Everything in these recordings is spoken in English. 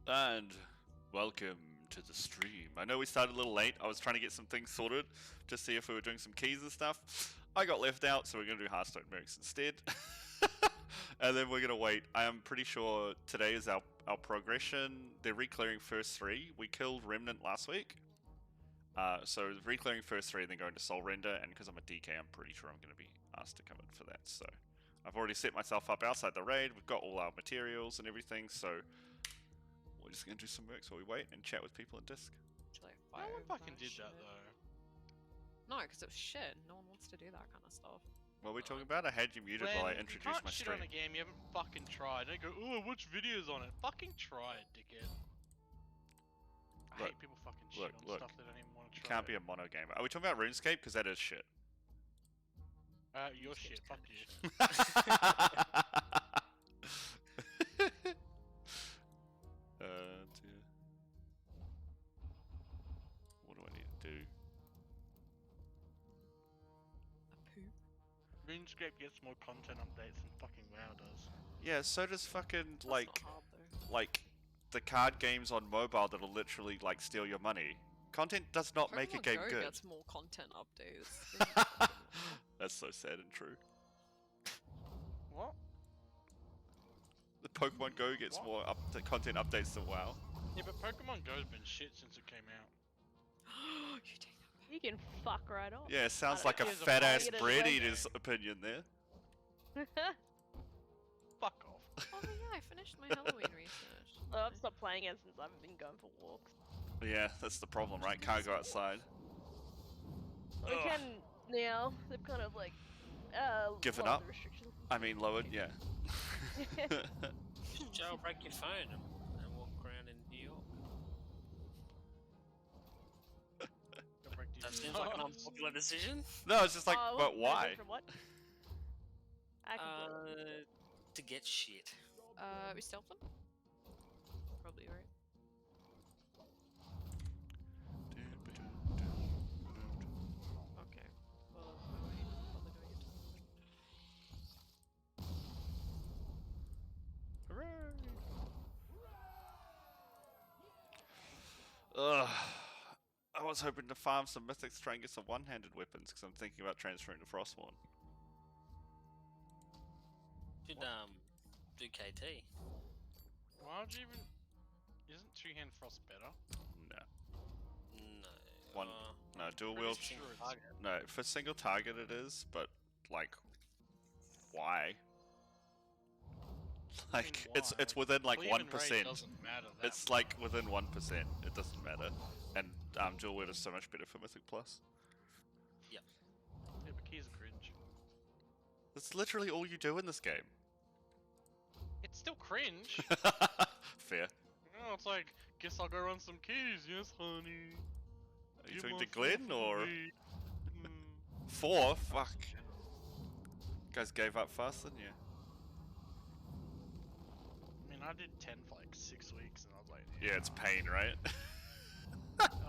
And welcome to the stream. I know we started a little late. I was trying to get some things sorted to see if we were doing some keys and stuff. I got left out, so we're going to do Hearthstone mercs instead. And then we're going to wait. I am pretty sure today is our progression. They're re-clearing first three. We killed Remnant last week. So re-clearing first three and then going to Soul Render. And because I'm a DK, I'm pretty sure I'm going to be asked to come in for that. So I've already set myself up outside the raid. We've got all our materials and everything, so we're just going to do some mercs while we wait and chat with people in Disc. No one fucking did that though. No, because it was shit. No one wants to do that kind of stuff. What are we talking about? I had you muted while I introduced my stream. You can't shit on a game you haven't fucking tried. Don't go, oh, I watch videos on it. Fucking try it, dickhead. I hate people fucking shit on stuff they don't even want to try. You can't be a mono gamer. Are we talking about RuneScape? Because that is shit. Your shit. Fuck you. Dear. What do I need to do? A poop. RuneScape gets more content updates than fucking WoW does. Yeah, so does fucking, That's like not hard, the card games on mobile that'll literally, like, steal your money. Content does not make a game Go good. gets more content updates. That's so sad and true. What? The Pokemon Go gets more content updates than WoW. Yeah, but Pokemon Go's been shit since it came out. You take that back. You can fuck right off. Yeah, sounds like a fat ass bread eater's opinion there. Fuck off. Oh yeah, I finished my Halloween research. I've stopped playing it since I've been going for walks. Yeah, that's the problem, right? Can't go outside. We can now. They've kind of like Given lowered up? the restrictions. I mean, lowered, yeah. Jailbreak your phone and walk around in New York. That seems like an unpopular decision. No, it's just like, but why? From what? I can To get shit. We stealth them? Probably, right? Okay. Well, I ain't probably doing it. Hooray! Ugh. I was hoping to farm some mythics to try and get some one-handed weapons because I'm thinking about transferring to Frostmourne. Should do KT. Why would you even... Isn't two-hand frost better? No. No. No, dual wield. No, for single target it is, but like, why? Like, it's within like 1%. Doesn't matter that It's like within 1%. It doesn't matter. And dual wield is so much better for Mythic Plus. Yep. Yeah, but keys are cringe. That's literally all you do in this game. It's still cringe. Fair. Oh, it's like, guess I'll go run some keys, yes, honey. Are you talking to Glenn or 4? Oh, Fuck. You guys gave up fast, didn't you? I mean, I did 10 for like 6 weeks, and I was like, Yeah, it's pain, right?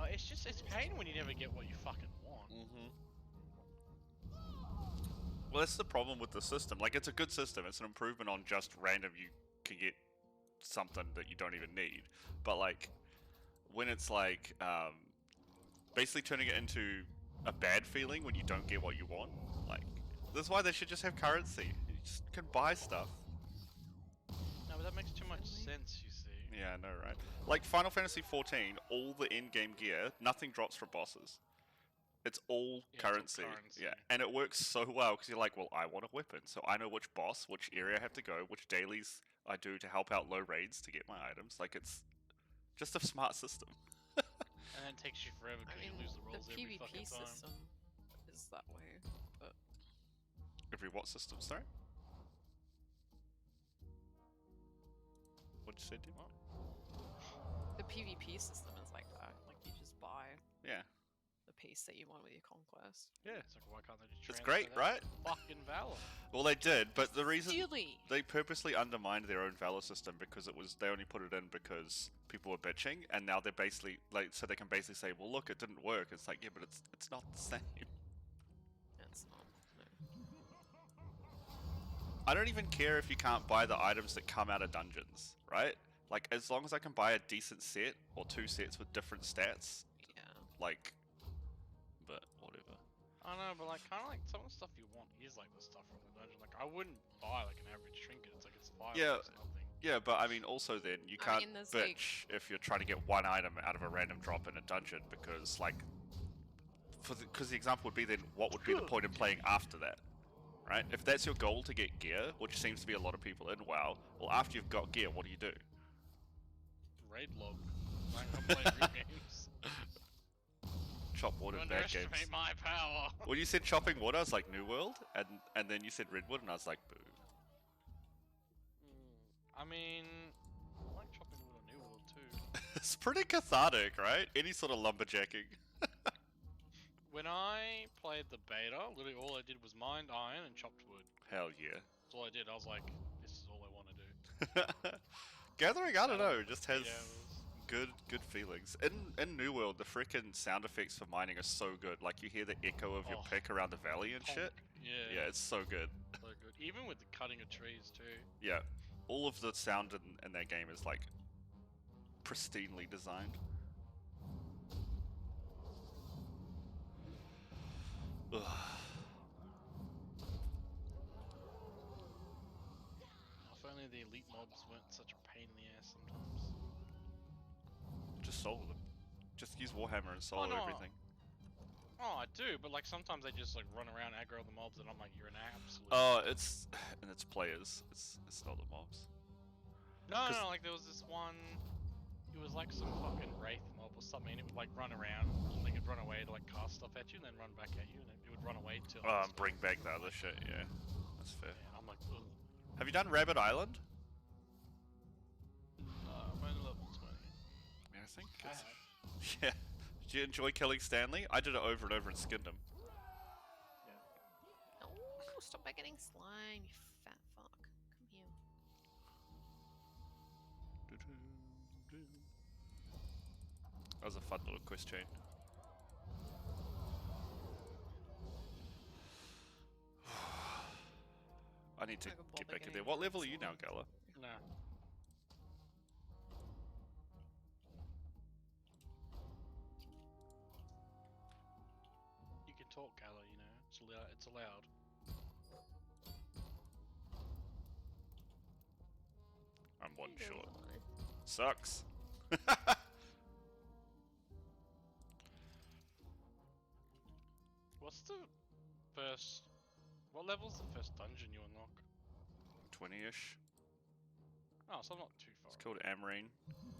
it's pain when you never get what you fucking want. Well, that's the problem with the system. Like, it's a good system. It's an improvement on just random. You can get something that you don't even need. But like, when it's like basically turning it into a bad feeling when you don't get what you want. Like, that's why they should just have currency. You just can buy stuff. No, but that makes too much sense, you see. Yeah, I know, right? Like Final Fantasy XIV, all the in-game gear, nothing drops for bosses. It's all currency. Yeah, and it works so well because you're like, well, I want a weapon, so I know which boss, which area I have to go, which dailies I do to help out low raids to get my items. Like, it's just a smart system. And then it takes you forever because you lose the rolls every PvP fucking time. system is that way, but... Every what system, sorry? What'd you say, dude? The PvP system is like that. Like, you just buy Yeah. the piece that you want with your conquest. Yeah. It's like, why can't they just It's transfer great, that right? Fucking Valor. Well, they did, but the reason Silly! they purposely undermined their own Valor system because they only put it in because people were bitching, and now they're basically like, so they can basically say, well, look, it didn't work. It's like, yeah, but it's not the same. It's not. No. I don't even care if you can't buy the items that come out of dungeons, right? Like, as long as I can buy a decent set or 2 sets with different stats, Yeah. like, but whatever. I know, but like, kind of like some of the stuff you want is like the stuff from the dungeon. Like, I wouldn't buy like an average trinket. It's like it's 5 Yeah. bucks, nothing. Yeah, but I mean, also then you I can't mean, there's, bitch if you're trying to get one item out of a random drop in a dungeon because, like, because the example would be then what would be the point in playing after that, right? If that's your goal to get gear, which seems to be a lot of people in WoW, well, after you've got gear, what do? Raid log. Like, I'm playing root games. Chop wood You in bad games. underestimate my power. When you said chopping wood, I was like New World, and then you said redwood, and I was like boo. I mean, I like chopping wood on New World too. It's pretty cathartic, right? Any sort of lumberjacking. When I played the beta, literally all I did was mined iron and chopped wood. Hell yeah. That's all I did. I was like, this is all I want to do. Gathering, I don't know, just has 8 hours. good feelings. In New World, the frickin' sound effects for mining are so good. Like you hear the echo of your pick around the valley and shit. Yeah. Yeah, it's so good. So good. Even with the cutting of trees too. Yeah, all of the sound in that game is like pristinely designed. Ugh. If only the elite mobs weren't such a pain in the ass sometimes. Just solo them. Just use Warhammer and solo no. everything. Oh, I do, but like sometimes they just like run around, aggro the mobs, and I'm like, you're an absolute. Oh, it's players. It's not the mobs. No, like there was this one. It was like some fucking wraith mob or something. And it would like run around, and they could run away to like cast stuff at you, and then run back at you, and then it would run away till. Bring back the other shit. Yeah, that's fair. Yeah, I'm like, ugh. Have you done Rabbit Island? I'm only level 20. Yeah, I think. I It's... have. Yeah. Did you enjoy killing Stanley? I did it over and over and skinned him. No, stop by getting slime, you fat fuck. Come here. That was a fun little quest chain. I need to get back in there. What level are you now, Gala? Nah. You can talk, Gala, you know. It's allowed. I'm one short. Sucks. What's the first... What level's the first dungeon you unlock? 20-ish. Oh, so I'm not too far. It's called Amarine.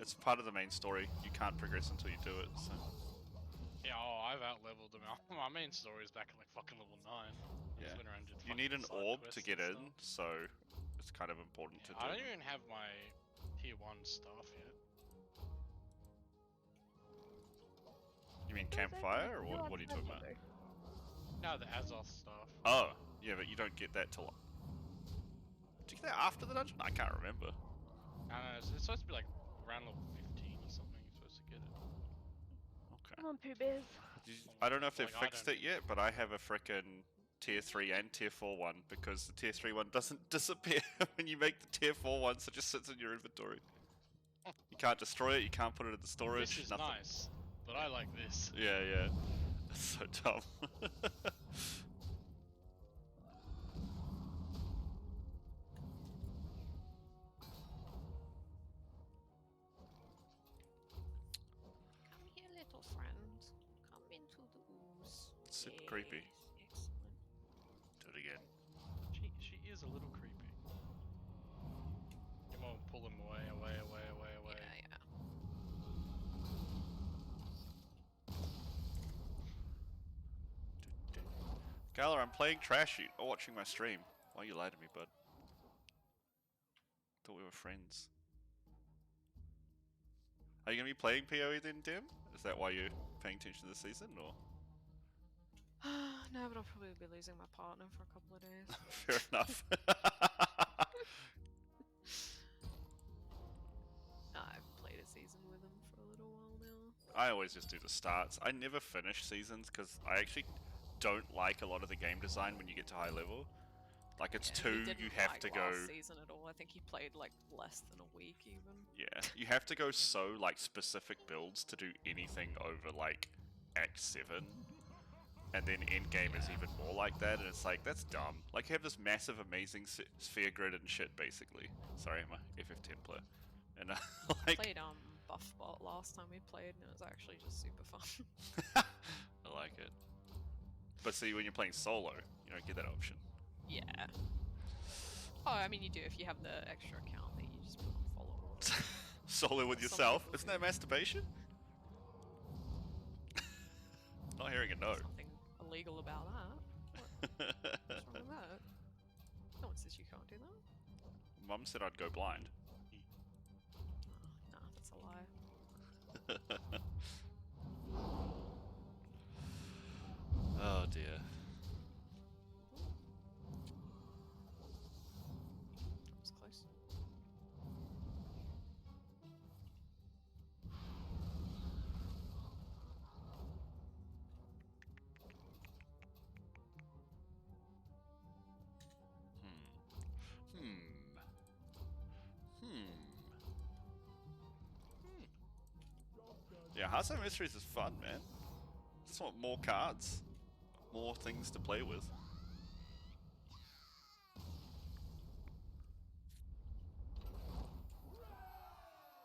It's part of the main story. You can't progress until you do it, so... Yeah, I've out-leveled them. My main story is back at like fucking level 9. Yeah. Went around and did You need an side orb to quests get and in, stuff. so it's kind of important to do. I don't even have my tier 1 staff yet. You mean campfire, or what are you talking about? No, the Azoth staff. Oh, yeah, but you don't get that till... Did you get that after the dungeon? I can't remember. I don't know, it's supposed to be like around level 15 or something, you're supposed to get it. Okay. Come on, Pooh Bears. I don't know if they've Like, I fixed don't- it yet, but I have a frickin' tier 3 and tier 4 one, because the tier 3 one doesn't disappear when you make the tier 4 one, so it just sits in your inventory. You can't destroy it, you can't put it in the storage, This is nothing. nice, but I like this. Yeah, yeah. That's so dumb. Come here, little friend. Come into the ooze. It's super creepy. Excellent. Do it again. She is a little creepy. Come on, pull him away. Yeah, yeah. Gala, I'm playing Trash Shoot or watching my stream. Why you lie to me, bud? Thought we were friends. Are you gonna be playing PoE then, Dim? Is that why you're paying attention this season, or? No, but I'll probably be losing my partner for a couple of days. Fair enough. I've played a season with him for a little while now. I always just do the starts. I never finish seasons because I actually don't like a lot of the game design when you get to high level. Like it's Yeah, two, he didn't you have like to go. last season at all. I think he played like less than a week even. Yeah, you have to go so like specific builds to do anything over like Act 7. And then endgame is even more like that, and it's like, that's dumb. Like, you have this massive, amazing sphere grid and shit, basically. Sorry, I'm a FF10 player. And, like... Played Buffbot last time we played, and it was actually just super fun. I like it. But see, when you're playing solo, you don't get that option. Yeah. Oh, I mean, you do if you have the extra account that you just put on follow. Solo with Some yourself? people Isn't do. that masturbation? Not hearing a no. Something illegal about that. What's wrong with that? No one says you can't do that. Mum said I'd go blind. Nah, that's a lie. Oh dear. That was close. Yeah, Hearthstone Mysteries is fun, man. Just want more cards. More things to play with.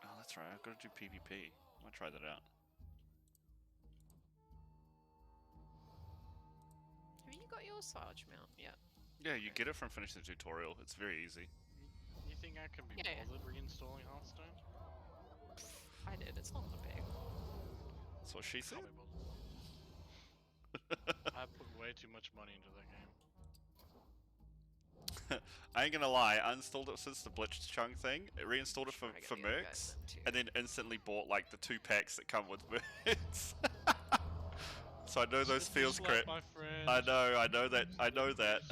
Oh, that's right, I've got to do PvP. I might try that out. Have you got your Sarge mount yet? Yeah, you get it from finishing the tutorial. It's very easy. You think I can be Yeah. bothered reinstalling Hearthstone? I did, it's not that big. That's what she said. Can't be bothered. I put way too much money into that game. I ain't gonna lie, I installed it since the Blitzchung thing. It reinstalled it Trying to get for the other mercs, guys in too. and then instantly bought like the 2 packs that come with mercs. So I know those feels crit. My friend. I know that.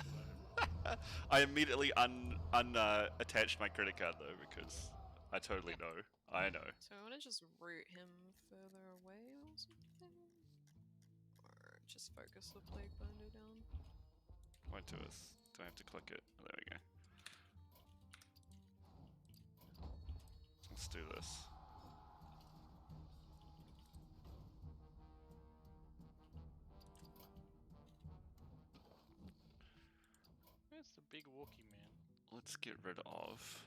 I immediately attached my credit card though, because I totally know. I know. So I want to just route him further away or something? Or just focus the Plague Binder down? Wait to us. Do I have to click it? Oh, there we go. Let's do this. Where's the big walkie man? Let's get rid of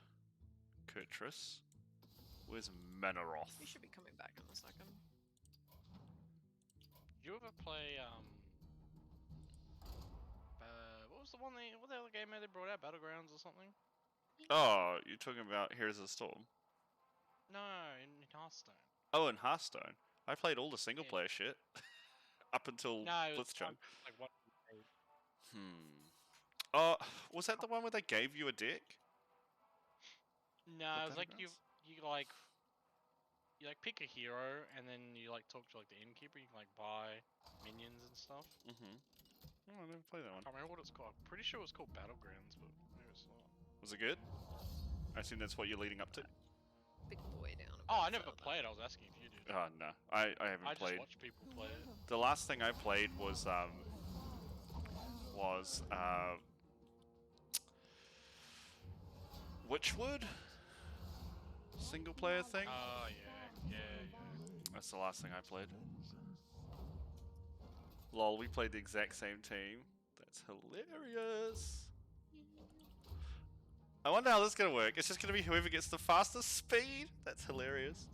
Kurtrus. Where's Manaroth? He should be coming back in a second. Did you ever play what was the one what the other game they brought out? Battlegrounds or something? Oh, you're talking about Here's a Storm? No, in Hearthstone. Oh, in Hearthstone. I played all the single player shit. Up until No, it was Blitzchung. like what? Oh, was that the one where they gave you a deck? No, it was like you pick a hero and then you like talk to like the innkeeper. You can like buy minions and stuff. Oh, I never played that I one. can't remember what it's called. I'm pretty sure it was called Battlegrounds, but maybe it's not. Was it good? I assume that's what you're leading up to. Big boy down. Oh, I never played. I was asking if you did. Oh no, I haven't I played. just watched people play it. The last thing I played was Witchwood? Single player thing? Oh yeah. That's the last thing I played. Lol, we played the exact same team. That's hilarious. I wonder how this is gonna work. It's just gonna be whoever gets the fastest speed? That's hilarious.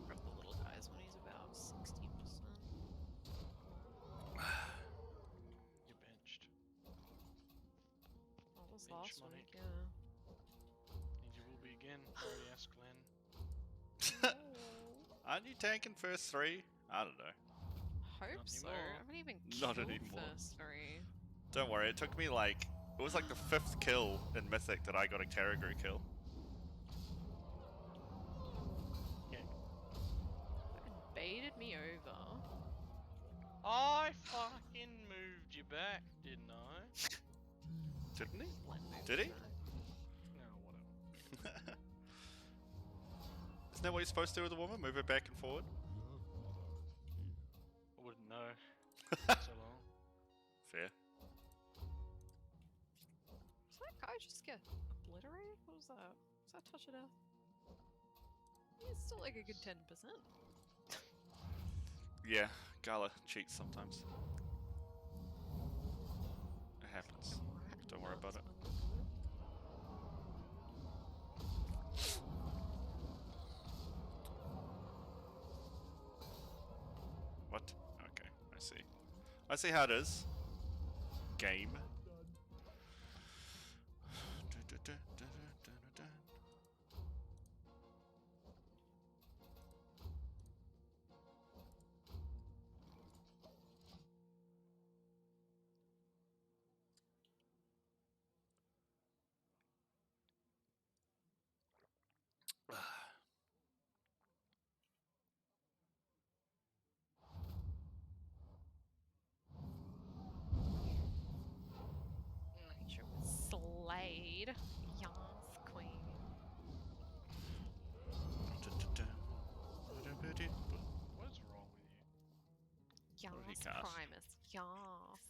Grab the little guys when he's about 16%. You benched. What was Bench last money. week? Yeah. And you will be again. Already asked Glenn. Aren't you tanking first 3? I don't know. Hope Not so. anymore. I haven't even Not killed anymore. first 3. Don't worry, it took me like... It was like the 5th kill in Mythic that I got a Karagru kill. Yeah. Fucking baited me over. I fucking moved you back, didn't I? Didn't he? Glenn moved Did he? back. No, whatever. Isn't that what you're supposed to do with a woman? Move her back and forward? I wouldn't know. So long. Fair. Does that guy just get obliterated? What was that? Was that touch of death? He's still like a good 10%. Yeah, Gala cheats sometimes. It happens. Don't worry about it. What? Okay, I see. I see how it is. Game. Creature was slayed. Yes, queen. What is wrong with you? Yes, What did he cast? Primus. Yes.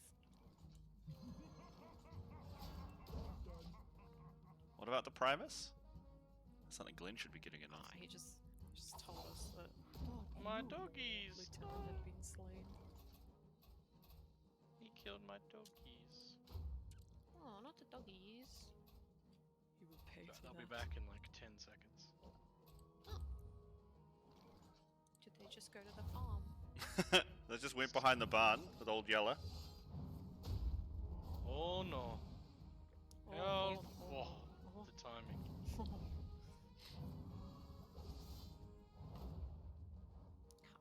What about the Primus? Something Glenn should be getting in on. He just told us that My doggies! Lieutenant had been slain. He killed my doggies. Oh, not the doggies. He would pay for They'll that. be back in like 10 seconds. Did they just go to the farm? They just went behind the barn with old Yeller. Oh no. Oh, Help! oh, Oh, oh. the timing.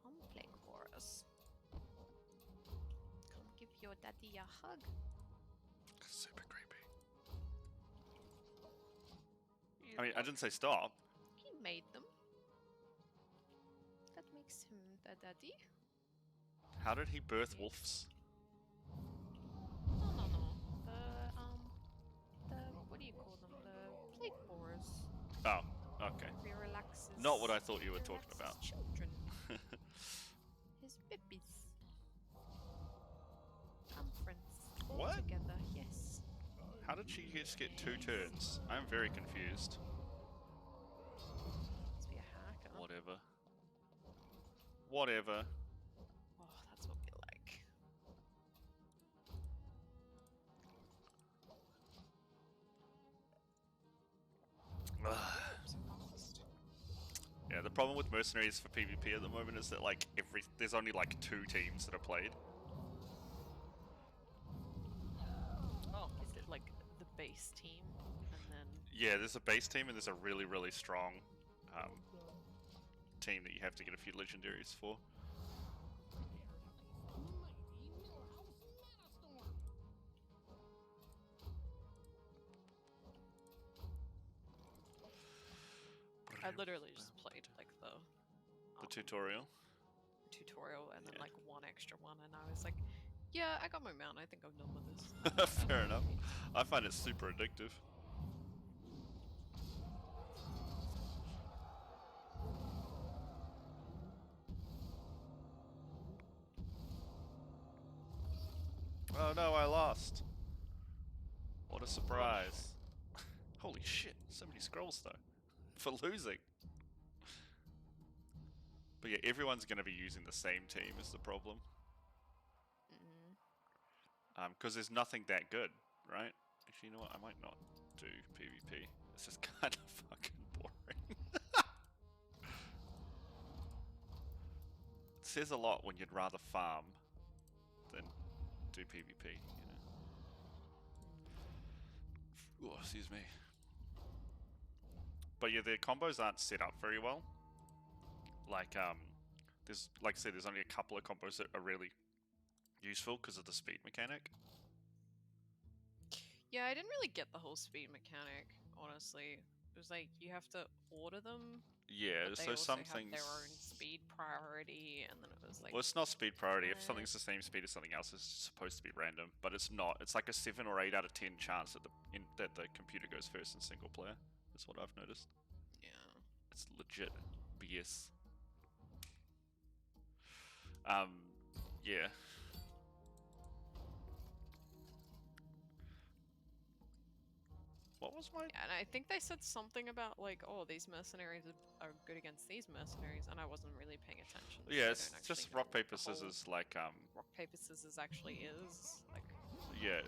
Come, Plague Horus. Come give your daddy a hug. Super creepy. I mean, I didn't say stop. He made them. That makes him the daddy. How did he birth wolves? No. The what do you call them? The plague borers. Oh, okay. He relaxes. Not what I thought you were he talking about. relaxes Children. His babies. Conference. All What? together, yes. How did she just get 2 turns? I'm very confused. Must be a hacker. Whatever. Whatever. Oh, that's what we like. So fast. Yeah, the problem with mercenaries for PvP at the moment is that like there's only like 2 teams that are played. Oh, Is it like the base team and then Yeah, there's a base team and there's a really, really strong team that you have to get a few legendaries for. I literally just played like the tutorial. tutorial and then Yeah. like one extra one, and I was like, yeah, I got my mount. I think I'm done with this. Fair enough. I find it super addictive. Oh no, I lost. What a surprise. Holy shit, so many scrolls though. For losing. But yeah, everyone's going to be using the same team is the problem. Because there's nothing that good, right? Actually, you know what? I might not do PvP. It's just kind of fucking boring. It says a lot when you'd rather farm than do PvP, you know? Oh, excuse me. But yeah, the combos aren't set up very well. Like, there's, like I said, there's only a couple of combos that are really useful because of the speed mechanic. Yeah, I didn't really get the whole speed mechanic, honestly. It was like you have to order them. Yeah, but they so also some have things. their own speed priority, and then it was like. Well, it's not speed priority. If Uh, something's the same speed as something else, it's supposed to be random, but it's not. It's like a 7 or 8 out of 10 chance that that the computer goes first in single player. It's That's what I've noticed. Yeah. It's legit BS. Yeah. What was my... Yeah, and I think they said something about like, oh, these mercenaries are good against these mercenaries, and I wasn't really paying attention. So Yeah, I it's don't actually just know rock, what paper, the whole scissors, like, rock paper scissors actually is. Like, yeah,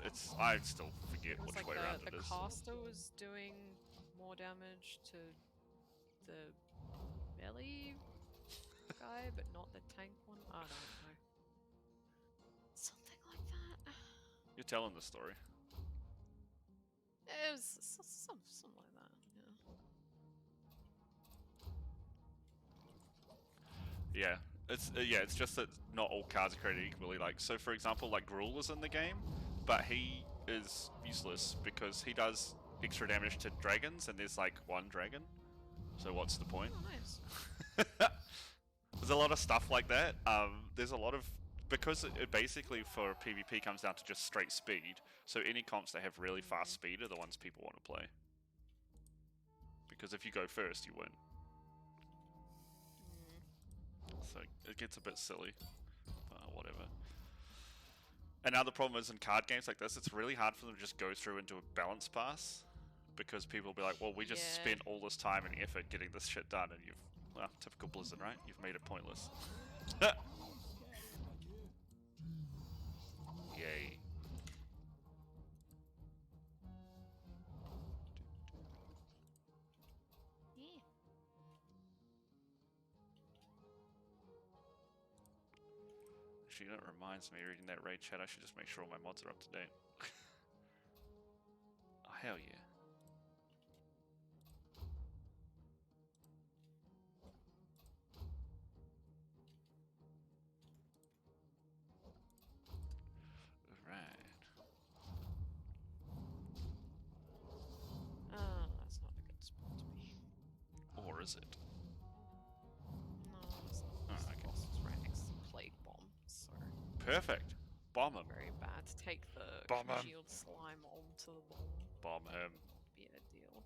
it's I still forget it was which like way around the it is. caster was doing more damage to the melee guy, but not the tank one. I don't know. Something like that. You're telling the story. It was something like that. Yeah. Yeah, it's just that not all cards are created equally. Like, so for example, like Gruul is in the game, but he is useless because he does extra damage to dragons, and there's like one dragon. So what's the point? Oh, nice. There's a lot of stuff like that. There's a lot of, because it basically for PvP comes down to just straight speed. So any comps that have really fast speed are the ones people want to play. Because if you go first, you win. So it gets a bit silly, but whatever. And now the problem is in card games like this, it's really hard for them to just go through and do a balance pass. Because people will be like, well, we just spent all this time and effort getting this shit done, and you've, well, typical Blizzard, right? You've made it pointless. Yay. Actually, that reminds me, reading that raid chat, I should just make sure all my mods are up to date. Oh, hell yeah. That's not a good spot to be. Or is it? No, it's not. Oh, okay. It's right next to the plague bomb, so Perfect. Bomb him. very bad to take the Bomb him. congealed slime onto the bomb. Bomb him. Be a deal.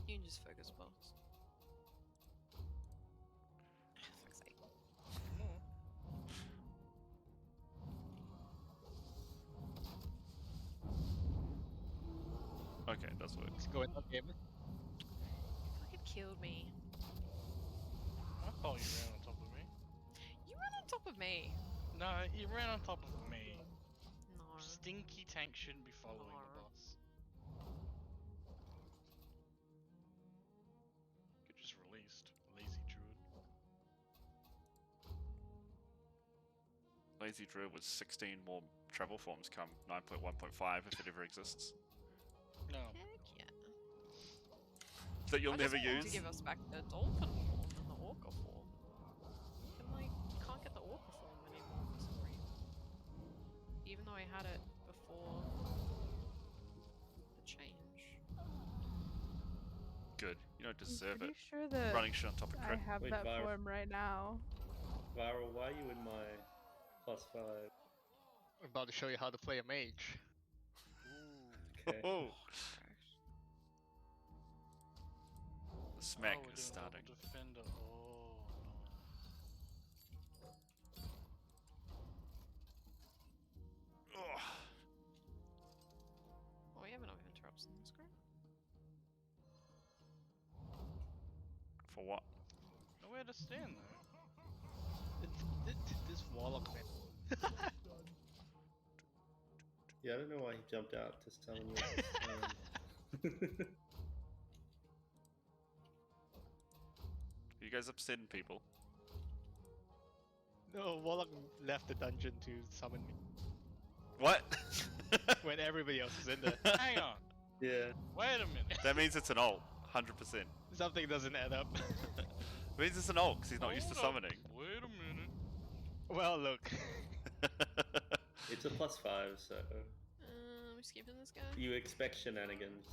You can just focus boss. Fuck's sake. Okay, it does work. Let's go in the game. You fucking killed me. I thought you ran on top of me. You ran on top of me. No, you ran on top of me. No. Stinky tank shouldn't be following No. the boss. Get just released. Lazy druid. Lazy Druid with 16 more travel forms come 9.1.5 if it ever exists. No. Heck yeah. That you'll I never just want use? to give us back the dolphin form and the orca form. And like, you can't get the orca form anymore for some reason. Even though I had it before the change. Good. You don't deserve I'm it. pretty sure that Running shit on top of I crit. have Wait, that Var- form right now. Viral, why are you in my +5? I'm about to show you how to play a mage. Okay. Oh, the Oh, smack we're is doing starting. double defender. Oh no. Ugh. Oh, we have enough interrupts in this group. For what? Nowhere to stand though. This warlock man. Yeah, I don't know why he jumped out to summon you. You guys upsetting people? No, warlock left the dungeon to summon me What? when everybody else is in there. Hang on. Yeah. Wait a minute. That means it's an ult. 100%. Something doesn't add up. It means it's an ult because he's not used to Hold up. summoning. Wait a minute. Well, look. It's a +5, so We skipping this guy? you expect shenanigans.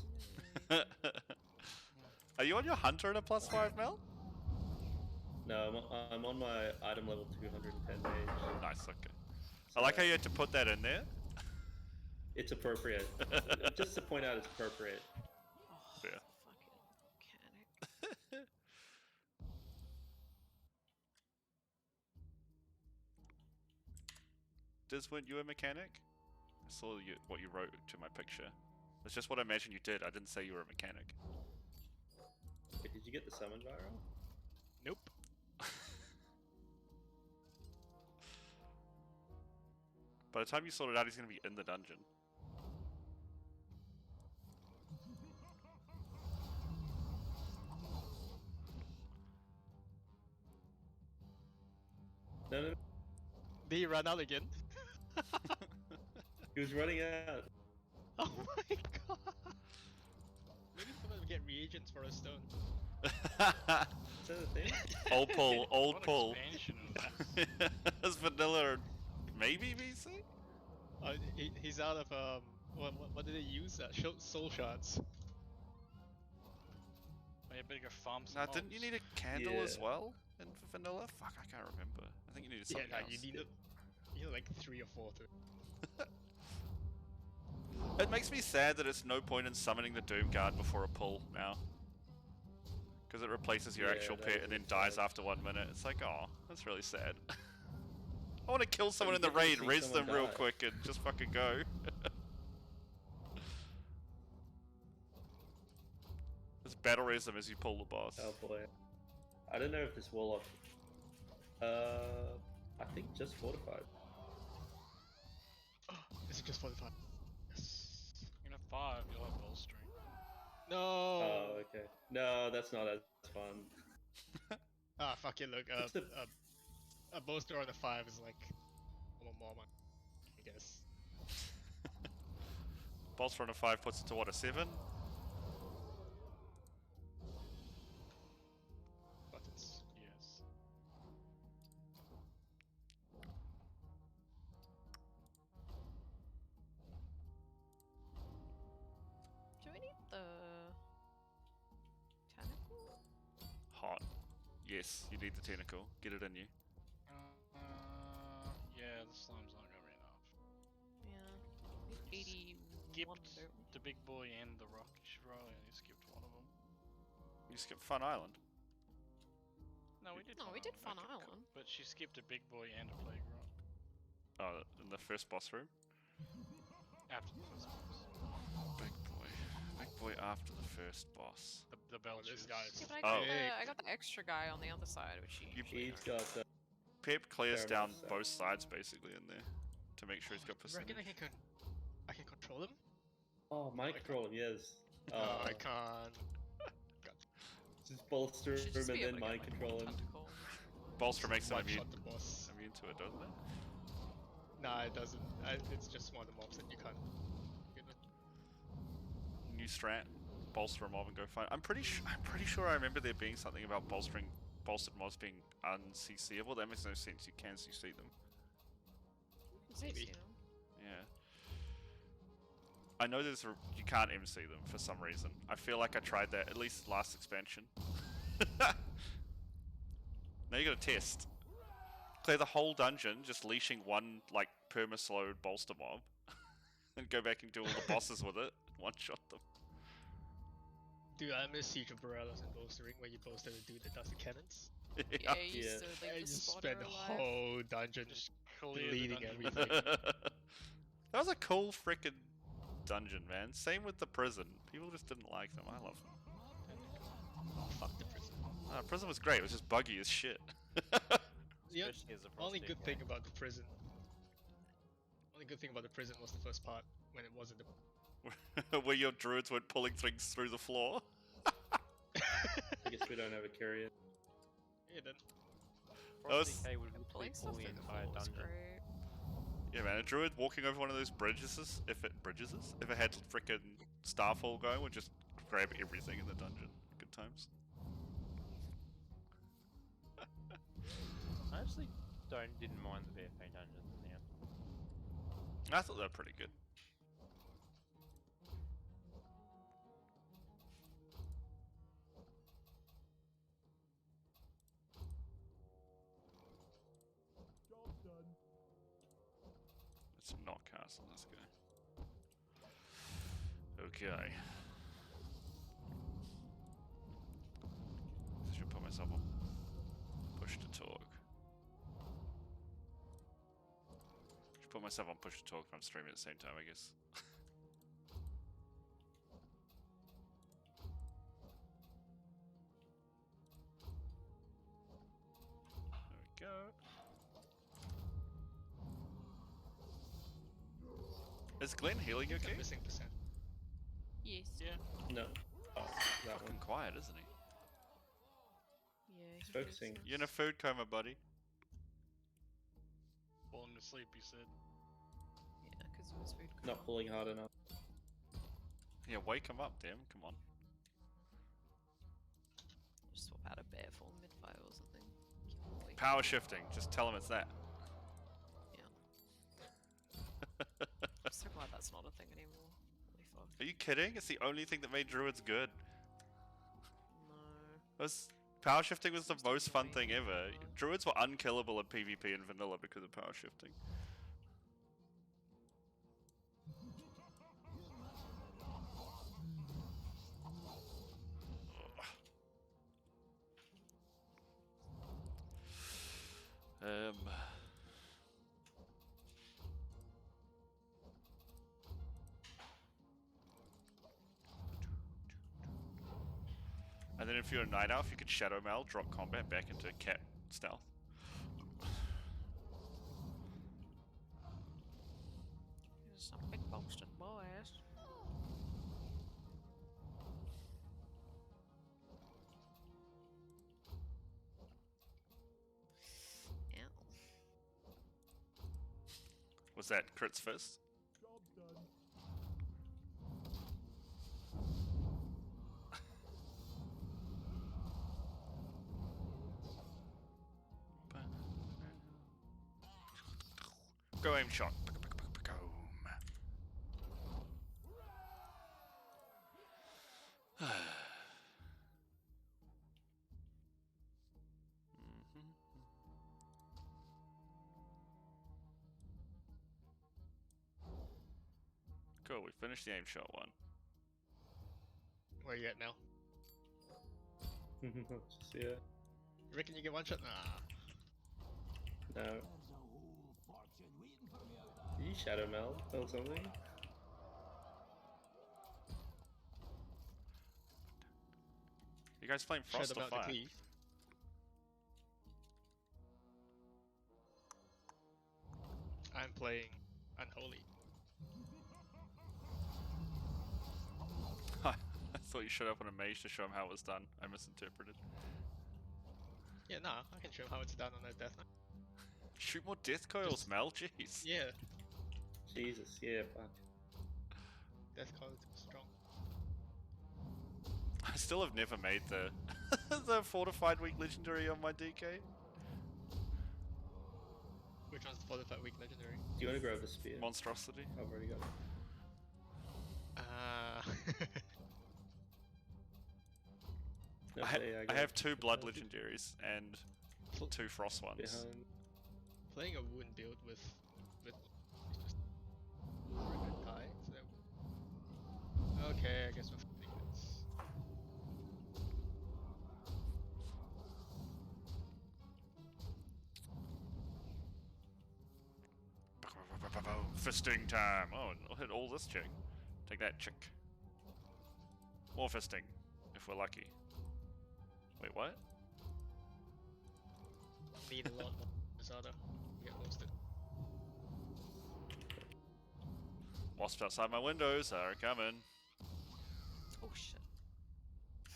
Are you on your hunter at a +5, Mel? No, I'm on my item level 210 mage. Nice, okay. I like how you had to put that in there. It's appropriate. Just to point out, it's appropriate. Oh, Yeah. fucking mechanic. Weren't you a mechanic? I saw what you wrote to my picture. It's just what I imagined you did. I didn't say you were a mechanic. Wait, did you get the summon viral? Nope. By the time you sort it out, he's going to be in the dungeon. No, no, no. Did he run out again? He was running out. Oh my god! Maybe he's gonna get reagents for a stone. Is that a thing? Old pull, old What pull. expansion is this? It's vanilla, maybe VC? He's out of what did he use? Soul shards. Oh, you better go farm some Nah, didn't you mobs. need a candle as Yeah. well in vanilla? Fuck, I can't remember. I think you needed Yeah, something nah, else. you need like 3 or 4 to. It makes me sad that it's no point in summoning the Doom Guard before a pull now. Because it replaces your Yeah, actual that pet is and then sad. dies after 1 minute. It's like, oh, that's really sad. I want to kill someone you in the get to raid, see res them someone real die. quick and just fucking go. Just battle res them as you pull the boss. Oh boy. I don't know if this warlock. I think just fortified. Is it just 45? Yes. You're gonna 5, you'll have bolstering. No. Oh, okay. No, that's not as fun. Ah, fuck it. Look, What's the- a bolster on a 5 is like a lot more money, I guess. Bolster on a 5 puts it to what, a 7? Buttons. Yes. Do we need the tentacle? Hot. Yes, you need the tentacle. Get it in you. Yeah, the slime's not gonna be enough. Yeah. 81. Skipped don't we? the big boy and the rock. You should probably only skipped one of them. You skip Fun Island. No, we did. No, we did Fun Island. But she skipped a big boy and a plague rock Oh, in the first boss room? after the first boss. Big boy. Big boy after the first boss. The Belchers. This guy's Yeah, but I got, Oh. I got the extra guy on the other side, which you usually He's don't. got. Pep clears Fair down enough, so. both sides basically in there to make sure he's got You reckon percentage. I can control him? Oh, mind control him, yes. No, I can't. Just bolster Should him just and be then able to mind get, like, control one him. tentacle. Bolster makes him One immune, shot the boss. immune to it, doesn't it? Nah, it doesn't. It's just one of the mobs that you can't. Get it. New strat. Bolster a mob and go fight. I'm pretty sure I remember there being something about bolstered mobs being unCCable. That makes no sense. You can CC them. Maybe. Maybe. Yeah. I know you can't MC them for some reason. I feel like I tried that at least last expansion. Now you got to test. Clear the whole dungeon, just leashing one like perma-slowed bolster mob, and go back and do all the bosses with it. One-shot them. Dude, I miss Siege of Borellos and bolstering where you bolster the dude that does the cannons. Yeah, you used Yeah. to I leave the just spotter spent the alive. whole dungeon Just clear the deleting dungeon. everything. That was a cool frickin' dungeon, man. Same with the prison. People just didn't like them. I love them. Oh, fuck the prison. Prison was great. It was just buggy as shit. The Especially as a only prostate good guy. thing about the prison. Only good thing about the prison was the first part when it wasn't the. Where your druids weren't pulling things through the floor. I guess we don't have a carrier. Yeah, then. was- Prostate K would Pulling pull stuff the through the entire floor was dungeon. great. Yeah, man, a druid walking over one of those bridges, if it had frickin' Starfall going, would just grab everything in the dungeon. Good times. I actually didn't mind the VFA dungeons in the end. I thought they were pretty good. It's not castle, let's go. Okay. I should put myself on push to talk. Should put myself on push to talk if I'm streaming at the same time, I guess. There we go. Is Glenn healing I'm okay? missing percent. Yes. Yeah. No. Oh, that Fucking one. quiet, isn't he? Yeah. He's he focusing. thinks You're in a food coma, buddy. Falling asleep, you said. Yeah, because it was food. Not pulling hard enough. Yeah, wake him up, damn. Come on. Just swap out a bear for mid-fire or something. Wake Power up. shifting. Just tell him it's that. I'm so glad that's not a thing anymore. Holy fuck. Are you kidding? It's the only thing that made druids good. No. Power shifting was the Seems most fun annoying. thing ever. Druids were unkillable in PvP and vanilla because of power shifting. Um. And then if you're a night elf, you could shadow mail, drop combat back into cat stealth. Some big boasted boys. Ow. Was that crits first? Go aim shot. Boom. Cool, we finished the aim shot one. Where are you at now? Just, yeah. You reckon you get one shot? Nah. No. Did you shadow meld or something? You guys playing Frost Shadow or melt the Fire? cleave. I'm playing Unholy. I thought you showed up on a mage to show him how it was done. I misinterpreted. Yeah, nah, I can show how it's done on a Death Knight. Shoot more death coils, Just- Mel. Jeez. Yeah, Jesus, yeah, fuck. Death Coil is strong. I still have never made the the fortified weak legendary on my DK. Which one's the fortified weak legendary? Do you want to grab the spear? Monstrosity. I've already got it. No, I, yeah, I got have it. 2 blood legendaries and Pl- 2 frost ones. Behind. Playing a wound build with it's just really high. So okay, I guess we're fighting this. Fisting time. Oh, and I'll hit all this chick. Take that chick. More fisting, if we're lucky. Wait, what? Need a lot more Zada. We get lost it. Wasps outside my windows are coming. Oh shit.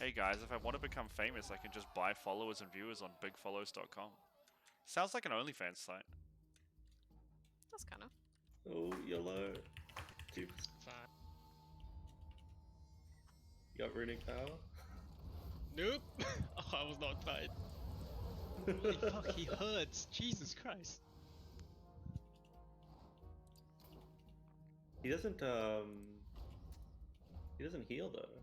Hey guys, if I want to become famous, I can just buy followers and viewers on bigfollows.com. Sounds like an OnlyFans site. That's kind of. Oh, yellow. 2%. Fine. You got runic power? Nope. Oh, I was not tied. Holy fuck, he hurts. Jesus Christ. He doesn't heal though.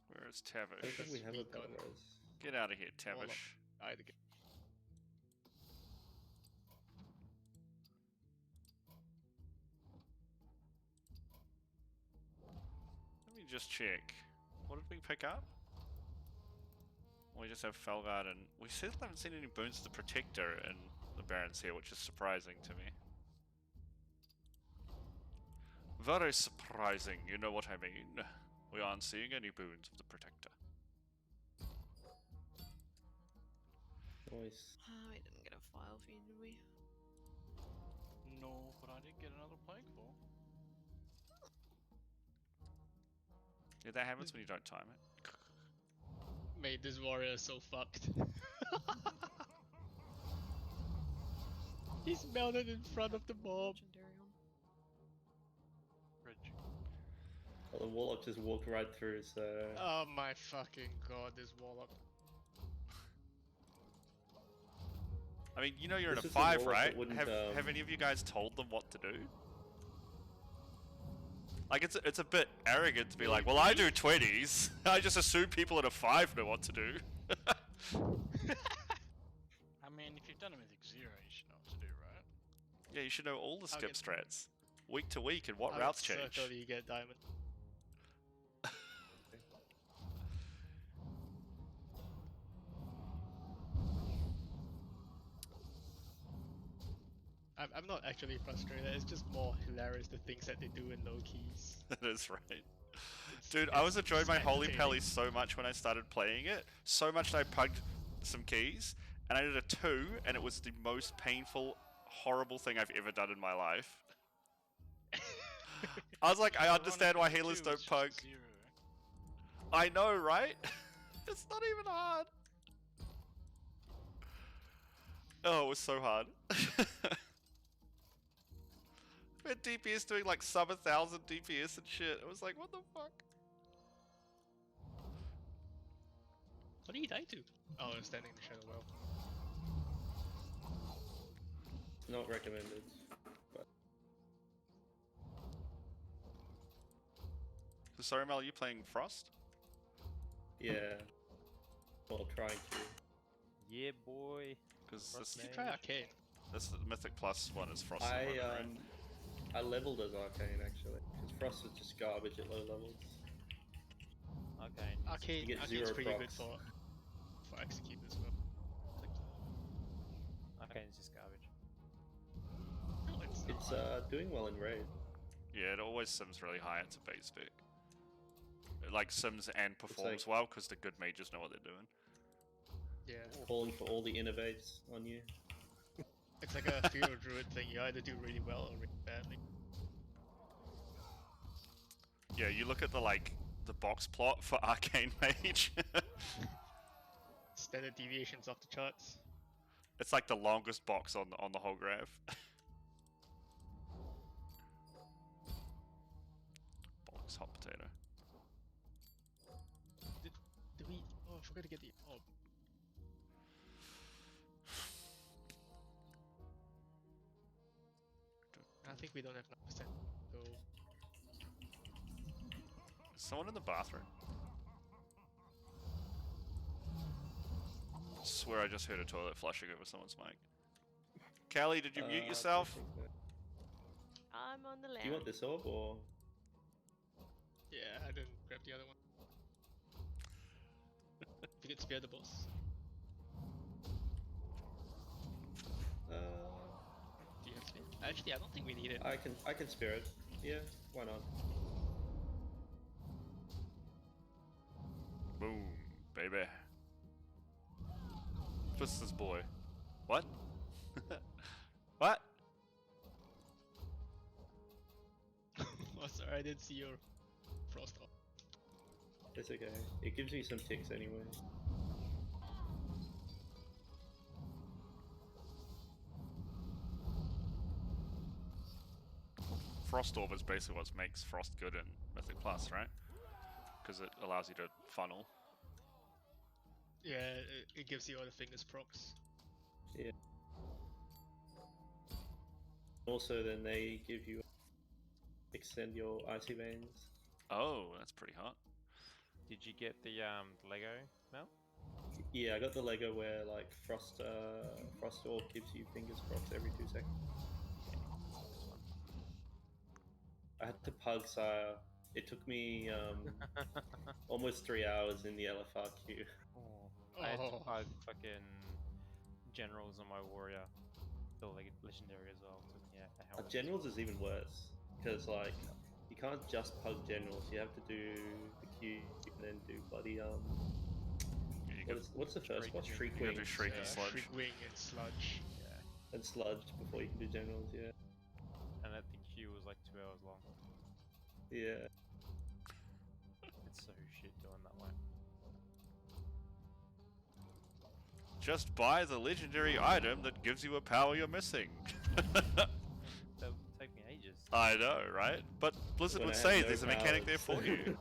Where is I don't Tavish? think we have a Sweet power God. res. Get out of here, Warlock. Tavish. Died again. just check. What did we pick up? We just have Felguard, and we still haven't seen any boons to the Protector in the Barons here, which is surprising to me. Very surprising, you know what I mean. We aren't seeing any boons of the Protector. Nice. We didn't get a file for you, did we? No, but I did get another Plague Ball. Yeah, that happens when you don't time it. Mate, this warrior is so fucked. He's melted in front of the mob. Legendary on. Bridge. Well, the Warlock just walked right through, so... Oh my fucking god, this warlock. I mean, you know you're in This a is the 5, Warlock that right? wouldn't, Have any of you guys told them what to do? Like, it's a bit arrogant to be like, well, I do 20s. I just assume people at a 5 know what to do. I mean, if you've done a Mythic 0, you should know what to do, right? Yeah, you should know all the I'll skip get- strats. Week to week and what How routes change. circle do you get diamond? I'm not actually frustrated, it's just more hilarious the things that they do in low keys. That is right. Dude, I was enjoying my Holy entertaining. Pally so much when I started playing it. So much that I pugged some keys, and I did a 2, and it was the most painful, horrible thing I've ever done in my life. I was like, I understand why healers don't pug. 0. I know, right? It's not even hard. Oh, it was so hard. We had DPS doing like sub 1,000 DPS and shit. It was like, what the fuck? What did he die to? Oh, standing in the shadow well. Not recommended. But So sorry, Mel, are you playing Frost? yeah. Well, trying to. Yeah, boy. Because Frost this, You try arcade. this Mythic Plus one is Frost. I at the moment, right? I leveled as Arcane actually, because Frost is just garbage at low levels. Okay. Arcade, You get arcade's 0 pretty good procs. for execute as well. Okay, it's just garbage. No, it's not. It's doing well in raid. Yeah, it always sims really high into base spec. It like sims and performs like- well because the good mages know what they're doing. Yeah, Calling for all the innovates on you. it's like a Fear Druid thing. You either do really well or really badly. Yeah, you look at the the box plot for Arcane Mage. Standard deviations off the charts. It's like the longest box on the whole graph. Bollocks, hot potato. Did we? Oh, I forgot to get the orb. I think we don't have 9%. So Is someone in the bathroom? I swear I just heard a toilet flushing over someone's mic. Callie, did you mute I yourself? think so. I'm on the Do land. you want this orb or? yeah, I didn't grab the other one. If you could spare the boss. Uh, Do you have spare? Actually, I don't think we need it. I can spare it. Yeah, why not? Boom, baby. Twister's boy. What? What? Oh, sorry, I didn't see your frost off. It's okay. It gives me some ticks anyway. Frost Orb is basically what makes Frost good in Mythic Plus, right? Because it allows you to funnel. Yeah, it gives you all the fingers procs. Yeah. Also, then they give you extend your icy veins. Oh, that's pretty hot. Did you get the Lego, Mel? Yeah, I got the Lego where like frost orb gives you fingers procs every 2 seconds. I had to pug Sire. It took me almost 3 hours in the LFR queue. Oh. I had to Oh. bug fucking generals on my warrior. The legendary as well. Took me a hell of a Generals time. is even worse because like you can't just pug generals. You have to do the queue and then do bloody You can, what's the first one? Shriek Shriek you gotta do wings Shriek and Sludge. Shriek Wing and Sludge. Yeah. and sludge before you can do generals. Yeah, And I think queue was like 2 hours long. yeah. It's so shit doing that way. Just buy the legendary item that gives you a power you're missing. That would take me ages. I know, right? But Blizzard When would I say had no there's a mechanic there powers. for you.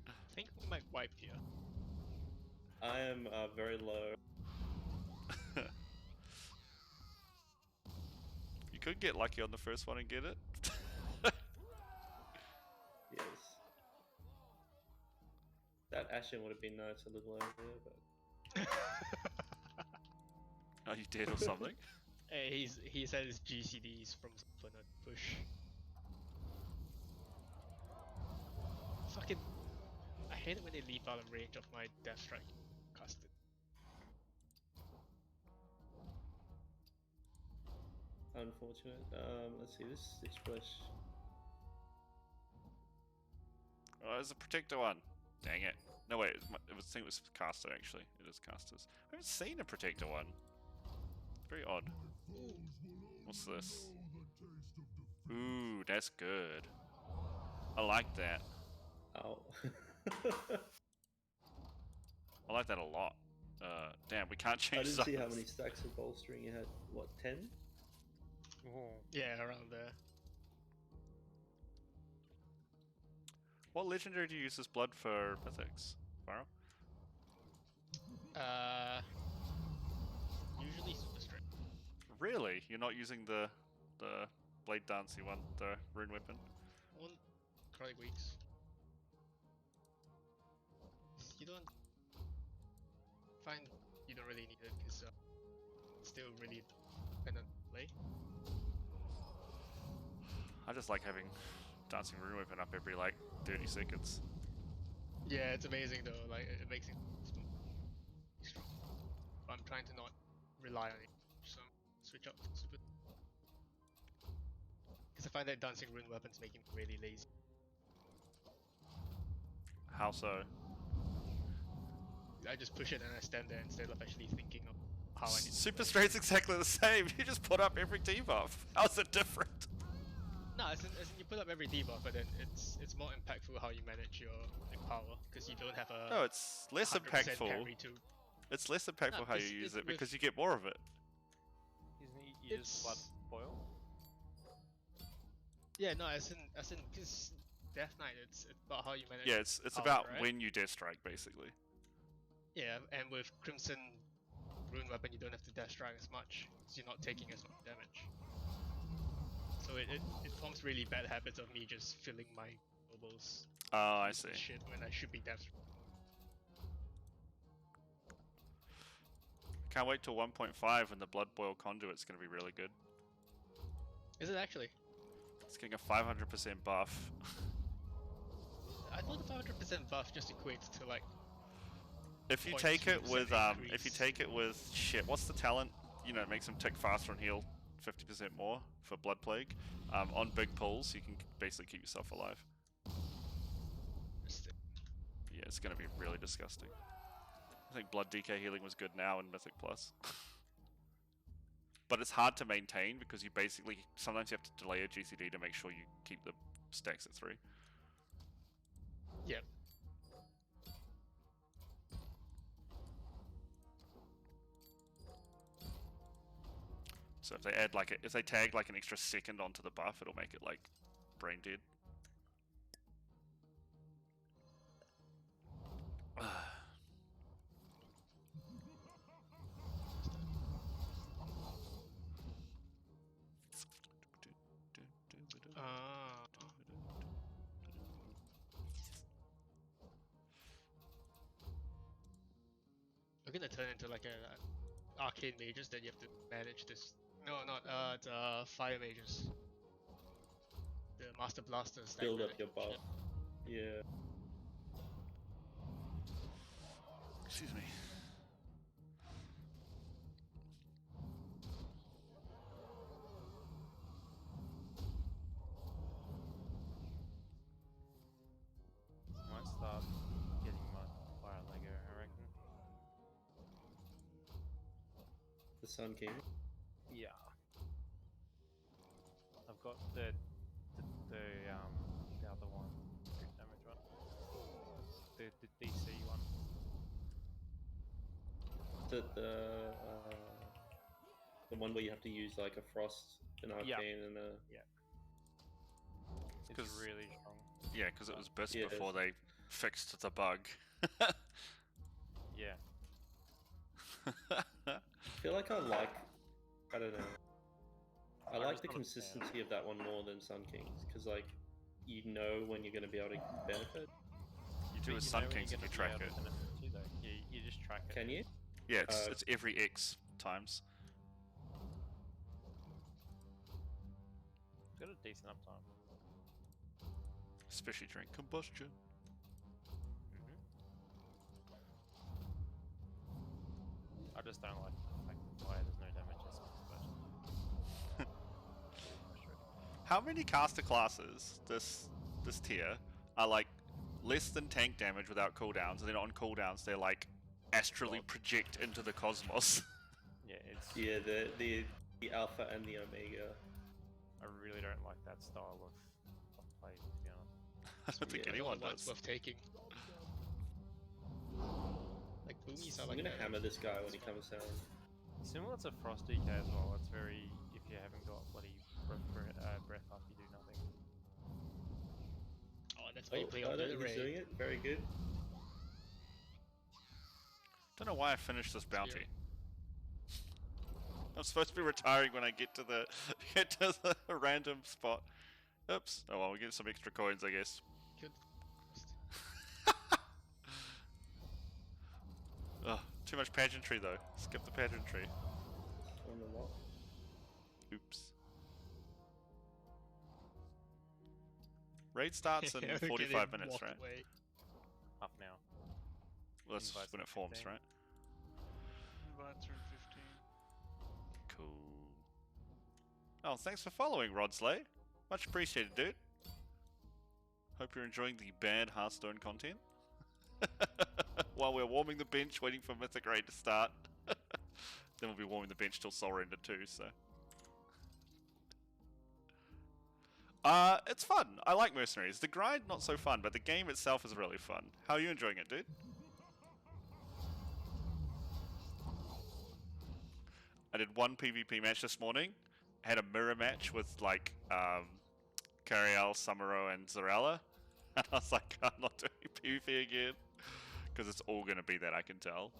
I think we might wipe here. I am very low. You could get lucky on the first one and get it. Yes. That Ashen would have been nice a little earlier, but Are you dead or something? Hey, he said his GCDs from Infinite push. Fucking, I hate it when they leave out of range of my Death Strike casted. unfortunate. Let's see this flesh. Oh, there's a protector one. Dang it. No, wait. I think it was caster, actually. It is casters. I haven't seen a protector one. Very odd. What's this? Ooh, that's good. I like that. Ow. I like that a lot. Damn, we can't I change didn't see how size. many stacks of bolstering you had. What, 10? Oh. Yeah, around there. What legendary do you use as blood for mythics, Varro? Usually super strength. Really? You're not using the blade dancey one, the rune weapon? On chronic weeks. You don't find you don't really need it because it's still really dependent on play. I just like having dancing rune weapon up every like 30 seconds. Yeah, it's amazing though. Like it makes it strong. But I'm trying to not rely on it, so switch up to super. Because I find that dancing rune weapons make me really lazy. How so? I just push it and I stand there instead of actually thinking of how I need to Super play. Straight's exactly the same. You just put up every debuff. How's it different? No, as in you put up every debuff, but then it's more impactful how you manage your power because you don't have a No, it's less 100% impactful. parry to. It's less impactful No, how you 'cause use it it because with- you get more of it. Isn't it you just blood It's- boil? Yeah, no, as in because Death Knight, it's about how you manage. Yeah, it's power, about right? when you death strike basically. Yeah, and with Crimson Rune Weapon, you don't have to dash strike as much because you're not taking as much damage. So it forms really bad habits of me just filling my nobles Oh, I with see. shit when I should be death. Can't wait till 1.5 when the blood boil conduit's gonna be really good. Is it actually? It's getting a 500% buff. I thought the 500% buff just equates to like. If you take it 0.2% with if you increase. take it with shit, what's the talent? You know, it makes them tick faster and heal 50% more for blood plague. On big pulls, you can basically keep yourself alive. Yeah, it's gonna be really disgusting. I think blood DK healing was good now in Mythic Plus. But it's hard to maintain because you basically sometimes you have to delay a GCD to make sure you keep the stacks at 3. Yep. So if they add like if they tag like an extra second onto the buff, it'll make it like brain dead. We're gonna turn into like a arcane mages that you have to manage this. No, not it's fire mages. The Master Blasters. build up your buff. Yeah. Excuse me. Might start getting my fire Lego, I reckon. The Sun King. Yeah. I've got the other one, crit damage one. The DC one. The one where you have to use like a frost, an arcane, Yeah. and a It's 'Cause- really strong. Yeah, because it was burst Yeah, before it's- they fixed the bug. Yeah. I feel like I don't know. I I'm like just the not a fan. consistency of that one more than Sun Kings, because like you know when you're going to be able to benefit. You do But with you Sun know when Kings you're if you gonna be track able it. to benefit too, though. You just track it. Can you? Yeah, Uh, it's every X times. It's got a decent uptime. Especially during combustion. I just don't like the fact that fire there's no damage as much. How many caster classes this tier are like less than tank damage without cooldowns, and then on cooldowns they're like astrally project into the cosmos? Yeah, it's. Yeah, the Alpha and the Omega. I really don't like that style of play, to be honest. I don't think Yeah, anyone What's does. worth taking? Like boomies are I'm like gonna that. hammer this guy when he comes down. Similar to Frost DK as well. It's very if you haven't got bloody breath up, you do nothing. Oh, that's why you play on no, the he's Ray. doing it. Very good. Don't know why I finished this bounty. I'm supposed to be retiring when I get to the random spot. Oops. Oh well, we get some extra coins, I guess. Good. Ugh, too much pageantry though. Skip the pageantry. On the what? Oops. Raid starts in Yeah, we get 45 in, minutes, walk right? away. Half an hour. Well, that's Invites when are it forms, 15. right? Invites are 15. Cool. Oh, thanks for following, Rodsley. Much appreciated, dude. Hope you're enjoying the bad Hearthstone content. While we're warming the bench, waiting for Mythic Raid to start. Then we'll be warming the bench till Soul Render too, so. It's fun. I like Mercenaries. The grind, not so fun, but the game itself is really fun. How are you enjoying it, dude? I did one PvP match this morning. Had a mirror match with like Cariel, Samuro, and Zarella. And I was like, I'm not doing PvP again. Because it's all going to be that, I can tell.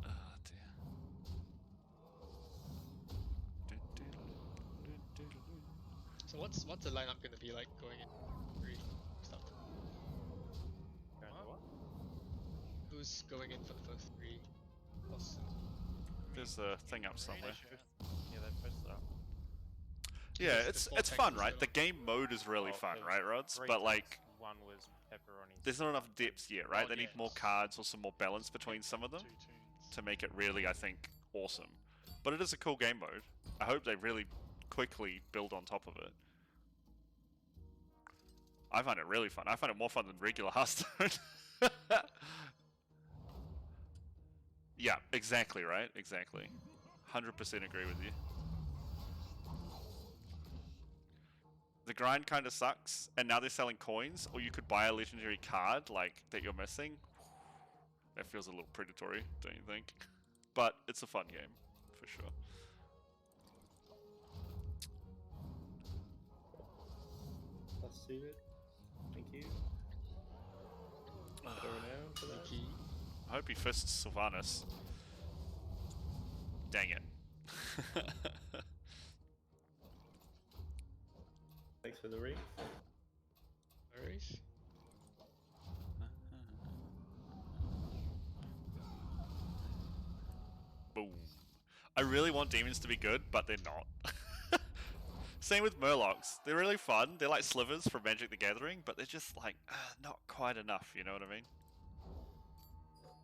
Oh, dear. So what's the lineup gonna be like going in? Three stuff. Going to what? Who's going in for the first three? Boston. There's a thing up somewhere. Yeah, they pressed it up. Yeah, There's four it's tanks fun, as right? well. The game mode is really Oh, fun, there right, was Rods? 3 But like, tanks, one was pepperoni. there's not enough depth yet, right? Oh, They need more yes. cards or some more balance between some of them to make it really, I think, awesome. But it is a cool game mode. I hope they really quickly build on top of it. I find it really fun. I find it more fun than regular Hearthstone. Yeah, exactly, right? Exactly. 100% agree with you. The grind kind of sucks, and now they're selling coins, or you could buy a legendary card, like, that you're missing. That feels a little predatory, don't you think? But it's a fun game, for sure. Plus suited. Thank you. Go now for that. Key. I hope he fists Sylvanas. Dang it. Thanks for the ring. No worries. Boom. I really want demons to be good, but they're not. Same with Murlocs. They're really fun. They're like slivers from Magic the Gathering, but they're just like not quite enough. You know what I mean?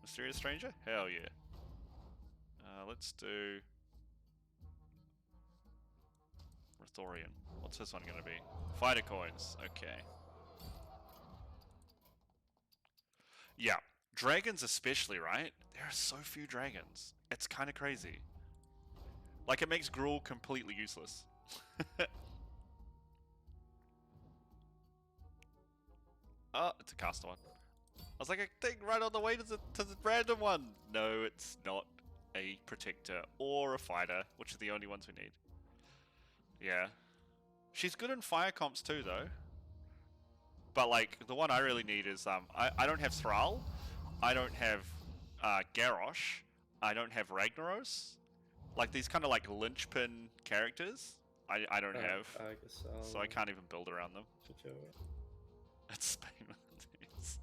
Mysterious Stranger? Hell yeah. Let's do Rithorian. What's this one gonna be? Fighter coins. Okay. Yeah. Dragons especially, right? There are so few dragons. It's kind of crazy. Like, it makes Gruul completely useless. Oh, it's a caster one. I was like, a thing right on the way to the random one. No, it's not a protector or a fighter, which are the only ones we need. Yeah. She's good in fire comps too, though. But, like, the one I really need is, I don't have Thrall. I don't have, Garrosh. I don't have Ragnaros. Like, these kind of, like, linchpin characters, I don't have. I guess So I can't even build around them. switch over. It's Spain with these.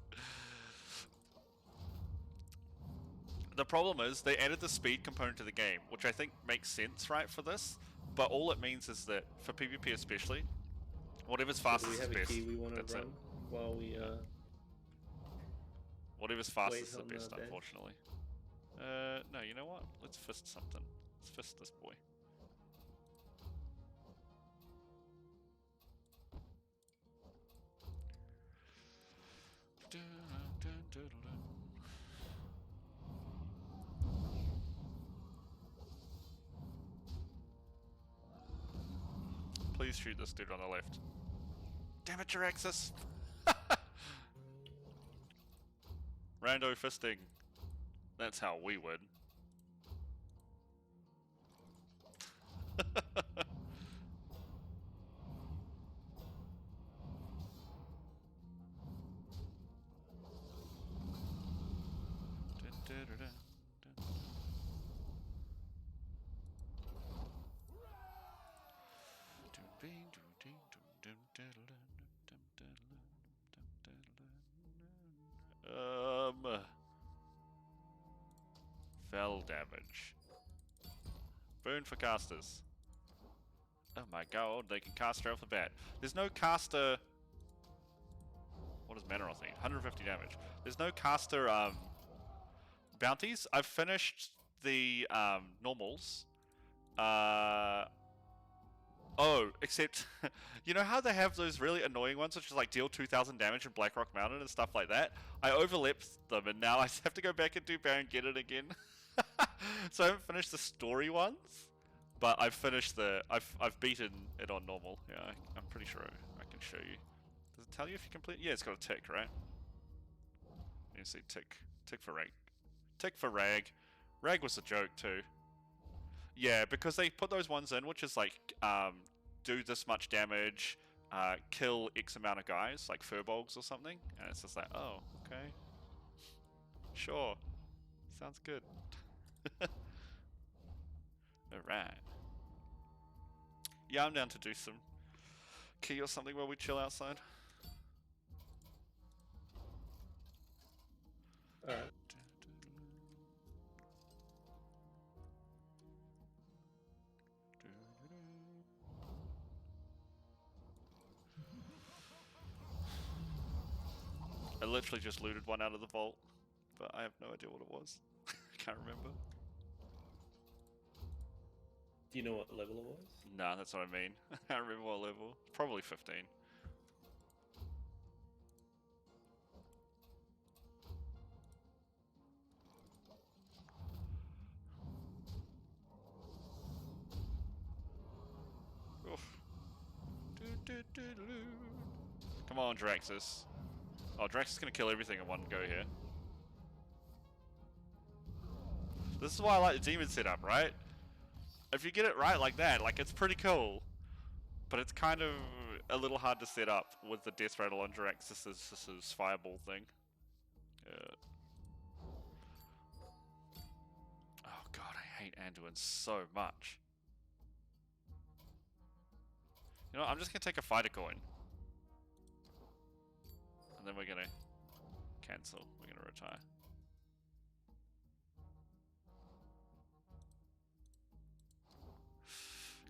The problem is, they added the speed component to the game, which I think makes sense, right, for this? But all it means is that, for PvP especially, whatever's fastest is Do we have a best. key we want to That's run it. while we Whatever's fastest is Wait the on best, the bench. unfortunately. No, you know what? Let's fist something. Let's fist this boy. Please shoot this dude on the left. Damn it, Jiraxis! Rando fisting. That's how we would. Fell damage. Boon for casters. Oh my god, they can cast straight off the bat. There's no caster... What does Manoros need? 150 damage. There's no caster bounties. I've finished the normals. Oh, except... you know how they have those really annoying ones which is like deal 2000 damage in Blackrock Mountain and stuff like that? I overlapped them and now I have to go back and do Baron Geddon again. So I haven't finished the story ones, but I've finished the... I've beaten it on normal. Yeah, I'm pretty sure I can show you. Does it tell you if you complete? Yeah, it's got a tick, right? You see tick. Tick for Rag. Tick for Rag. Rag was a joke too. Yeah, because they put those ones in, which is like, do this much damage, kill X amount of guys, like Furbolgs or something, and it's just like, oh, okay. Sure. Sounds good. Alright. Yeah, I'm down to do some key or something while we chill outside. Alright. I literally just looted one out of the vault, but I have no idea what it was. Can't remember. Do you know what level it was? Nah, that's what I mean. I can't remember what level. Probably 15. Oof. Come on, Draxus. Oh, Draxus is gonna kill everything in one go here. This is why I like the demon setup, right? If you get it right like that, like, it's pretty cool. But it's kind of a little hard to set up with the Death Rattle on Draxus's fireball thing. Oh god, I hate Anduin so much. You know what, I'm just gonna take a fighter coin. And then we're gonna cancel. We're gonna retire.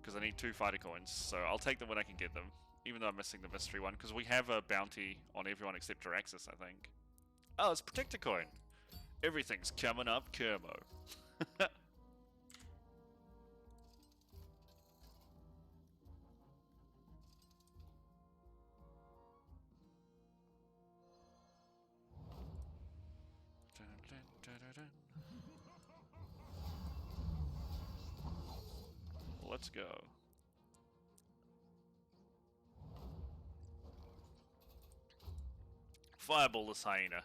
Because I need 2 fighter coins, so I'll take them when I can get them. Even though I'm missing the mystery one, because we have a bounty on everyone except Jaraxxus, I think. Oh, it's Protector coin! Everything's coming up, Kermo. Let's go. Fireball this hyena.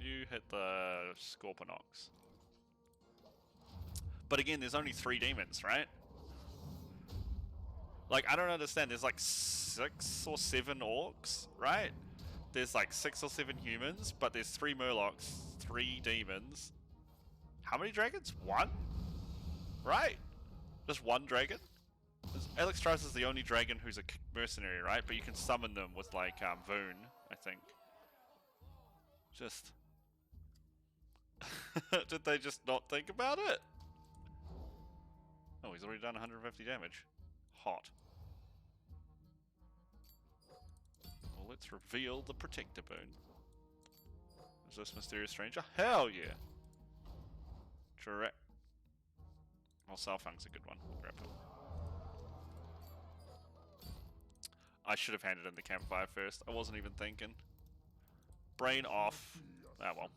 You hit the Scorpionox. But again, there's only 3 demons, right? Like, I don't understand. There's like 6 or 7 orcs, right? There's like 6 or 7 humans, but there's 3 murlocs, 3 demons. How many dragons? 1? Right? Just 1 dragon? Alex Trice is the only dragon who's a mercenary, right? But you can summon them with like Voon, I think. Just... Did they just not think about it? Oh, he's already done 150 damage. Hot. Well, let's reveal the Protector Boon. Is this Mysterious Stranger? Hell yeah! Well, Salfang's a good one. Grab him. I should have handed in the campfire first. I wasn't even thinking. Brain off. Ah, well.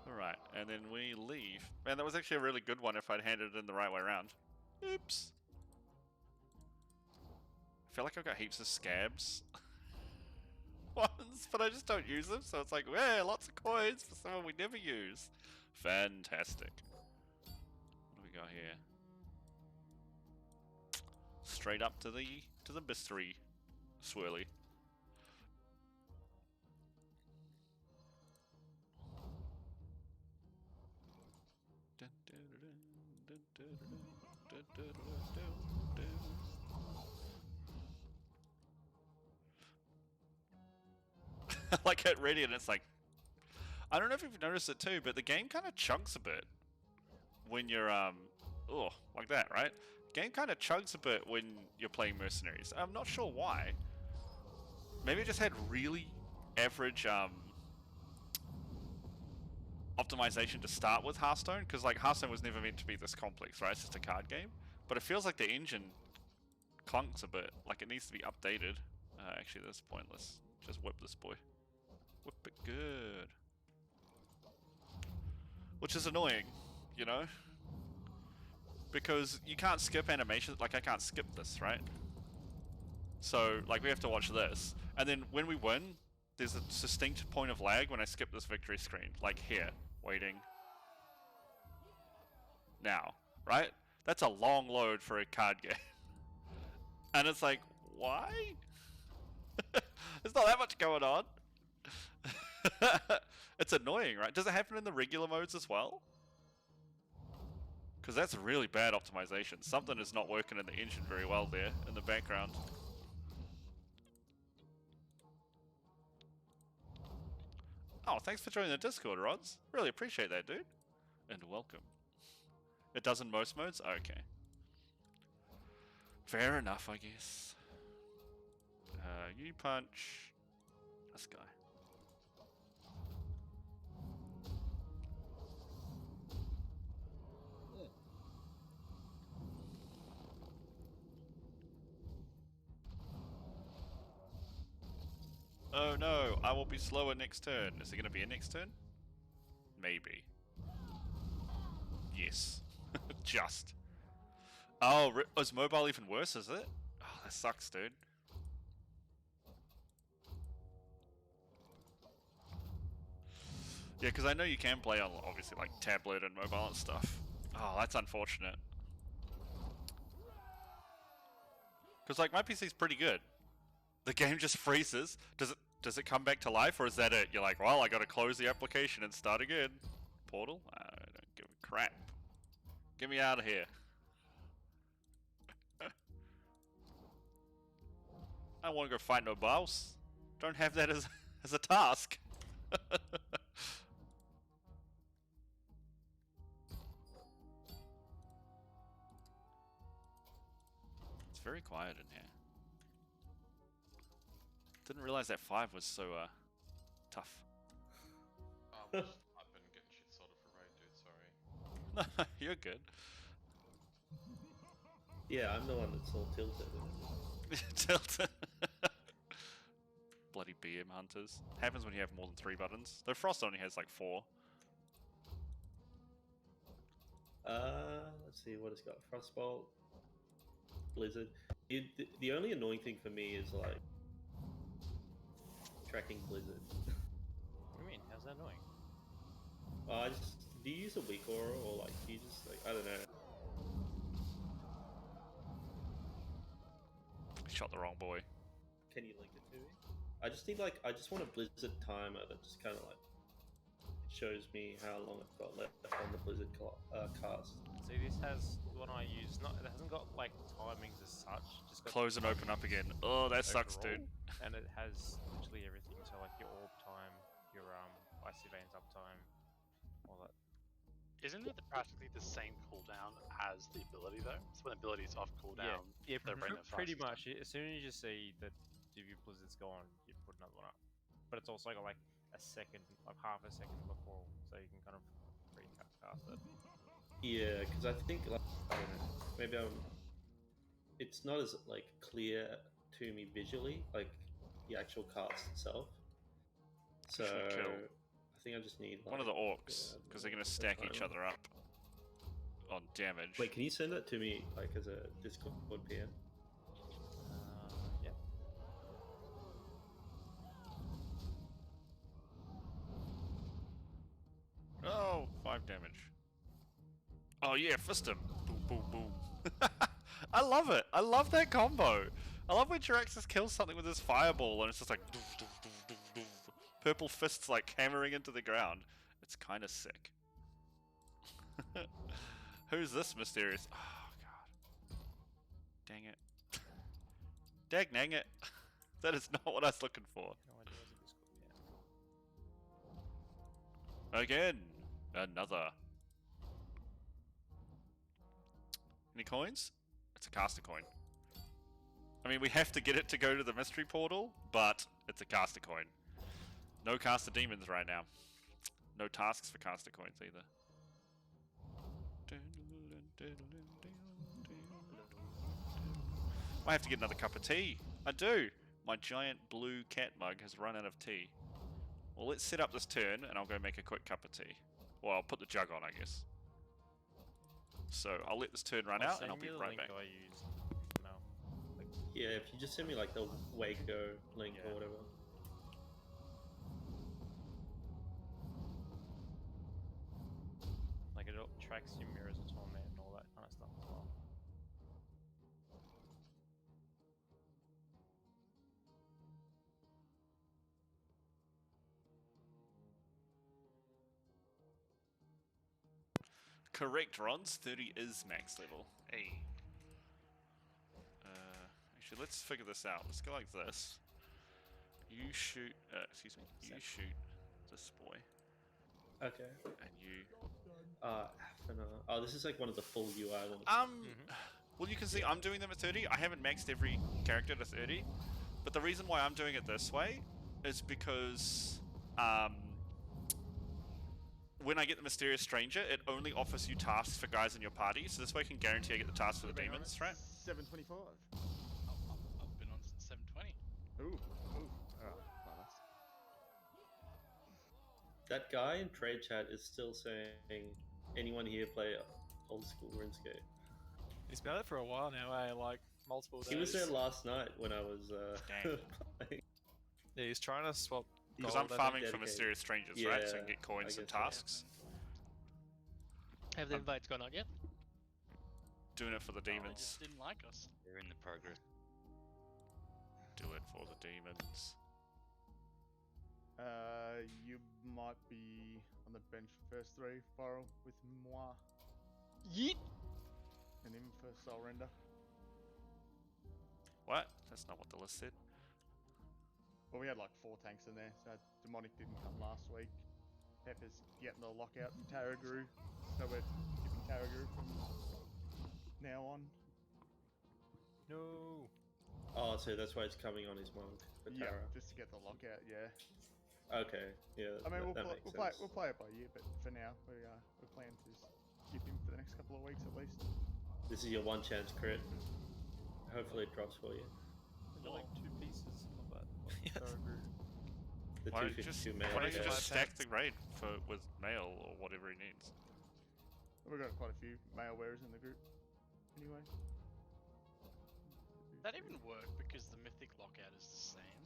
Alright, and then we leave. Man, that was actually a really good one if I'd handed it in the right way around. Oops. I feel like I've got heaps of scabs ones, but I just don't use them, so it's like, yeah, lots of coins for someone we never use. Fantastic. What do we got here? Straight up to the mystery swirly. I like it ready and it's like, I don't know if you've noticed it too, but the game kind of chunks a bit when you're oh, like that, right? Game kind of chugs a bit when you're playing mercenaries. I'm not sure why. Maybe it just had really average optimization to start with Hearthstone, because like Hearthstone was never meant to be this complex, right? It's just a card game. But it feels like the engine clunks a bit, like it needs to be updated. Actually, that's pointless. Just whip this boy. Whip it good. Which is annoying, you know? Because you can't skip animations, like I can't skip this, right? So, like, we have to watch this. And then when we win, there's a distinct point of lag when I skip this victory screen. Like here, waiting. Now, right? That's a long load for a card game. And it's like, why? There's not that much going on. It's annoying, right? Does it happen in the regular modes as well? Because that's really bad optimization. Something is not working in the engine very well there in the background. Oh, thanks for joining the Discord, Rods. Really appreciate that, dude. And welcome. It does in most modes? Okay. Fair enough, I guess. You punch this guy. Oh no, I will be slower next turn. Is it going to be a next turn? Maybe. Yes. Just. Oh, is mobile even worse, is it? Oh, that sucks, dude. Yeah, because I know you can play on, obviously, like, tablet and mobile and stuff. Oh, that's unfortunate. Because, like, my PC's pretty good. The game just freezes. Does it come back to life, or is that it? You're like, well, I gotta close the application and start again. Portal? I don't give a crap. Get me out of here. I don't want to go fight no boss. Don't have that as a task. very quiet in here. Didn't realize that 5 was so tough. I've been getting shit sorted for raid, dude. Sorry. No, you're good. Yeah, I'm the one that's all tilted. Tilted. Bloody BM hunters. Happens when you have more than 3 buttons. Though Frost only has like 4. Let's see what it's got. Frostbolt, Blizzard. The only annoying thing for me is like tracking Blizzard. What do you mean? How's that annoying? I just do you use a weak aura or like do you just like I don't know. Shot the wrong boy. Can you link it to me? I just need like I just want a Blizzard timer that just kind of like shows me how long I've got left on the Blizzard cast. See, this has the one I use. Not, it hasn't got like timings as such. Just got Close and open up again. Oh, that sucks, dude. overall, and it has literally everything. So like your orb time, your icy veins uptime, all that. Isn't it practically the same cooldown as the ability though? So when the ability is off cooldown, Yeah, they're bringing it pretty faster. much. As soon as you see that your Blizzard's gone, you put another one up. But it's also got like a second, like half a second before, so you can kind of recast it. Yeah, because I think like I don't know, maybe it's not as like clear to me visually, like the actual cast itself. So Should kill I think I just need like, one of the orcs, because they're going to stack each other up on damage. Wait, can you send that to me like as a Discord PM? Yeah. Oh, 5 damage. Oh yeah, fist him. Boom, boom, boom. I love it. I love that combo. I love when Jiraxis kills something with his fireball and it's just like doof, doof, doof, doof, doof. Purple fists like hammering into the ground. It's kind of sick. Who's this mysterious? Oh god. Dang it. Dang it. That is not what I was looking for. No idea what's a Discord. Again, another. Any coins? It's a caster coin. I mean, we have to get it to go to the mystery portal, but it's a caster coin. No caster demons right now. No tasks for caster coins either. I have to get another cup of tea. I do. My giant blue cat mug has run out of tea. Well, let's set up this turn, and I'll go make a quick cup of tea. Well, I'll put the jug on, I guess. So I'll let this turn run out, and I'll be right back. I used. No. Like, Yeah, if you just send me like the Waco link Yeah. or whatever. like it tracks your mirrors of torment and all that kind of stuff as well. Correct, Rons. 30 is max level. Hey, Actually, let's figure this out. Let's go like this. You shoot. Excuse me. You shoot this boy, Okay. and you. Oh, this is like one of the full UI ones. Well, you can see I'm doing them at 30. I haven't maxed every character to 30, but the reason why I'm doing it this way is because when I get the Mysterious Stranger, it only offers you tasks for guys in your party, so this way I can guarantee I get the tasks for the demons, right? 725. I've been on since 720. Ooh. Oh, nice. That guy in trade chat is still saying, anyone here play old school RuneScape? He's been at it for a while now, like multiple days. He was there last night when I was Dang. playing. Yeah, he's trying to swap. Because gold, I'm I farming think. for dedicated. Mysterious Strangers, right? So I can Yeah, get coins I and guess so. tasks. Have the invites gone out yet? Doing it for the They demons. just didn't like us. they're in the progress. Do it for the demons. You might be on the bench for first 3, Viral, with moi Yeet! and him for Soul Render. What? That's not what the list said. Well, we had like 4 tanks in there, so Demonic didn't come last week. Pepper's getting the lockout for Taragru, so we're giving Taragru from now on. No. Oh, so that's why it's coming on his monk for Yeah, Tara. just to get the lockout. Yeah. Okay, yeah. I mean, that makes sense. we'll play it by ear, but for now, we plan to skip him for the next couple of weeks at least. This is your one chance crit. Hopefully it drops for you. I got like 2 pieces of that. So agree. The Why don't you just, 252 man. why don't you yeah. just stack the raid with mail or whatever he needs? We've got quite a few mail wearers in the group. Anyway. Does that even work because the mythic lockout is the same?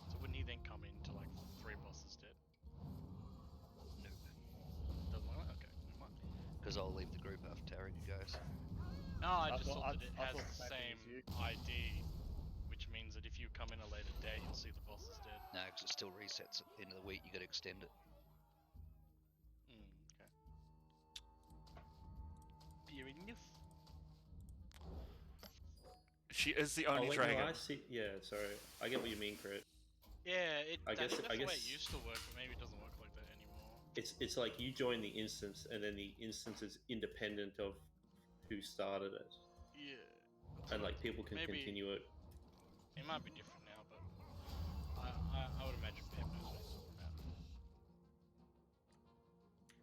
So wouldn't he then come into like 3 bosses dead? No. Doesn't work? Okay, never mind. Because I'll leave the group after Tarek goes. No, I just thought that it I has thought the the same same thing as ID, which means that if you come in a later day, you'll see the bosses dead. No, because it still resets at the end of the week. You got to extend it. Okay. Fair enough. She is the Oh, only wait, dragon. no, I see. Yeah, sorry. I get what you mean, crit. Yeah, I think guess- that's I the way guess- it used to work, but maybe it doesn't work like that anymore. It's like you join the instance, and then the instance is independent of who started it, Yeah. and like people can Maybe- continue it. It might be different now, but I would imagine Pep knows what he's talking about.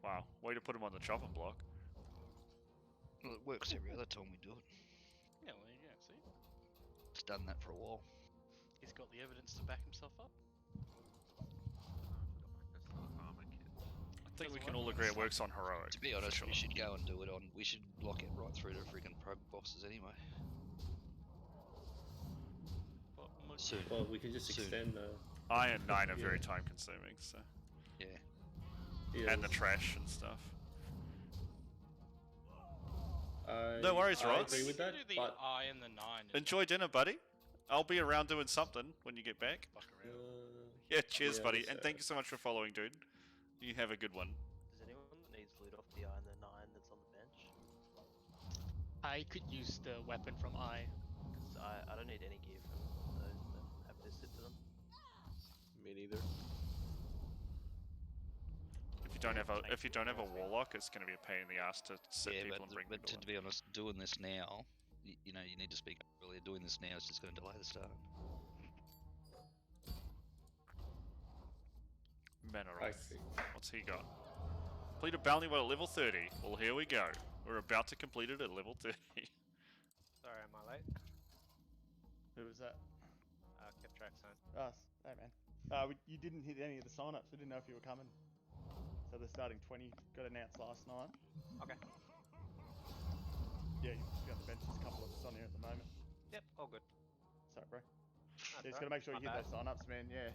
Wow, way to put him on the chopping block. Well, it works every other time we do it. Yeah, well, there you go, see? It's done that for a while. He's got the evidence to back himself up. I think we can all agree it works on heroic. To be honest, for we sure. should go and do it on. We should lock it right through to freaking pro bosses anyway. Soon. Well, we can just Soon. extend the. Iron 9 are very Yeah. time consuming, so. Yeah. Yeah, And the trash and stuff. No worries, Rod. I agree with that, You do the but I and the 9. Enjoy dinner, buddy. I'll be around doing something when you get back. Fuck around. Yeah, cheers, yeah, buddy. that's, And thank you so much for following, dude. You have a good one. Does anyone that needs loot off the eye and the 9 that's on the bench? I could use the weapon from I. Because I don't need any gear from those that have listed to them. Me neither. If you don't have a warlock, it's going to be a pain in the ass to sit Yeah, people but, and bring but people to be honest, doing this now, you know, you need to speak earlier. Doing this now is just going to delay the start. in. I Manaroth. agree. What's he got? Complete a bounty at level 30. Well, here we go. We're about to complete it at level 30. Sorry, am I late? Who was that? Kept track sign. Us. Hey man. You didn't hit any of the sign-ups. We didn't know if you were coming. So the starting 20 got announced last night. Okay. Yeah, you got the bench. There's a couple of us on here at the moment. Yep, all good. Sorry, bro. That's You just alright. gotta make sure you My hit those sign-ups, man. Yeah.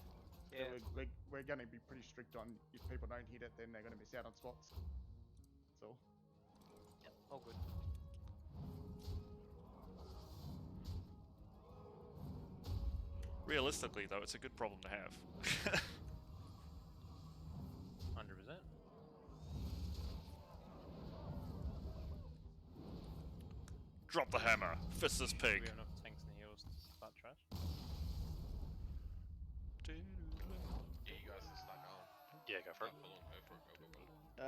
Yeah, We're going to be pretty strict on if people don't hit it, then they're going to miss out on spots. That's all. yep, all good. Realistically, though, it's a good problem to have. 100%. Drop the hammer. Fist this We pig. have enough tanks and heals to start trash. Yeah, you guys can start going. Yeah, go for it. Go for it. Go.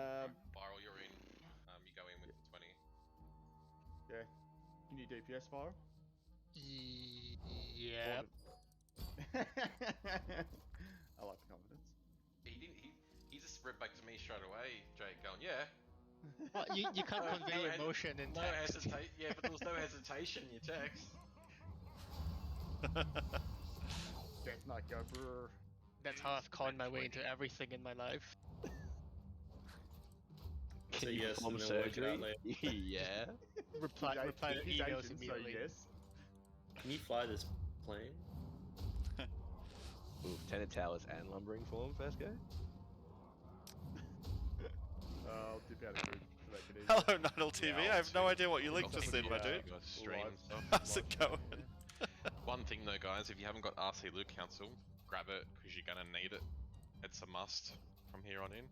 Viral, you're in. You go in with the 20. Yeah. You need DPS fire? Yeah. I like the confidence. He just ripped back to me straight away, Jake, going, yeah. Well, you can't convey No emotion in text. Yeah, but there was no hesitation in your text. Death Knight go brr. That's how I've conned my way into everything in my life. So yes, and then work it out later. Yeah. Reply to He's emails Asian, immediately. So yes. Can you fly this plane? Ooh, 10 towers and lumbering form first go? I'll dip out of group to make it easy. Hello, Nidal TV. Yeah, I have no idea what you Not linked just too then, my bad. dude. You guys stream and stuff. How's it going? One thing though, guys, if you haven't got RC Loot Council, grab it because you're gonna need it. It's a must from here on in.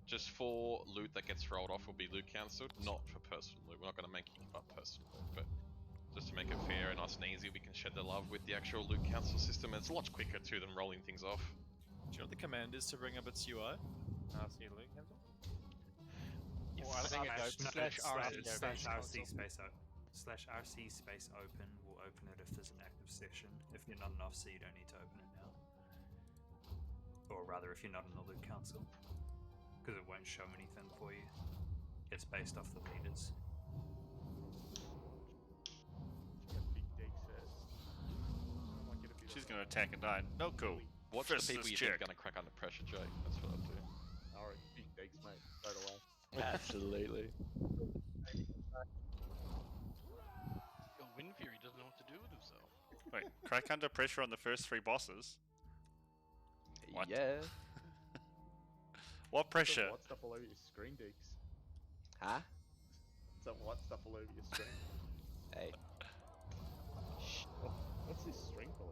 Just for loot that gets rolled off will be loot cancelled, not for personal loot. We're not gonna make you give up personal loot, but just to make it fair and nice and easy, we can shed the love with the actual loot cancel system. And it's a lot quicker too than rolling things off. Do you know what the command is to bring up its UI? RC loot cancel? Or I think it goes /RC /RC space open will open it if there's an active session. If you're not an officer, you don't need to open it now. Or rather, if you're not in the loot council. Because it won't show anything for you. It's based off the leaders. She's gonna attack and die. No cool. Watch Fist the people this you chick. think are gonna crack under pressure, Jake. That's what I'll do. Alright, big digs, mate. Straight away. Absolutely. Your Wind Fury doesn't know what to do with himself. Wait, crack under pressure on the first 3 bosses? What? Yeah. What pressure? What stuff all over your screen, digs? Huh? So what stuff all over your screen? Hey. What's this string for?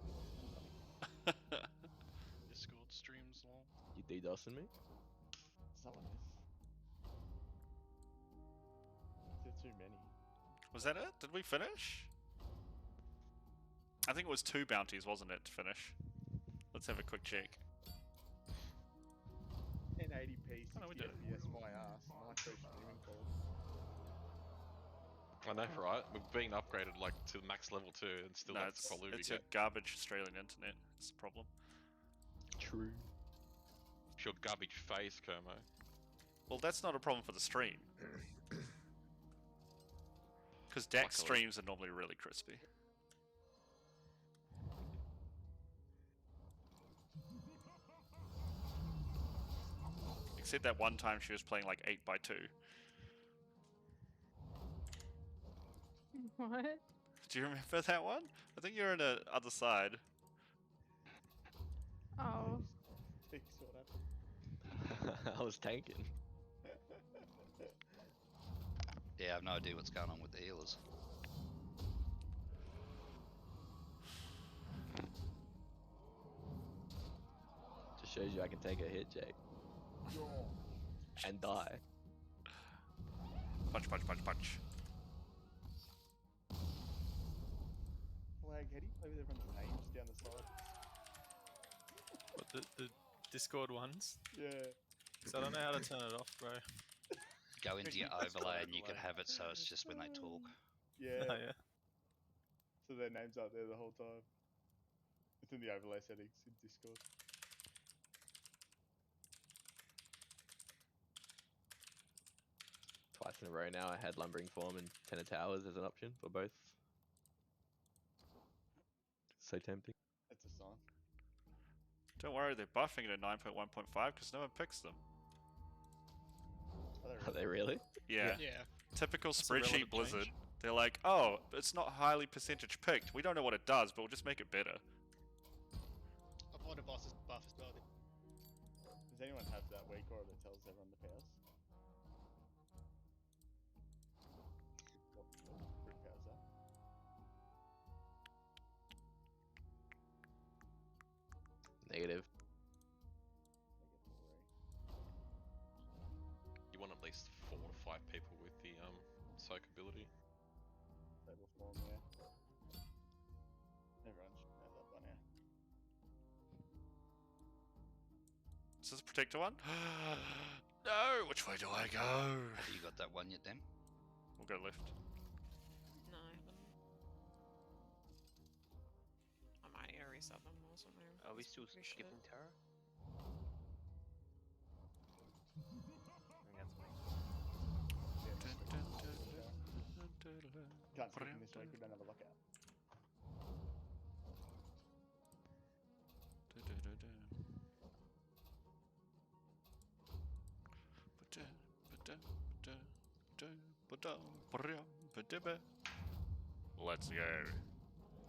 Discord streams long. You DDoSing me? Someone is. Is there too many? Was that it? Did we finish? I think it was 2 bounties, wasn't it, to finish? Let's have a quick check. 1080p, 60 Oh, no, we did it. FPS, my ass. Micro streaming calls. I know, right? We've been upgraded like to max level 2 and still No, that's probably it's your garbage Australian internet. It's the problem. True. It's your garbage face, Kermo. Well, that's not a problem for the stream. Because DAX Luckily. streams are normally really crispy. Except that one time she was playing like 8x2. What? Do you remember that one? I think you're on the other side. Oh. Fix what happened. I was tanking. Yeah, I have no idea what's going on with the healers. Just shows you I can take a hit, Jake. And die. Punch, punch, punch, punch. Flag, how do you play with everyone's names down the side? What, the Discord ones? Yeah. So I don't know how to turn it off, bro. Go into your overlay and you can have it so it's just when they talk. Yeah. Oh, yeah. So their names aren't there the whole time. It's in the overlay settings in Discord. Twice in a row now I had Lumbering Form and Ten of Towers as an option for both. So tempting. That's a sign. Don't worry, they're buffing it at 9.1.5 because no one picks them. Are they really? Yeah. Yeah. Typical That's a relative spreadsheet Blizzard. change. They're like, oh, it's not highly percentage picked. We don't know what it does, but we'll just make it better. Avoid a boss's buff as well. Does anyone have that weak aura that tells everyone the powers? What group powers are? Negative. You want at least 4 to 5 people with the soak ability. Stable form, yeah. Everyone should have that by now. Is this a protector one? No! Which way do I go? Have you got that one yet, then? We'll go left. No, I haven't. I might reset them or something. Are we still Pretty shit. skipping Terra? Can't skip in this week, we don't have a lockout. Let's go.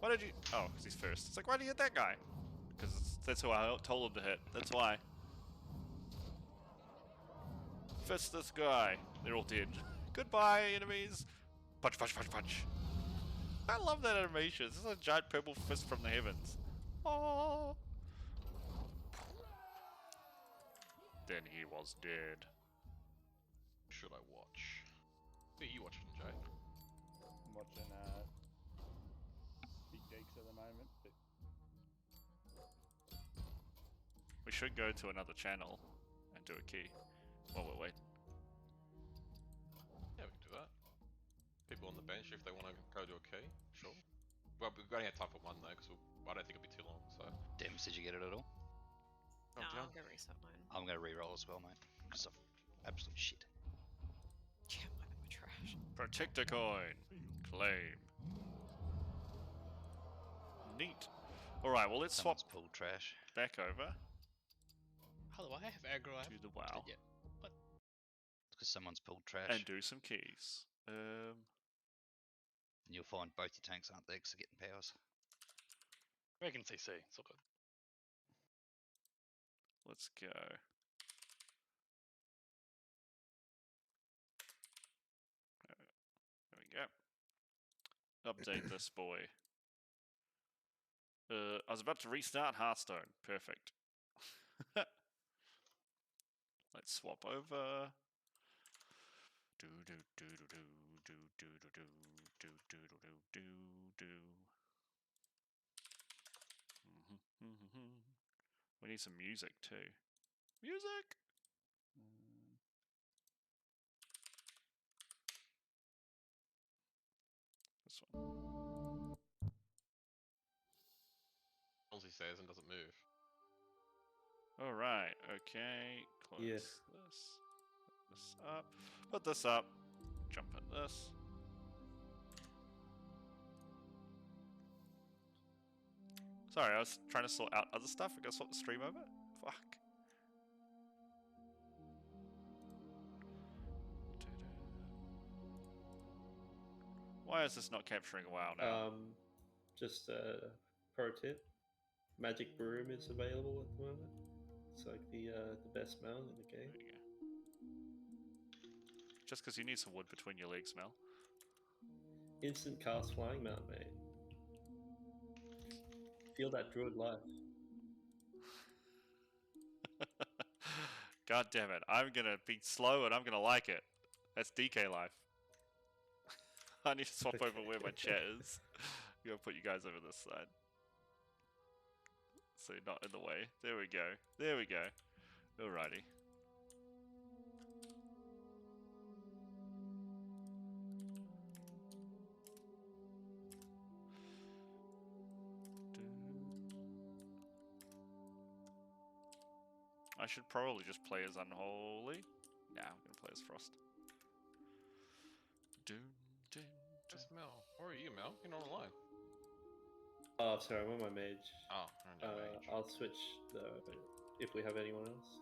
Why did you? Oh, because he's first. It's like, why did you hit that guy? Because that's who I told him to hit. That's why. Fist this guy. They're all dead. Goodbye, enemies. Punch, punch, punch, punch. I love that animation. This is a giant purple fist from the heavens. Oh. Then he was dead. Should I watch? Who are you watching, Jay? I'm watching Big Geeks at the moment, but We should go to another channel and do a key while we're waiting. Yeah, we can do that. People on the bench, if they want to go to a key, sure. Well, we've only had time for one though, because I don't think it'll be too long. So. Dems, did you get it at all? No, Oh, I'm gonna reset mine. I'm gonna re-roll as well, mate. Because of absolute shit. Yeah, mine were trash. Protect a coin. Claim. Neat. Alright, well let's Someone's swap pulled trash. back over How do I have aggro? I to haven't the watched WoW it yet. What? Because someone's pulled trash. and do some keys. And you'll find both your tanks aren't there because they're getting powers. We can CC. It's all good. Let's go. There we go. Update this boy. I was about to restart Hearthstone. Perfect. Let's swap over. Do do do do do do do do do do do do do. We need some music too. Music. This one. All he says and doesn't move. All right. Okay. Close Yeah. this. Put this up. Put this up. Jump at this. Sorry, I was trying to sort out other stuff. I gotta swap the stream over. Fuck. Why is this not capturing WoW now? Just a pro tip: Magic Broom is available at the moment. It's like the best mount in the game. There you go. Just because you need some wood between your legs, Mel. Instant cast flying mount, mate. Feel that druid life. God damn it. I'm gonna be slow and I'm gonna like it. That's DK life. I need to swap over where my chat is. I'm gonna put you guys over this side. So you're not in the way. There we go. There we go. Alrighty. I should probably just play as Unholy. Nah, I'm gonna play as Frost. Doom, doom, Where's Mel? Where are you, Mel? You're not online. Oh, sorry, I'm on my mage. Oh, you're on your mage. I'll switch if we have anyone else.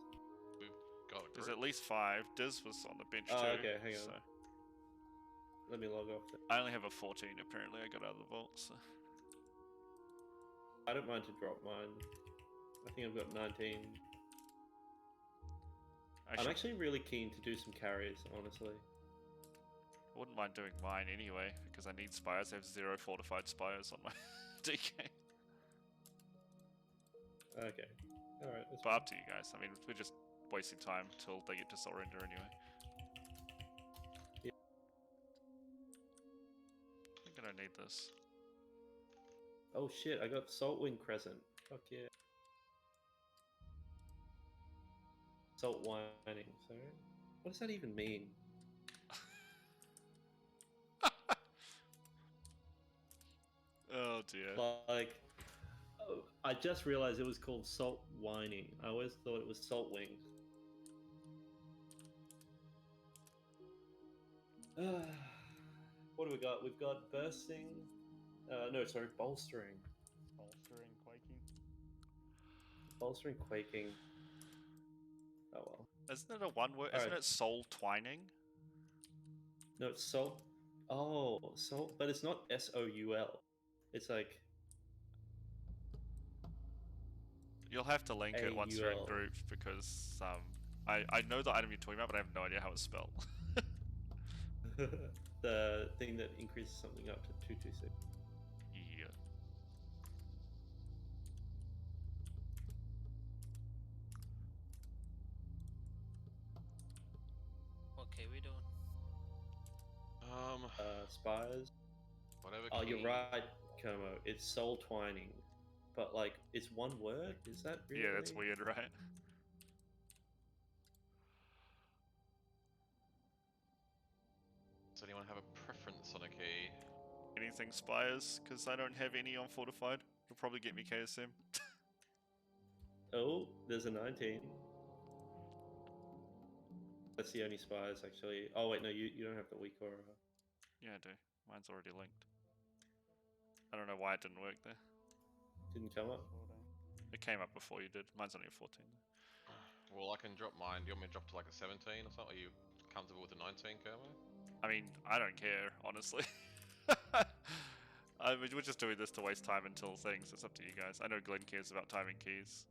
We've got a There's group. at least 5. Diz was on the bench Oh, too. okay, hang on. So. Let me log off. I only have a 14 apparently. I got out of the vault. So. I don't mind to drop mine. I think I've got 19. I'm actually really keen to do some carries, honestly. I wouldn't mind doing mine anyway, because I need spires. I have 0 fortified spires on my DK. Okay. Alright. But up to you guys. I mean, we're just wasting time till they get to surrender anyway. Yeah. I think I don't need this. Oh shit, I got Saltwing Crescent. Fuck yeah. Salt whining, sorry. What does that even mean? Oh dear. Like, I just realized it was called Salt Whining. I always thought it was Salt Wing. What do we got? We've got Bursting. No, sorry, Bolstering. Bolstering, quaking. Bolstering, Quaking. Oh well. Isn't it a one word? Isn't it soul twining? No, it's Salt. Oh, Salt. But it's not S-O-U-L. It's like. You'll have to link it once you're in A-U-L. group because I know the item you're talking about, but I have no idea how it's spelled. The thing that increases something up to 226. Yeah. Okay, we doing? Spires. Whatever. Oh, key. you're right, Como. It's Soul Twining. But, like, it's one word? Is that really? Yeah, that's weird, right? Does anyone have a preference on a key? anything spires, because I don't have any on fortified. You'll probably get me KSM. Oh, there's a 19. That's the only spires, actually. Oh, wait, no, you don't have the weak aura. Yeah, I do. Mine's already linked. I don't know why it didn't work there. Didn't come up? It came up before you did. Mine's only a 14. Well, I can drop mine. Do you want me to drop to like a 17 or something? Are you comfortable with a 19, Kermo? I mean, I don't care, honestly. We're just doing this to waste time until things. It's up to you guys. I know Glenn cares about timing keys.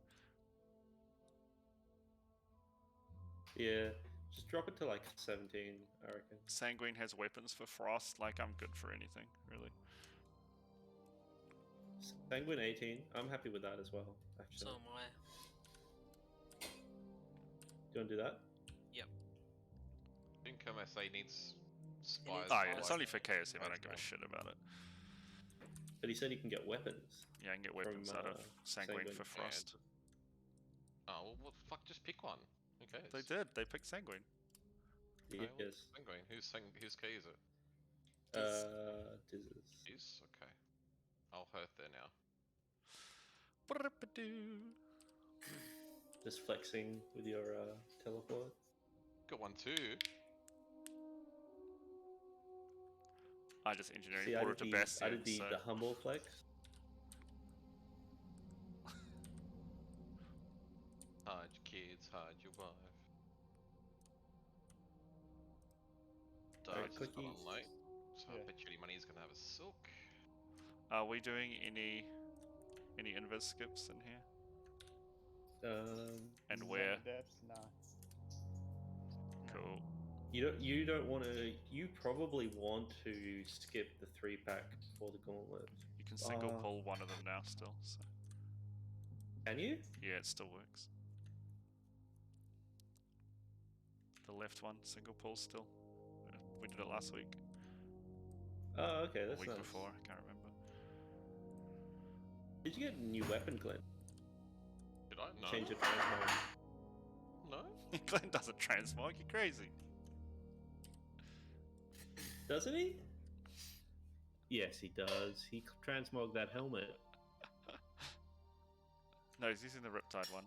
Yeah, just drop it to like 17, I reckon. Sanguine has weapons for frost. Like, I'm good for anything, really. Sanguine 18. I'm happy with that as well, actually. So am I. Do you want to do that? Yep. I think MSA needs spires. Oh yeah, it's only for KSM. I don't give a shit about it. But he said he can get weapons. Yeah, I can get weapons out of Sanguine for frost. Oh, well, fuck, just pick one. Who cares? They did. They picked Sanguine. Yes. Sanguine. Whose key is it? Dizzes. Diz? Okay. I'll Hearth there now. Just flexing with your teleport. Got one too. I just engineering See, order to Bastion. I did the humble flex. Hide your kids, hide your wife. Darts is not on late, so I bet you any money is gonna have a silk. Are we doing any invis skips in here? And where? Nah. Cool. You don't want to. You probably want to skip the 3-pack for the gauntlet. You can single pull one of them now still. So. Can you? Yeah, it still works. The left one, single pull still. We did it last week. Oh, okay, that's week nice. before, I can't remember. Did you get a new weapon, Glenn? Did I? No. Change your transmog. No. Glenn doesn't transmog. You're crazy. Doesn't he? Yes, he does. He transmogged that helmet. No, he's using the Riptide one.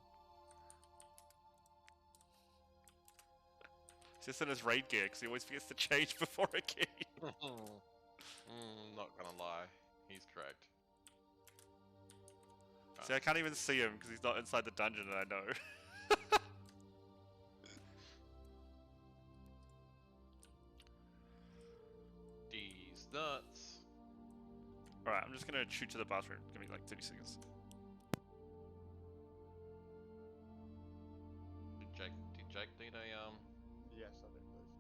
He's just in his raid gear because he always forgets to change before a key. Not gonna lie, he's correct. See, I can't even see him because he's not inside the dungeon, and I know. These nuts. Alright, I'm just gonna shoot to the bathroom. Give me like 30 seconds. Did Jake need a Yes, I did, please.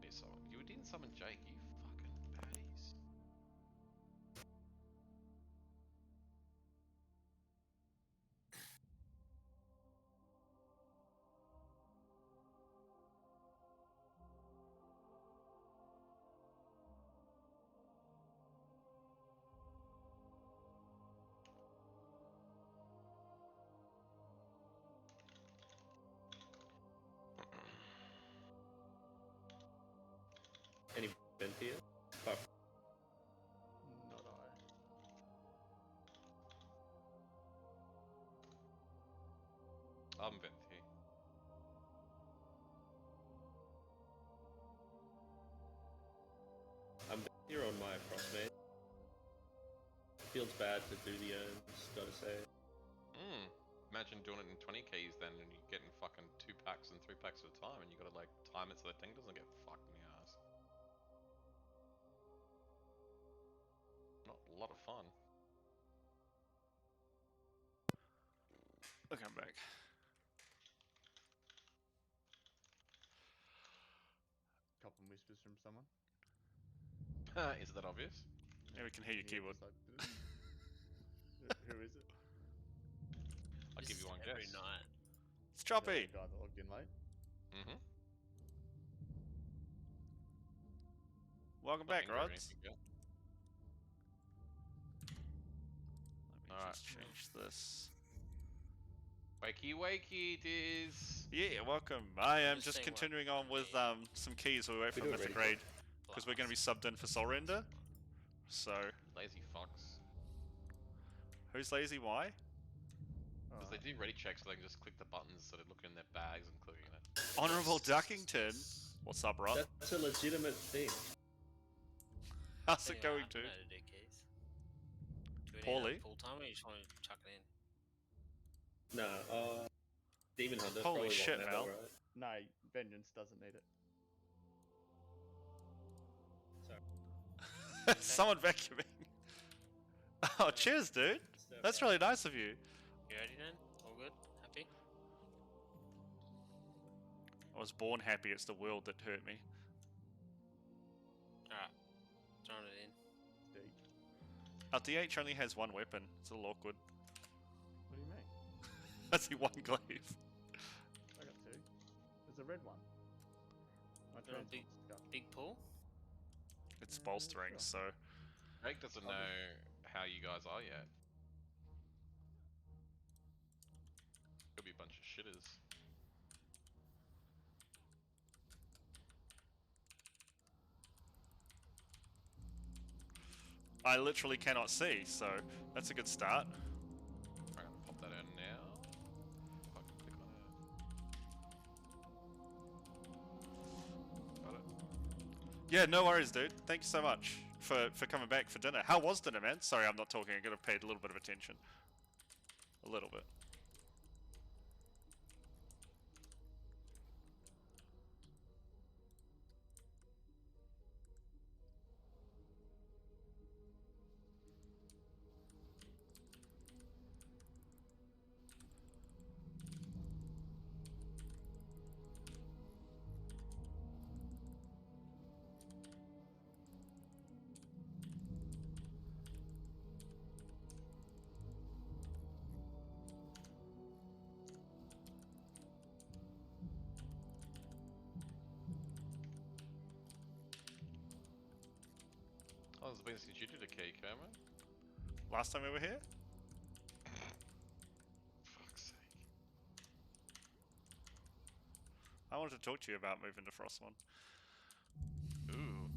Need someone. You didn't summon Jake, you fucking baddies. Any vent here? Not I'm vent here. I'm here on my approximate. Feels bad to do the urns, gotta say. Imagine doing it in 20 keys then and you're getting fucking 2 packs and 3 packs at a time and you gotta like time it so the thing doesn't get fucked in the ass. Not a lot of fun. Okay, I'm back. Couple whispers from someone. Is that obvious? Yeah, we can hear your keyboard. Who is it? I'll give you one every guess. night. It's Choppy! The guy that logged in late. Mm-hmm. Welcome back, Rods. Let me just change this. Wakey wakey, Diz. Yeah, welcome. I am just saying continuing on with some keys while we wait for do it Mythic ready. Raid. Because we're going to be subbed in for Soul Render. So, Lazy fucks. who's lazy? Why? Because they do ready checks, so they can just click the buttons so they're looking in their bags and clicking it. Honorable Duckington. What's up, Rob? That's a legitimate thing. How's it going, dude? Poorly. Full time, or you just want to chuck it in? No, Demon Hunter. Holy probably shit, won't Mel. matter, right? No, Vengeance doesn't need it. Someone vacuuming. Oh, cheers, dude. That's really nice of you. You ready then? All good? Happy? I was born happy. It's the world that hurt me. Alright. Throwing it in. Our DH only has one weapon. It's a little awkward. What do you mean? I see one glaive. I got two. There's a red one. My You're on turn. big pull? It's bolstering, so. Drake doesn't know how you guys are yet. Could be a bunch of shitters. I literally cannot see, so that's a good start. I'm gonna pop that in now. If I can click on it. Got it. Yeah, no worries, dude. Thank you so much for coming back for dinner. How was dinner, man? Sorry, I'm not talking. I could have paid a little bit of attention. A little bit. Oh, it's been since you did a key, Kermit. Last time we were here? Fuck's sake. I wanted to talk to you about moving to Frostmourne. Ooh.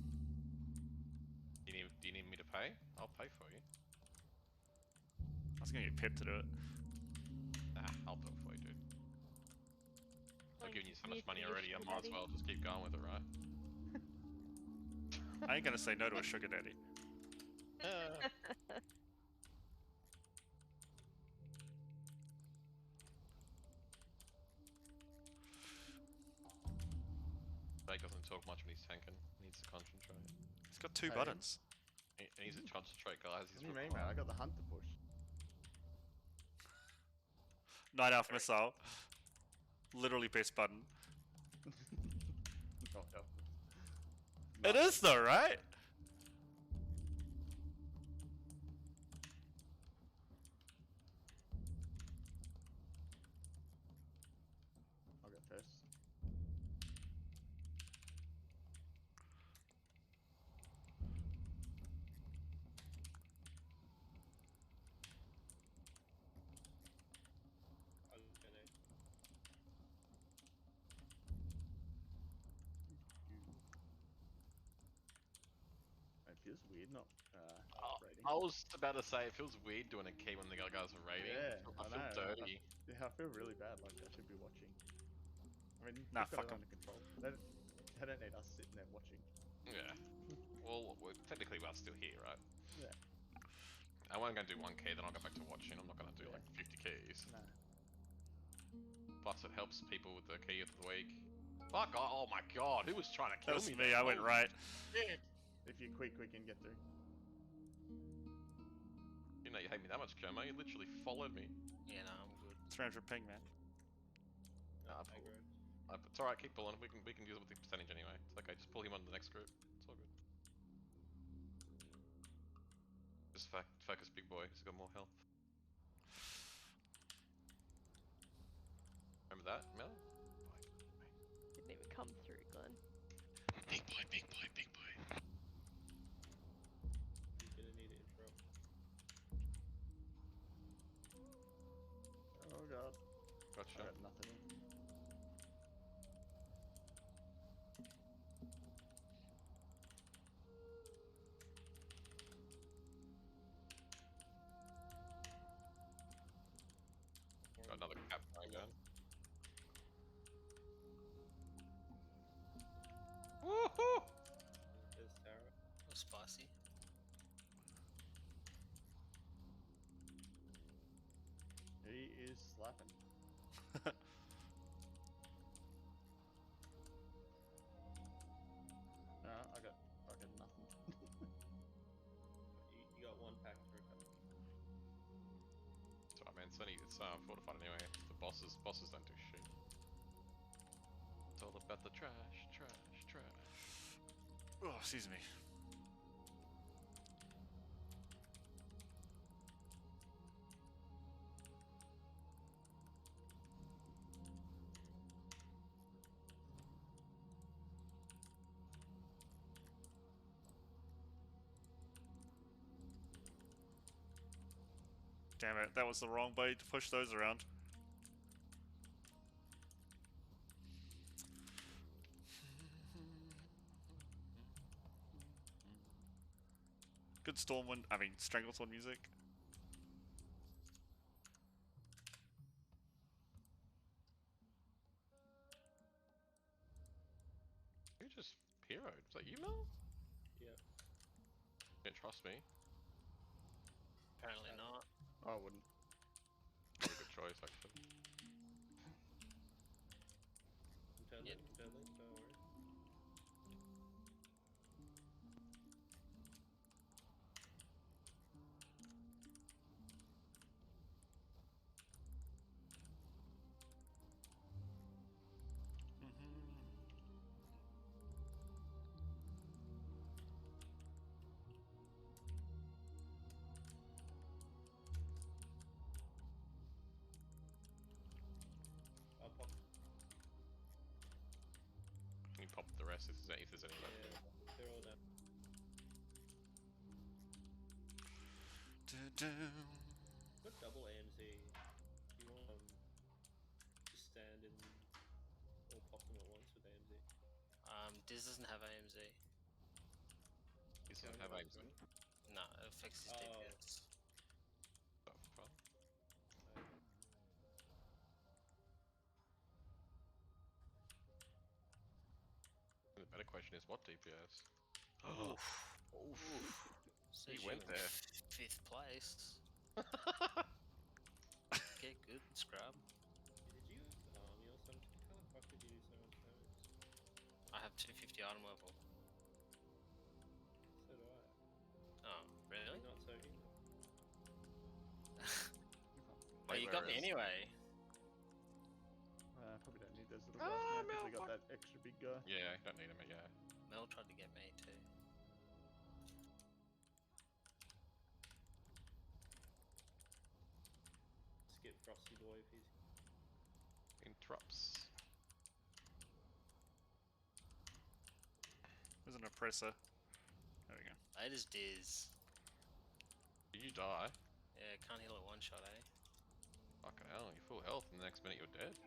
Do you need me to pay? I'll pay for you. I was gonna get Pip to do it. Nah, I'll do it for you, dude. I've given you so much money already, I might as well just keep going with it, right? I ain't gonna say no to a sugar daddy. Jake doesn't talk much when he's tanking. He needs to concentrate. He's got two buttons. He needs to concentrate, guys. He's What do you mean, man? I got the hunter push. Night Elf Missile. Literally best button. Not helpful. It is though, right? I'll go first. It feels weird not raiding. I was about to say, it feels weird doing a key when the other guys are raiding. Yeah, I feel know. dirty. Yeah, I feel really bad. Like I should be watching. I mean, Nah, we've got fuck it 'em. under control. They don't need us sitting there watching. Yeah. Well, technically we're still here, right? Yeah. I'm only going to do one key, then I'll go back to watching. I'm not going to do like 50 keys. No. Plus, it helps people with the key of the week. Fuck! Oh my god, who was trying to kill That was me? me. there? I went Holy right. shit. If you're quick, we can get through. You know you hate me that much, Kermo. You literally followed me. Yeah, no, I'm good. 300 ping, man. Nah, it's alright, keep pulling. We can use it with the percentage anyway. It's okay, just pull him on the next group. It's all good. Just focus, big boy. He's got more health. Remember that, Mel? Didn't even come through, Glenn. Big boy, big boy, big boy. You're gonna need to interrupt. Oh god. Gotcha. I got nothing in. just slapping. No, I got nothing. You got one pack to recover. That's right, man. It's fortified anyway. The bosses don't do shit. It's all about the trash. Oh, excuse me. Damn it, that was the wrong way to push those around. Good Stormwind, Stranglethorn music. You just heroed. Was that you, Mel? Yeah. Didn't trust me. Apparently not. I wouldn't. Probably a good choice, actually. Internally, don't worry. I'll pop. Can you pop the rest if there's any left? Yeah, they're all down. Got double AMZ. You want just stand and or pop them at once with AMZ? Diz doesn't have AMZ. He doesn't have AMZ. No, it affects his DPS. Oh, fun. The better question is what DPS? Oof. So He went there. 5th place. Get good, scrub. Did you army or something? How the fuck did you do so much damage? I have 250 item level. So do I. Oh, really? Not so either. Well, you got me anyway. Probably don't need those little guys now because we got that extra big guy. Yeah, don't need him, yeah. Mel tried to get me too. Skip Frosty Boy if he's. Interrupts. There's an oppressor. There we go. It is Diz. Did you die? Yeah, can't heal it one shot, eh? Fucking hell, you're full health and the next minute you're dead.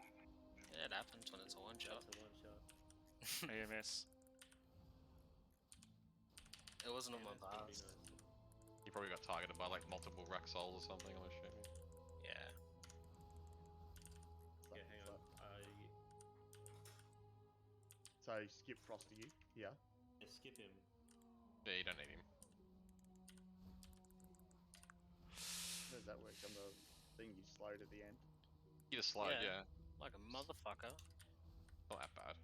Yeah, it happens when it's a one shot. That's a one shot. AMS. It wasn't on my That's pretty bars. nice. You probably got targeted by like multiple rack souls or something, I'm assuming. Yeah. Yeah, hang on. So skip Frost to you. Yeah. Yeah, skip him. Yeah, you don't need him. How does that work on the thing you slowed at the end? You just slide, yeah. Like a motherfucker. Not that bad.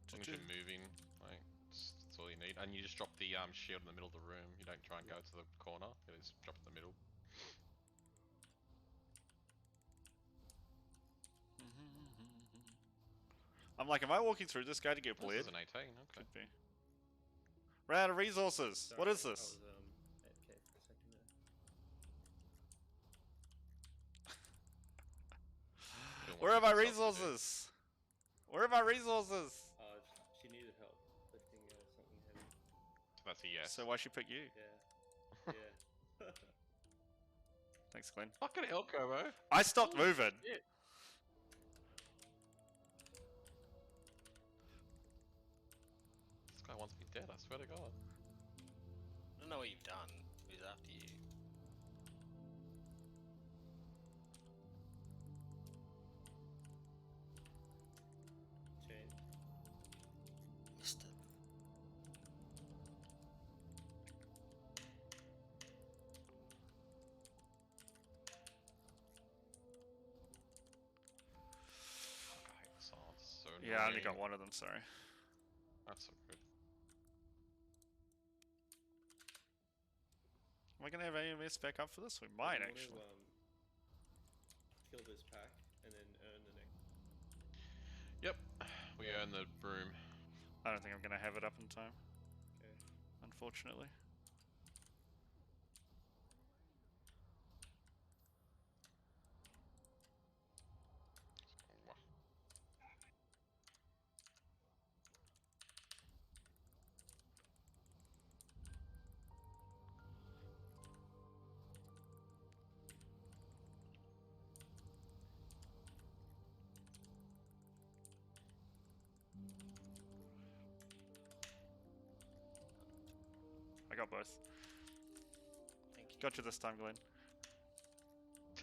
As long as you're moving, like, that's all you need. And you just drop the shield in the middle of the room. You don't try and go to the corner. You just drop it in the middle. I'm like, am I walking through this guy to get This bleed? is an 18, okay. Could be. We're out of resources. Sorry, What is I this? was AFK for a second there. Where are my resources? Where are my resources? She needed help lifting something heavy. So that's a yes. So why she pick you? Yeah. Yeah. Thanks, Glenn. Fucking hell, Kobo. I stopped moving. Shit. This guy wants me dead, I swear to God. I don't know what you've done. He's after you. Chain. Missed it. Yeah, I only got one of them, sorry. That's so good. Am I gonna have AMS back up for this? We might You actually. want to, kill this pack and then earn the next. Yep, we earn the broom. I don't think I'm gonna have it up in time. Okay. Unfortunately. I got both. Thank you. Got you this time, Glenn.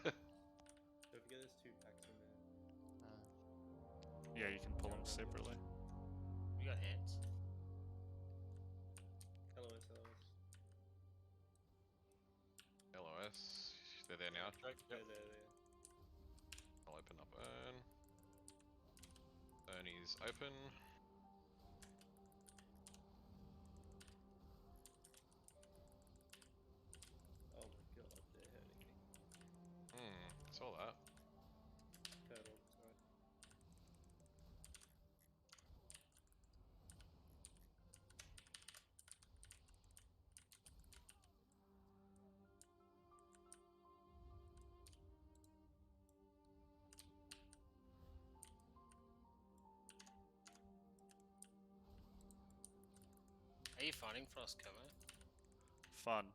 Don't forget there's 2 packs in there. Yeah, you can pull them separately. You got hands? LOS. LOS. They're there now, Jake? Yep. Yep. There. I'll open up Earn. Ernie's open. Oh my god, they're hurting me. Saw that. Turtle, sorry. Are you finding Frost Camo? Fun.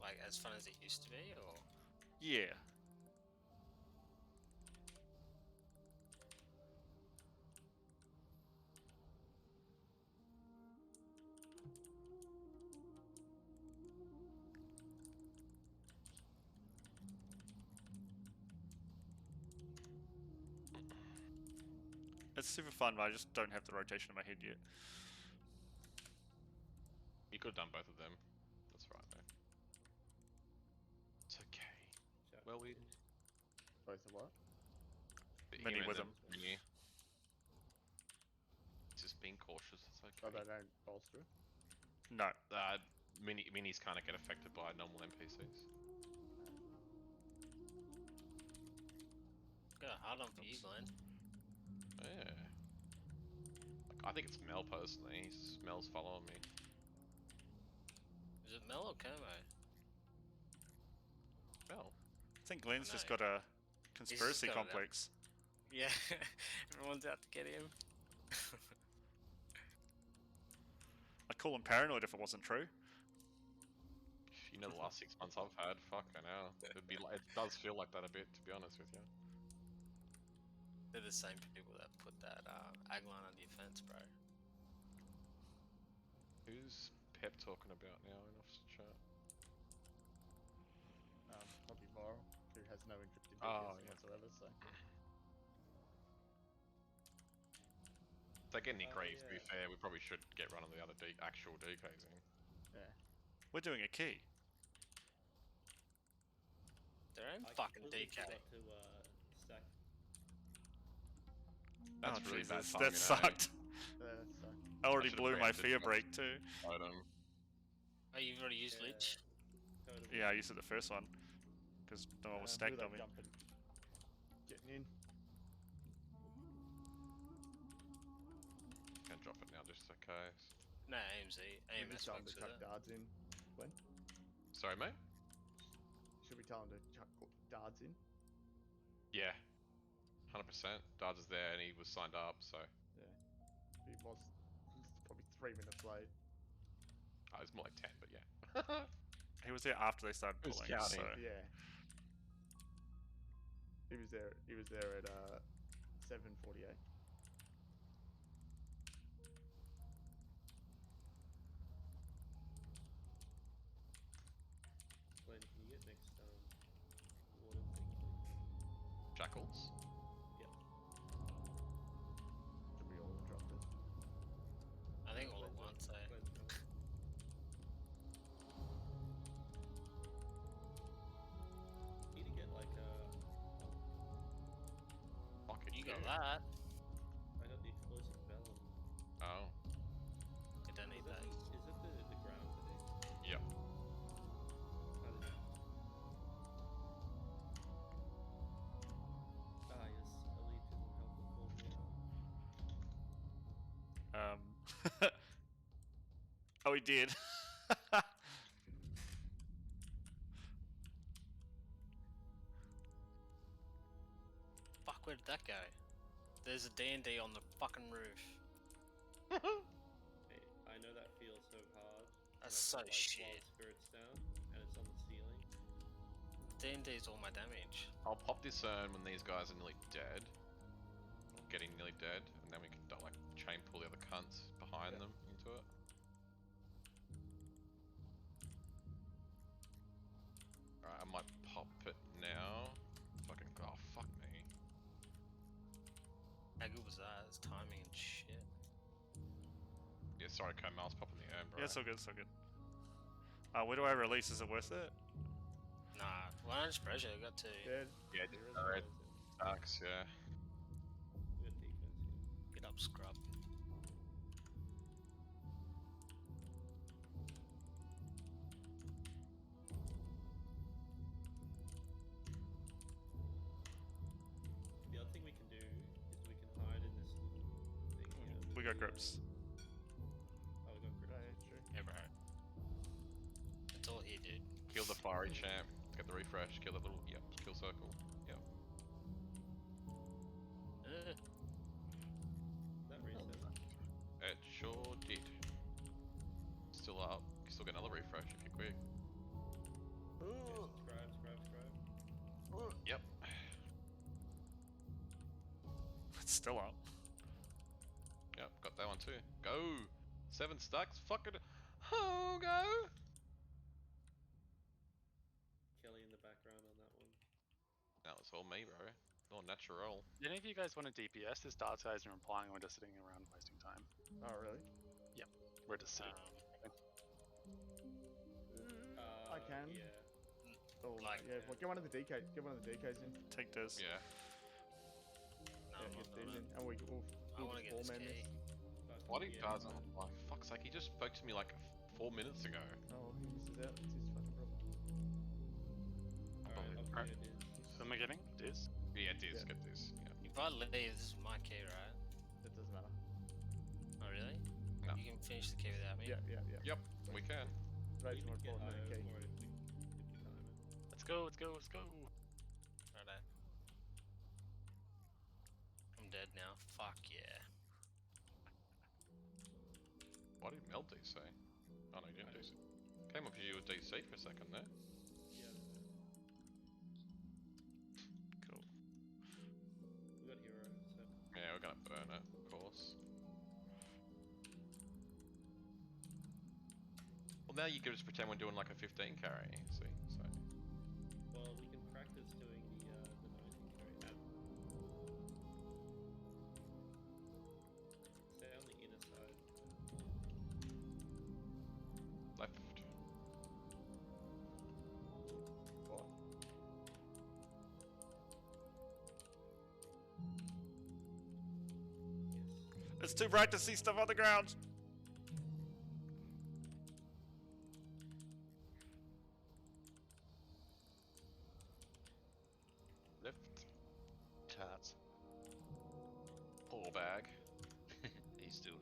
Like as fun as it used to be, or? Yeah. It's super fun, but I just don't have the rotation in my head yet. You could have done both of them. That's right, though. It's okay. Well, we. Both of what? Mini with them. Mini. Just being cautious. It's okay. Oh, they don't bolster? No. Minis kind of get affected by normal NPCs. Got a hard on for you, Glenn. Yeah. Like, I think it's Mel personally. Mel's following me. Is it Mel or Como? Mel. I think Glenn's I just know. got a conspiracy got it out. complex. Yeah, everyone's out to get him. I'd call him paranoid if it wasn't true. You know, the last 6 months I've had, fucking hell. It does feel like that a bit, to be honest with you. They're the same people that put that Agline on your fence, bro. Who's Pep talking about now in office chat? Probably Viral, who has no encrypted Oh, DPS yeah. whatsoever, so. If they get any grief, to be yeah. fair, we probably should get run on the other actual DKs in. Yeah. We're doing a key. Their own I fucking completely DK. forgot to stack. That's Oh, really bad Jesus, timing, that sucked. So. I already should've blew my preempted fear that. break too. Item. Oh, you've already used Lich? Totally. Yeah, I used it the first one. Because no one was stacked who on they me. jumping? Getting in. Can drop it now just in case. No, AMZ. Should we AMS tell him works to with chuck it. darts in? When? Sorry, mate? Should we tell him to chuck darts in? Yeah. 100%. Dards is there and he was signed up, so. Yeah. He was probably 3 minutes late. It's more like 10, but yeah. He was there after they started Who's pulling, counting? so... Yeah. He was there at 7:48. Glenn, can you get next warden thing, please? Jackals? Yep. Should we all drop it? I think all at once, eh? Glenn's coming. Need to get like a. Fucking You got dude. that. Oh, he did. Fuck, where did that go? There's a D&D on the fucking roof. Hey, I know that feels so hard. That's and so I put, like, shit. Wild spirits down, and it's on the ceiling. D&D's all my damage. I'll pop this urn when these guys are nearly dead. Or getting nearly dead, and then we can like chain pull the other cunts behind them into it. Alright, I might pop it now. Fucking, oh fuck me. How good was that? It's timing and shit. Yeah, sorry, Komal's popping the urn, bro. Yeah, so good, so good. Where do I release? Is it worth it? Nah, 100 pressure, I got to. Dead. Yeah, Alright. sucks, yeah. Good defense here. Get up, scrub. The other thing we can do is we can hide in this thing here. We got grips. Oh, we got grips. Right, true. Yeah, bro. It's all here, dude. Kill the fiery champ. Get the refresh. Kill that little. Yep. Kill circle. Yep. That reset. It sure did. Still up. Still get another refresh if you're quick. Yeah, subscribe. Yep. It's still up. Yep. Got that one too. Go. 7 stacks. Fucking. Oh, go. Kelly in the background on that one. That was all me, bro. Not natural. Did any of you guys want to DPS? This darts guys are implying we're just sitting around wasting time. Oh, really? Yep. We're just sitting. I can. Yeah. Oh, Like- yeah. Well, get one of the DKs. Get one of the DKs in. Take this. Yeah. No, Yeah, I'm get not these doing in, it. and we'll I want to get this key. Why do you guys? Oh my fuck's sake! He just spoke to me like 4 minutes ago. Oh, he misses out. It's his fucking problem. Alright, I'll Alright. put it in. So am I getting this? Yeah, Diz, Yeah. get this. Yeah. If I leave, this is my key, right? It doesn't matter. Oh, really? No. You can finish the key without me? Yeah, yeah, yeah. Yep, we can. Right, We you want can to get pull another IO key. for it if we time it. Let's go, let's go, let's go. Righto. I'm dead now. Fuck yeah. Why did Mel DC? Oh no, you didn't DC. Came up as you were DC for a second there. Yeah. Cool. We got hero, so. Yeah, we're gonna burn it, of course. Well, now you can just pretend we're doing like a 15 carry, see? So. Well, we can practice doing the 19 carry. Stay on the inner side. Left. What? Yes. It's too bright to see stuff on the ground. Left. Tarts. Pull bag. He's doing.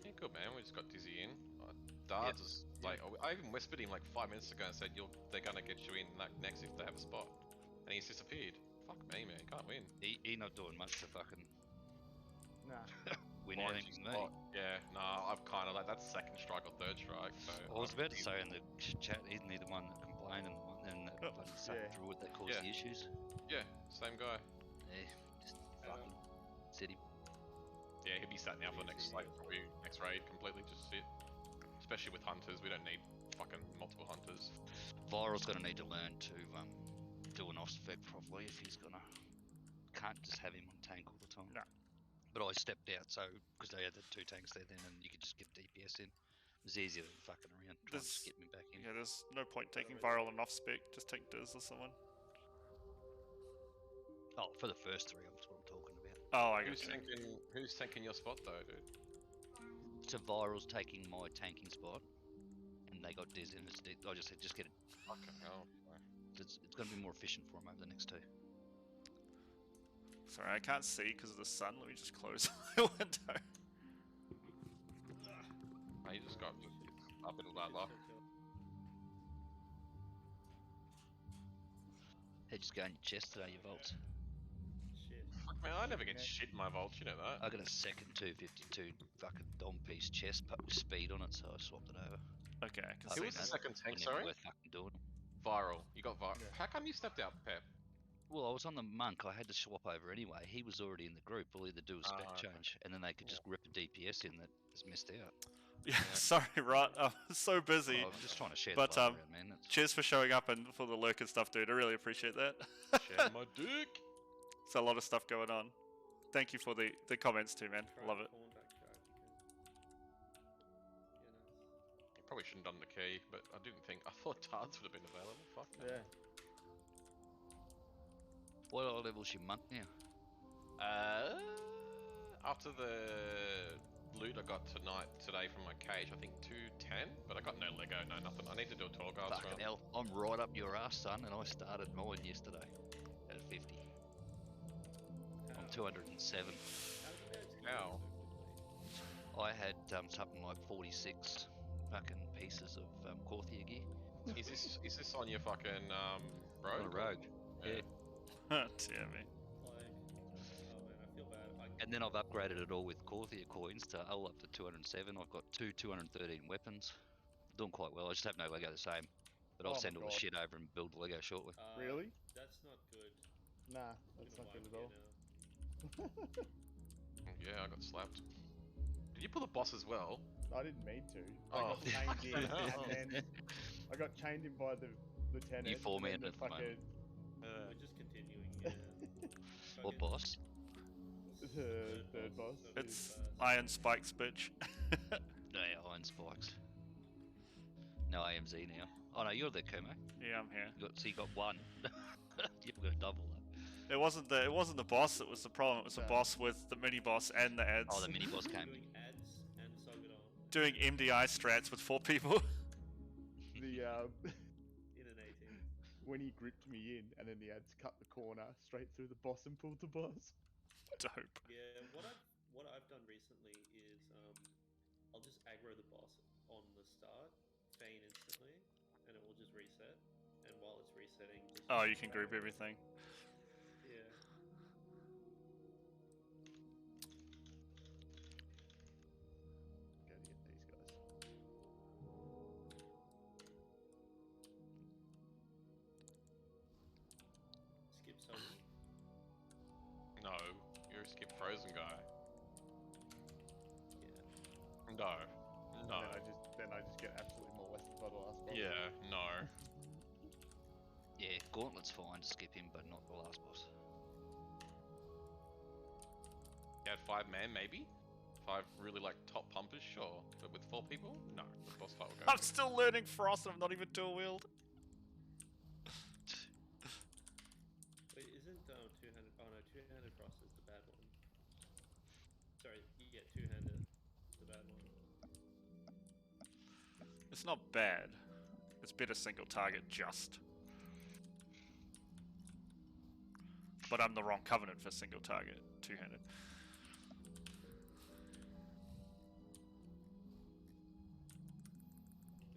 Yeah, good man. We just got Dizzy in. Dards is like, I even whispered him like 5 minutes ago and said, they're gonna get you in like, next if they have a spot. And he's disappeared. Fuck me, man. Can't win. He not doing much to fucking Nah. win Orange anything is with me. spot. Yeah, nah, I've kind of like, that's second strike or third strike. So I was about to say in the chat, isn't he the one that complained and that Oh. bloody sat Yeah. through it that caused Yeah. the issues? Yeah, same guy. Yeah, just fucking city. Yeah, he'll be sat now for the next like probably next raid completely just sit. Especially with hunters, we don't need fucking multiple hunters. Viral's gonna need to learn to do an off spec properly if he's gonna. Can't just have him on tank all the time. No. But I stepped out so because they had the 2 tanks there then, and you could just get DPS in. It was easier than fucking around trying to just get me back in. Yeah, there's no point taking viral and off spec. Just take Diz or someone. Oh, for the first 3, that's what I'm talking about. Oh, I Who's guess. tanking your spot though, dude? So Viral's taking my tanking spot, and they got Diz in. I just said just get it. Fucking hell. It's going to be more efficient for him over the next 2. Sorry, I can't see because of the sun. Let me just close my window. you just got up in that lock. Hey, just go in your chest today, your vaults. Shit. Fuck man, I never get shit in my vault, you know that. I got a second 252 fucking Dom piece chest with speed on it, so I swapped it over. Okay, I can Who see was the that. second tank, Wouldn't even sorry? worth fucking doing. Viral. You got viral. Yeah. How come you stepped out, Pep? Well, I was on the monk. I had to swap over anyway. He was already in the group. All he had to do was spec okay. change, and then they could just rip a DPS in that has missed out. Yeah, sorry, right? I'm so busy. Oh, I'm just trying to share But the love around, man. That's... cheers for showing up and for the lurk and stuff, dude. I really appreciate that. Share my dick. It's a lot of stuff going on. Thank you for the comments too, man. Love it. You probably shouldn't have done the key, but I didn't think. I thought tards would have been available. Fuck. Yeah. What level's your monk now? After the loot I got today from my cage, I think 210, but I got no Lego, no nothing. I need to do a tour guides Fucking run. hell, I'm right up your ass, son, and I started mine yesterday at 50. I'm 207. How? I had something like 46 fucking pieces of Corthia gear. Is this on your fucking rogue? On a rogue. Yeah. Dear me. And then I've upgraded it all with Corthia coins to all up to 207. I've got 213 weapons. Doing quite well. I just have no Lego the same. But I'll Oh send my all the God. shit over and build Lego shortly. Really? That's not good. Nah, that's not good at all. Yeah, I got slapped. Did you pull the boss as well? I didn't mean to. I Oh. got chained in, and then I got chained in by the lieutenant. You four and then men at the moment. We're just continuing. Yeah. What boss? The third boss. It's Iron Spikes, bitch. No, yeah, Iron Spikes. No AMZ now. Oh no, you're the Kumo. Yeah, I'm here. So you got one. You've got double that. It wasn't the boss that was the problem. It was the boss with the mini boss and the ads. Oh, the mini boss came. Doing ads and Sogadon Doing MDI strats with 4 people. The in an 18. when he gripped me in, and then the ads cut the corner straight through the boss and pulled the boss. Dope. Yeah, what I've done recently is I'll just aggro the boss on the start, feign instantly, and it will just reset. And while it's resetting, just Oh, you can group everything. Yeah. Gotta get these guys. Skip Sony. No, you're a skip frozen guy. Yeah. No. No. Then I just get absolutely molested by the last boss. Yeah, no. Yeah, Gauntlet's fine to skip him, but not the last boss. You had 5 man, maybe? 5 really like top pumpers, sure. But with 4 people? No, the boss fight will go. I'm still learning Frost and I'm not even dual wield. Wait, isn't two-handed? Oh no, two-handed frost is the bad one. Sorry, yeah, two-handed, the bad one. It's not bad. It's better single target just. But I'm the wrong covenant for single target, two-handed.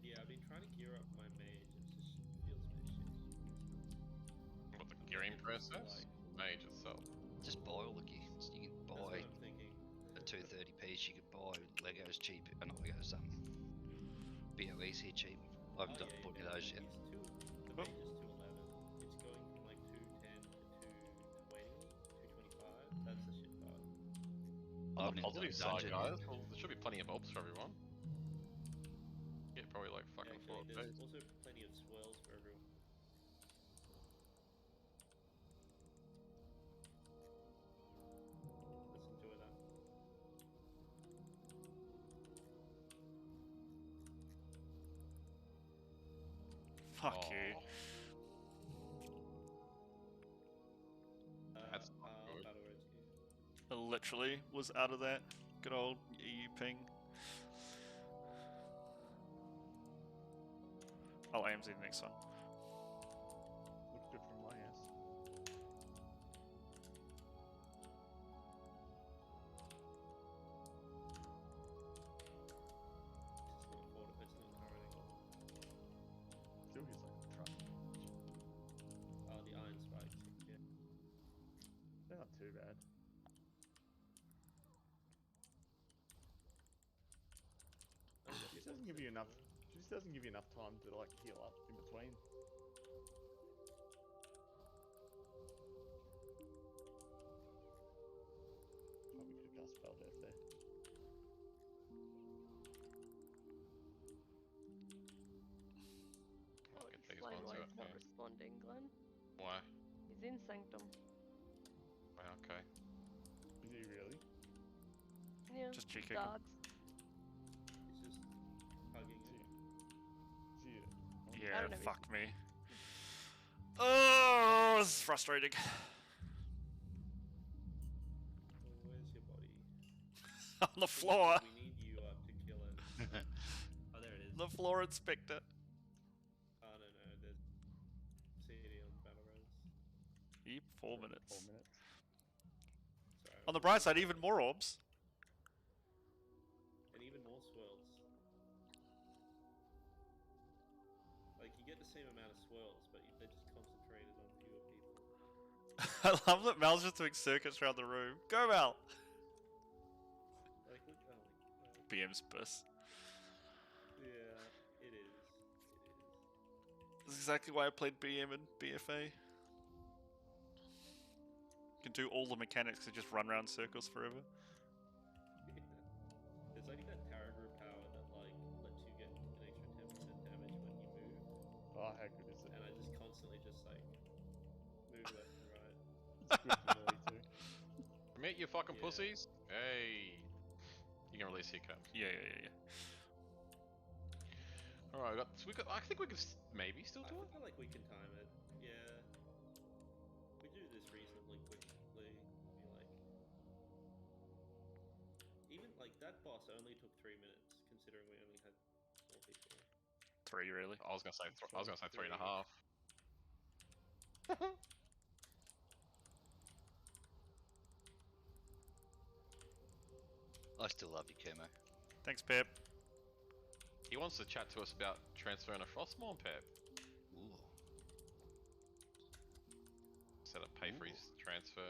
Yeah, I've been trying to gear up my mage. It just feels a bit shit. What, the gearing process? Mage itself. Just buy all the gear. So you can That's what buy I'm thinking. a 230 piece. You could buy Legos cheap, not Legos. BOEs here cheap. I haven't done bought any of those yet. The mage is 211. It's going from like 210 to 220, 225. That's the shit part. On I've the never done positive a side, dungeon guys, yet. well, there should be plenty of orbs for everyone. Yeah, probably like fucking Actually, 4 there's days. also plenty of swirls for everyone. Let's enjoy that. Fuck you. That's not good. Battle Roads gear. I literally was out of that. Good old EU ping. I'll AMZ the next one. Looks good from my ass. too bad. She just doesn't give you enough. She just doesn't give you enough time to like heal up in between. Probably could have cast spell death there. I'll get these Explain ones why out he's not here. responding, Glenn. Why? He's in Sanctum. Right, okay. Is he really? Yeah. Just cheeking. Guards. He's just hugging See it. it. See it. Yeah, don't know if fuck me. Oh, this is frustrating. Well, where's your body? On the floor. We need you up to kill it. Oh, there it is. The floor inspector. Oh no, there's CD on battle runs. Yep, 4 minutes. 4 minutes. Sorry. On the bright side, even more orbs. And even more swirls. Like you get the same amount of swirls, but they're just concentrated on fewer people. I love that Mal's just doing circuits around the room. Go, Mal! Like look, oh my god. BM's bus. Yeah, it is. This is exactly why I played BM and BFA. You can do all the mechanics to just run around circles forever. Yeah. There's like that Tower Group power that like lets you get an extra 10% damage when you move. Oh, how good is it? And I just constantly just like move left and right. It's good for melee too. Meet you fucking Yeah. pussies. Hey. You can release Hiccup. Yeah. Alright, I think we can maybe still I do it. feel like we can time it. Yeah. We do this reasonably quickly. Be like, even like that boss only took 3 minutes, considering we only had 4 people. 3, really? I was gonna say 3.5. I still love you, Kermo. Thanks, Pep. He wants to chat to us about transferring a Frostmourne, Pep. Ooh. Set up pay for his transfer.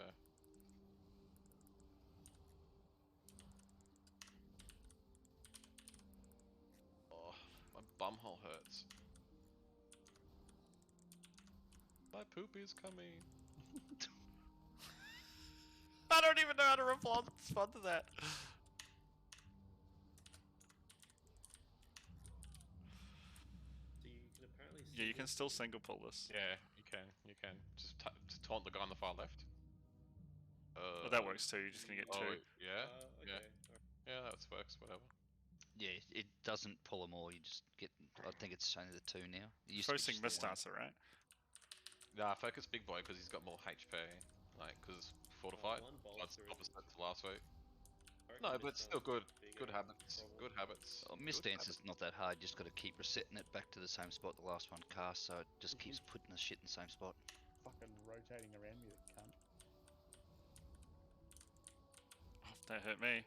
Oh, my bumhole hurts. My poop is coming. I don't even know how to respond to that. So you can apparently. Yeah, you can still single pull this. Yeah, you can. Just taunt the guy on the far left. But that works too, you're just gonna get 2. Yeah, Okay. yeah. Yeah, that works, whatever. Yeah, it doesn't pull them all. You just get. I think it's only the 2 now. It used to be Focusing just the one. Mistasa, right? Nah, focus Big Boy because he's got more HP. Like, because Fortified, one that's bolster opposite isn't- to last week. I reckon No, this but it's still one's good. bigger, Good habits. probably. Good habits. Oh, Good Mist Dance habits. is not that hard. You just got to keep resetting it back to the same spot the last one cast, so it just keeps putting the shit in the same spot. Fucking rotating around me, that cunt. Oh, that hurt me.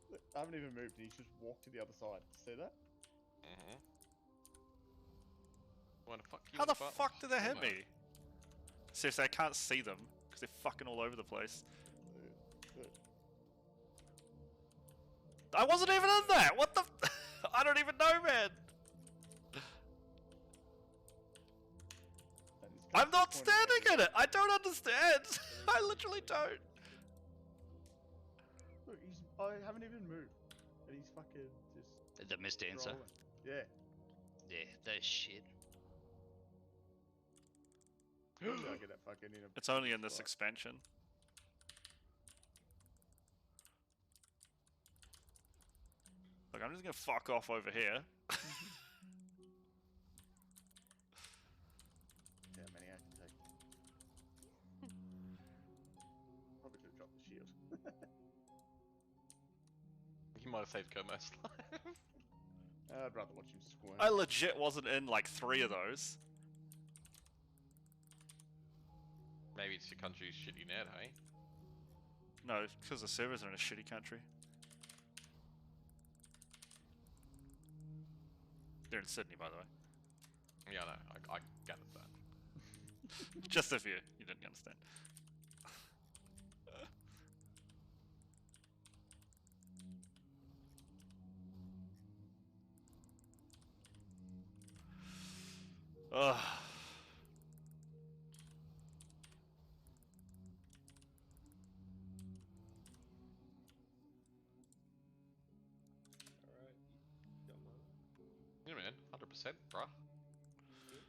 Look, I haven't even moved, and he's just walked to the other side. See that? Mm-hmm. What the fuck? How the fuck did that hit me? Seriously, I can't see them because they're fucking all over the place. I wasn't even in there. What the? I don't even know, man. I'm not standing in it. I don't understand. I literally don't. Look, I haven't even moved, and he's fucking just. The Mist Dancer. rolling. Yeah. Yeah, that shit. Usually I get that fucking in a. It's only in this expansion. Look, I'm just gonna fuck off over here. Yeah, many I can take. Probably should have dropped the shield. You might have saved Kermos life. I'd rather watch him squirm. I legit wasn't in like 3 of those. Maybe it's your country's shitty net, hey? No, because the servers are in a shitty country. They're in Sydney, by the way. Yeah, no, I gathered that. Just if you didn't understand. Ugh. Alright, you got mana? Yeah, man, 100%, bruh. That's good.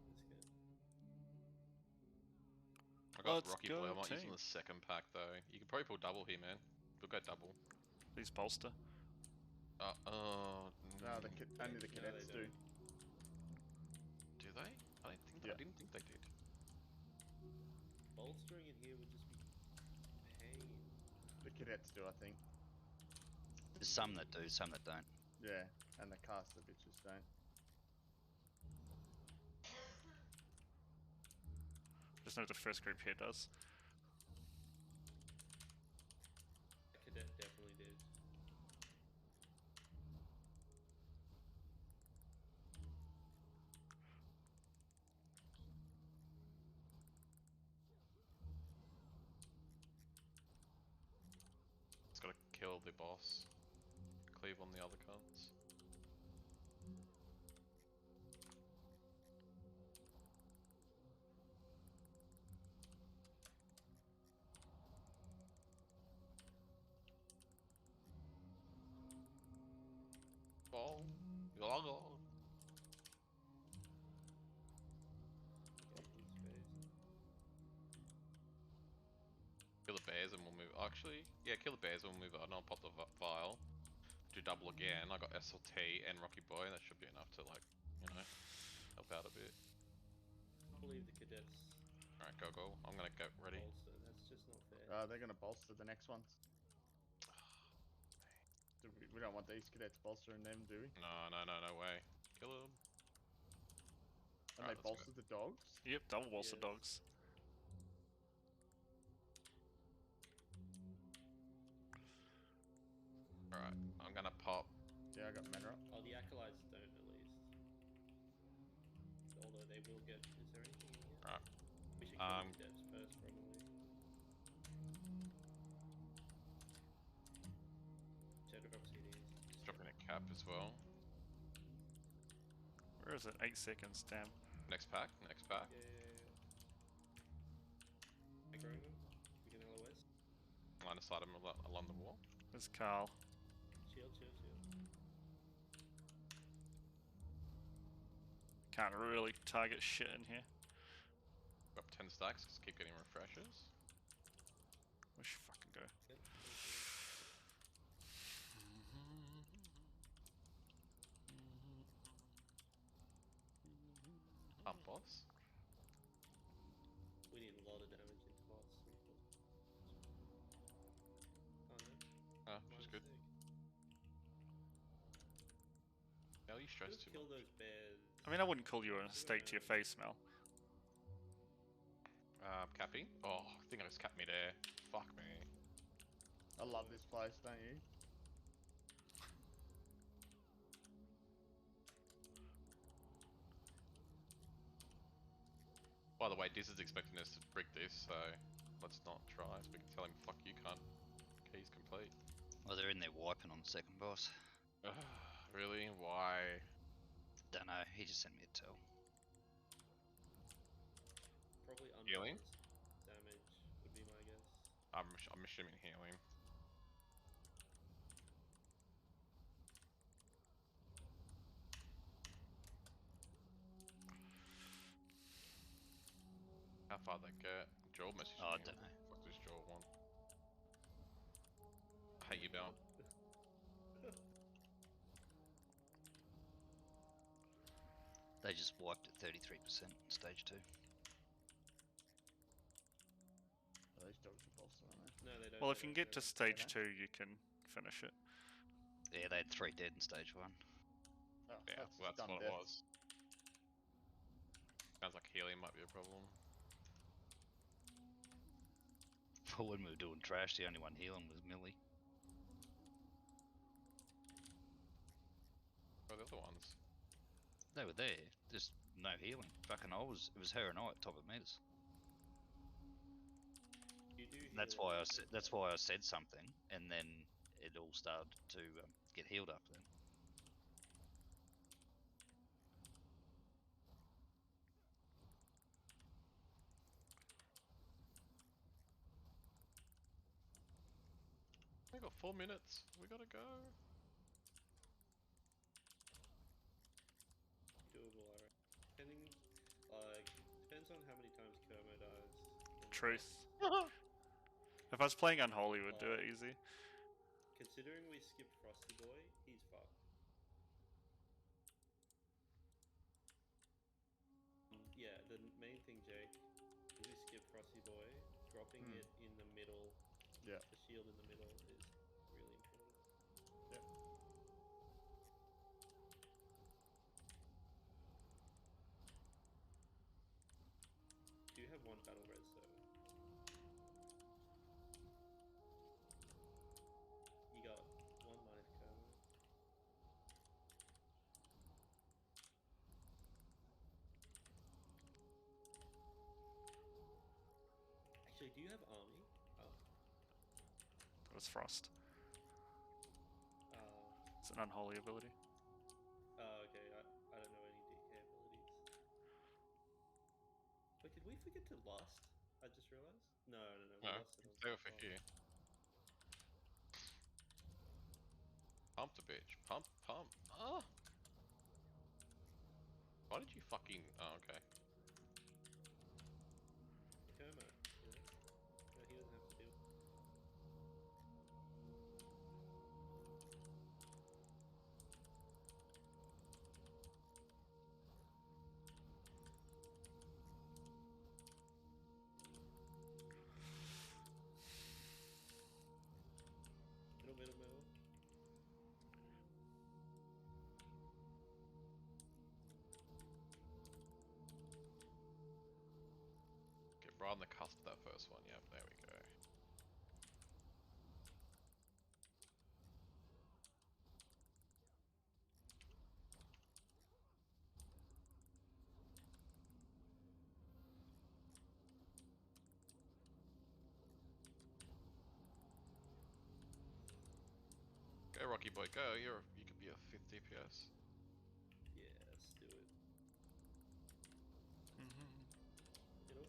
That's good. I got Let's Rocky go, Boy. I might use team. on the second pack though. You can probably pull double here, man. We'll go double. Please bolster. No, Mm, only the No, cadets they do. don't. do they? I didn't think they did. Bolstering in here would just be pain. The cadets do, I think. There's some that do, some that don't. Yeah, and the caster bitches don't. Just know the first group here does. A cadet definitely did. It's gotta kill the boss. Cleave on the other cunts. Oh, log on. Kill the bears and we'll move. Actually, yeah, kill the bears and we'll move on. I'll pop the vial. Do double again. I got SLT and Rocky Boy. That should be enough to, like, you know, help out a bit. I believe the cadets Alright, go. I'm gonna get ready. bolster. That's just not fair. They're gonna bolster the next ones. We don't want these cadets bolstering them, do we? No way. Kill him. And they bolster the dogs? Yep, double bolster Yes. dogs. Alright, I'm gonna pop. Yeah, I got mana up. Oh, the acolytes don't at least. Although they will get. Is there anything in here? Alright. We should kill the cadets first, probably. Shadow drop CDs. Dropping a cap as well. Where is it? 8 seconds, damn. Next pack. Yeah. Aggroing them. We can LOS. Line of sight him along the wall. There's Carl. Shield. Can't really target shit in here. Up 10 stacks, just keep getting refreshes. We should fucking go. Yep. Pump boss. We need a lot of damage into boss. Oh no. Ah, she's good. How are you stressed too Kill much? those bears. I mean, I wouldn't call you a stake to your face, Mel. Cappy? Oh, I think I just capped me there. Fuck me. I love this place, don't you? By the way, Diz is expecting us to brick this, so let's not try. So we can tell him, fuck you, cunt. Key's complete. Well, they're in there wiping on the second boss. Really? Why? Don't know, he just sent me a tell. Probably Healing? damage would be my guess. I'm assuming healing. How far they get? Joel messaged Oh, I me. don't know. Fuck this Joel one. I hate you, Bell. They just wiped at 33% in stage 2. These dogs are bolster, aren't they? No, they don't. Well, if you can get to stage 2, you can finish it. Yeah, they had 3 dead in stage 1. Oh, Yeah, well, that's what it was. Sounds like healing might be a problem. Well, when we were doing trash, the only one healing was Millie. Where are the other ones? They were there, just no healing. Fucking it was her and I at top of meters. You do That's why I said something, and then it all started to get healed up then. 4 minutes. We gotta go. Doable, I reckon. Depends on how many times Kermo dies. Truth. If I was playing Unholy, we'd do it easy. Considering we skipped Frosty Boy, he's fucked. Yeah, the main thing, Jake, is we skip Frosty Boy, dropping it in the middle, the shield in the middle is really important. Yeah. Do you have one battle res though? You got one life, Kermo. Actually, do you have army? Oh. That was Frost. Uh, It's an Unholy ability. okay, I don't know any DK abilities. Wait, did we forget to lust? I just realized? No, we No, lusted on they were for Pop. here. Pump the bitch. Pump. Oh! Why did you fucking... Oh, okay. Kermo, you know? No, he doesn't have to deal. Middle. Get right on the cusp of that first one. Yep, there we go. Go, Rocky boy, go. You could be a 5th DPS. Yeah, let's do it. Middle.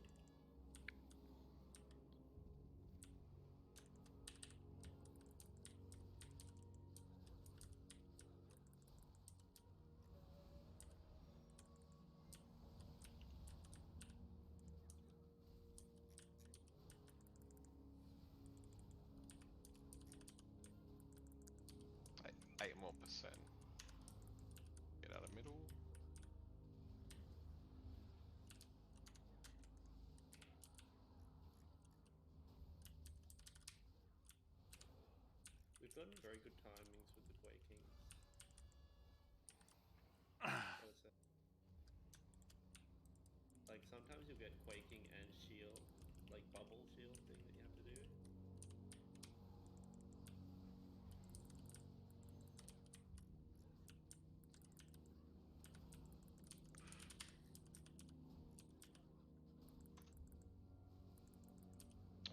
Eight more %. Get out of middle. We've gotten very good timings with the Quakings. Like, sometimes you'll get Quaking and Shield, like bubble shield thing that you have to do.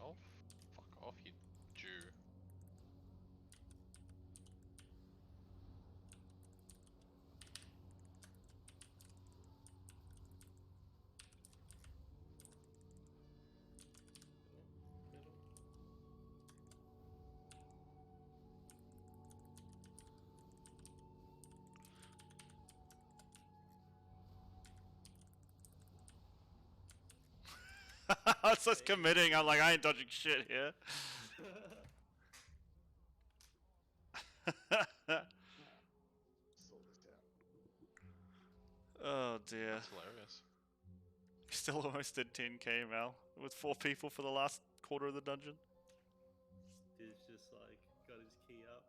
Oh, fuck off, you Jew. Middle. I was just committing. I'm like, I ain't dodging shit here. Sort this out. Oh dear. That's hilarious. Still almost did 10k, Mal. With 4 people for the last quarter of the dungeon. Dude's just like, got his key up.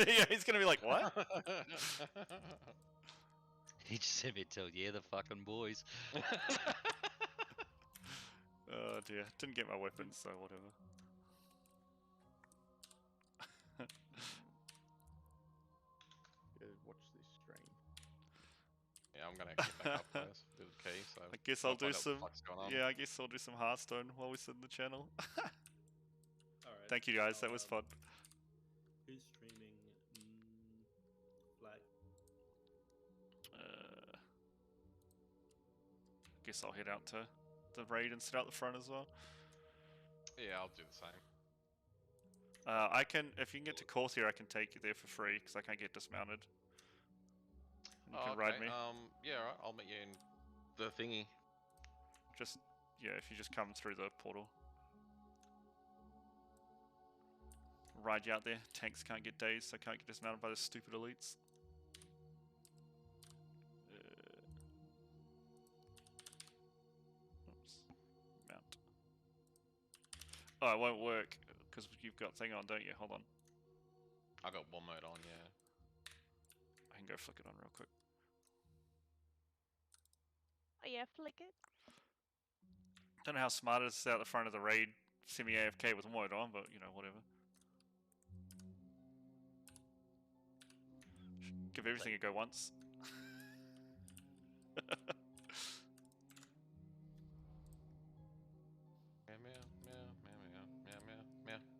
Yeah, he's gonna be like, what? He just sent me a tell, yeah, the fucking boys. Oh dear. Didn't get my weapons, so whatever. Yeah, watch this stream. Yeah, I'm gonna get back up, guys. With the key, so I guess I'll do some. Yeah, I guess I'll do some Hearthstone while we sit in the channel. Alright. Thank you guys, that was fun. Who's streaming? Flag. Guess I'll head out to the raid and sit out the front as well. Yeah, I'll do the same. I can, if you can get to Corsair, I can take you there for free because I can't get dismounted. And you can ride me. Yeah, alright, I'll meet you in the thingy. Just, yeah, if you just come through the portal. Ride you out there. Tanks can't get dazed, so can't get dismounted by the stupid elites. Oops. Mount. Oh, it won't work because you've got thing on, don't you? Hold on. I got one mode on, yeah. I can go flick it on real quick. Oh yeah, flick it. Don't know how smart it is out the front of the raid semi-AFK with mode on, but you know, whatever. Give everything a go once.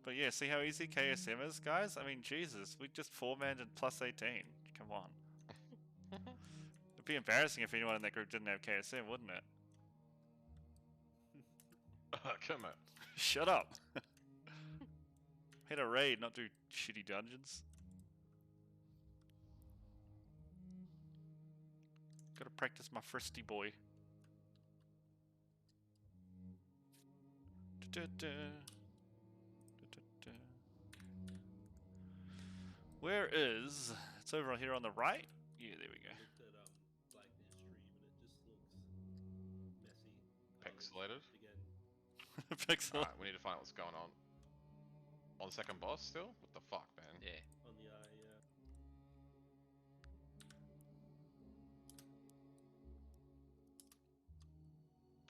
But yeah, see how easy KSM is, guys? I mean, Jesus, we just 4-manned and plus 18. Come on. It'd be embarrassing if anyone in that group didn't have KSM, wouldn't it? Come on. Shut up. Hit a raid, not do shitty dungeons. Gotta practice my fristy boy. Where is... It's over here on the right? Yeah, there we go. I looked at Blackbeard's stream and it just looks messy. Pixelated? Again. Pixel. Alright, we need to find out what's going on. On the second boss still? What the fuck, man? Yeah. On the eye, yeah.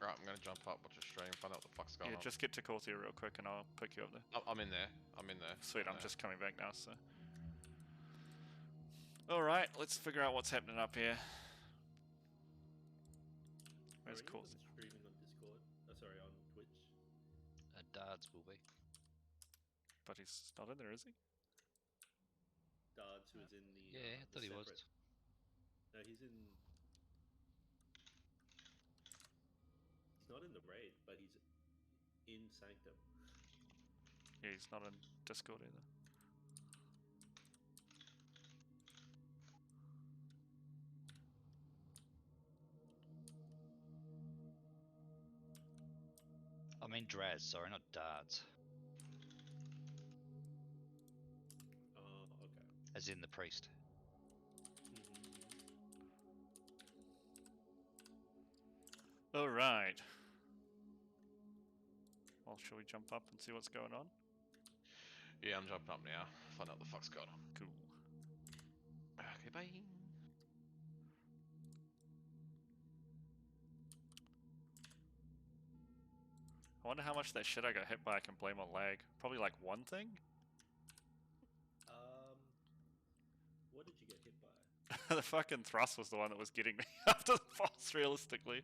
Right, I'm gonna jump up, watch a stream, find out what the fuck's going on. Yeah, just get to Corsair real quick and I'll pick you up there. I'm in there. I'm in there. Sweet, I'm just coming back now, so... Alright, let's figure out what's happening up here. Where's Corsair? Streaming on Discord. Oh, sorry, on Twitch. Dards will be. But he's not in there, is he? Dards, who is in the... Yeah, I thought he was. No, he's in... He's not in the raid, but he's in Sanctum. Yeah, he's not in Discord either. I mean Draz, sorry, not Dards. Oh, okay. As in the priest. Alright. Well, shall we jump up and see what's going on? Yeah, I'm jumping up now. Find out what the fuck's going on. Cool. Okay, bye. I wonder how much that shit I got hit by I can blame on lag. Probably like one thing? What did you get hit by? The fucking thrust was the one that was getting me after the boss, realistically.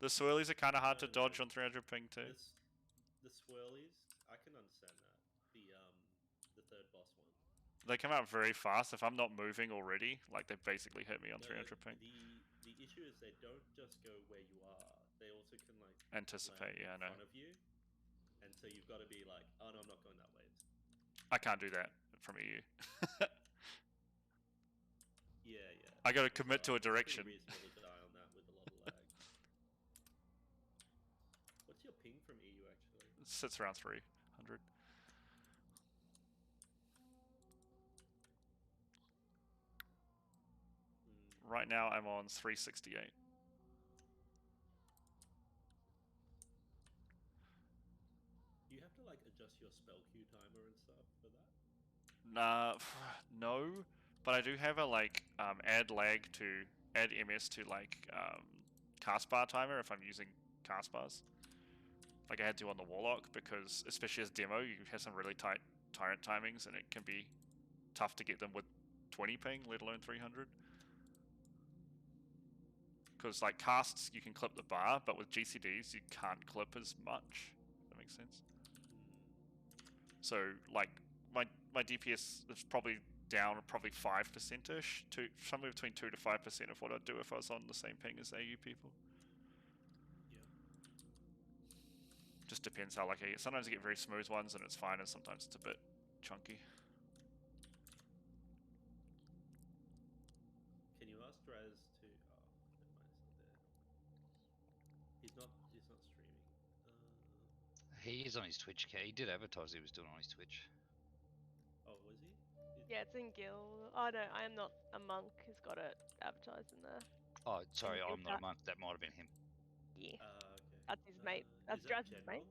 The swirlies are kind of hard to dodge on 300 ping too. The swirlies, I can understand that. The third boss one. They come out very fast. If I'm not moving already, like they basically hit me on 300 ping. The issue is they don't just go where you are. They also can like Anticipate, yeah, I know. in front of you, and so you've got to be like, oh no, I'm not going that way. I can't do that from EU. Yeah, yeah. I got to commit to a direction. It's pretty reasonable to die on that with a lot of lag. What's your ping from EU actually? It sits around 300. Right now I'm on 368. You have to like adjust your spell queue timer and stuff for that? Nah, no. But I do have a like add MS to like cast bar timer if I'm using cast bars. Like I had to on the Warlock because especially as demo you have some really tight tyrant timings and it can be tough to get them with 20 ping, let alone 300. Because like casts you can clip the bar, but with GCDs you can't clip as much. If that makes sense. So like my DPS is probably down probably 5%ish to somewhere between 2 to 5% of what I'd do if I was on the same ping as AU people. Yeah. Just depends how lucky I get. Sometimes I get very smooth ones and it's fine, and sometimes it's a bit chunky. Can you ask Draz to? Oh, never mind, it's not there. He's not streaming. He is on his Twitch. He did advertise he was doing it on his Twitch. Oh, was he? Yeah, it's in guild. Oh no, I am not a monk. Has got it advertised in there. Oh, sorry, guild I'm not a chat. monk. That might have been him. Yeah. Okay. That's his mate. That's is that Draz's mate. general?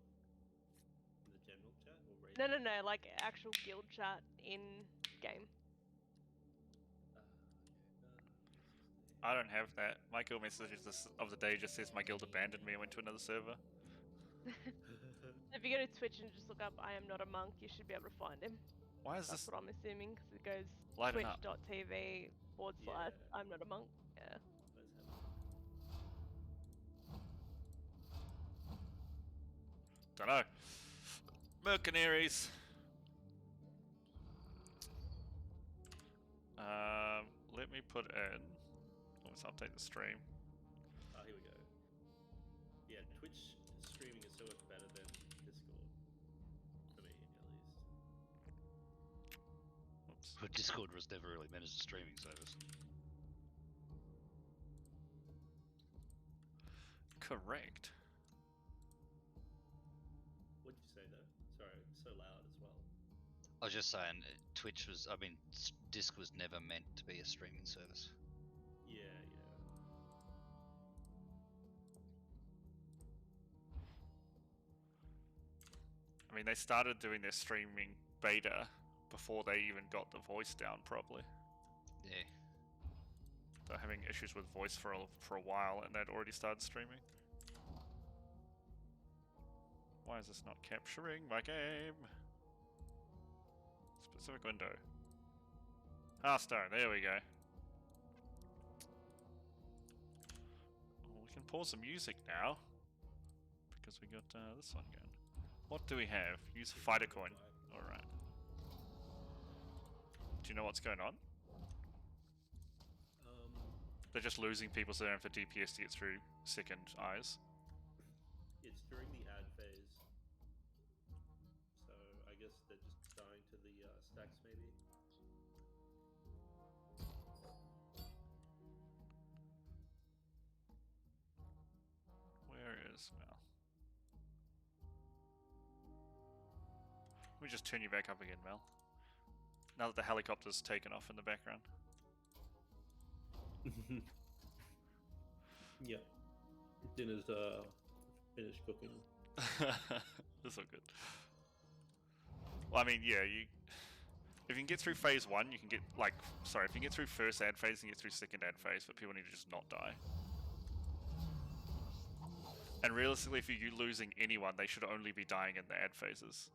In the general chat or raid? No, like actual guild chat in game. I don't have that. My guild messages of the day just says my guild abandoned me and went to another server. If you go to Twitch and just look up "I am not a monk," you should be able to find him. Why is That's this? what I'm assuming, because it goes Lighten up. twitch.tv/. I'm not a monk. Yeah. Let's have Dunno. Mercenaries. Let me put in. Let's update the stream. Ah, here we go. Yeah, Twitch streaming is so much better than Discord. For me, at least. Oops. But Discord was never really meant as a streaming service. Correct. What'd you say though? Sorry, it's so loud as well. I was just saying, Twitch was. I mean, Disc was never meant to be a streaming service. Yeah. I mean, they started doing their streaming beta before they even got the voice down properly. Yeah. They're having issues with voice for a while, and they'd already started streaming. Why is this not capturing my game? Specific window. Hearthstone, there we go. Oh, we can pause the music now. Because we got this one going. What do we have? Use a fighter coin. Alright. Do you know what's going on? They're just losing people so they don't have to DPS to get through second eyes. It's during the ad phase. So I guess they're just dying to the stacks maybe. Where is Mel? Let me just turn you back up again, Mel. Now that the helicopter's taken off in the background. Yeah. Dinner's finished cooking. That's all good. Well, I mean, yeah, if you can get through phase 1, you can get, like, sorry, if you can get through first ad phase, you can get through second ad phase, but people need to just not die. And realistically, if you're losing anyone, they should only be dying in the ad phases.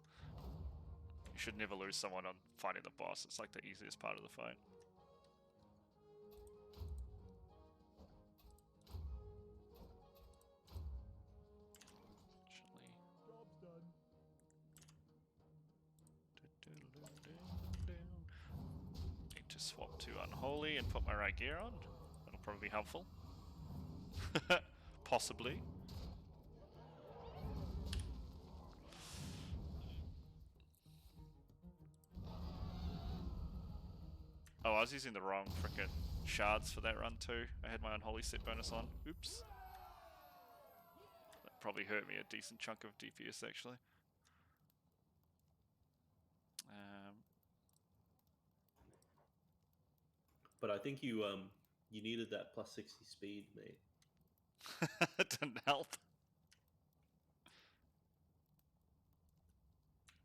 You should never lose someone on fighting the boss. It's like the easiest part of the fight. Job's done. Need to swap to Unholy and put my right gear on. That'll probably be helpful. Possibly. Oh, I was using the wrong frickin' shards for that run too. I had my Unholy set bonus on. Oops. That probably hurt me a decent chunk of DPS actually. But I think you needed that plus 60 speed, mate. It didn't help.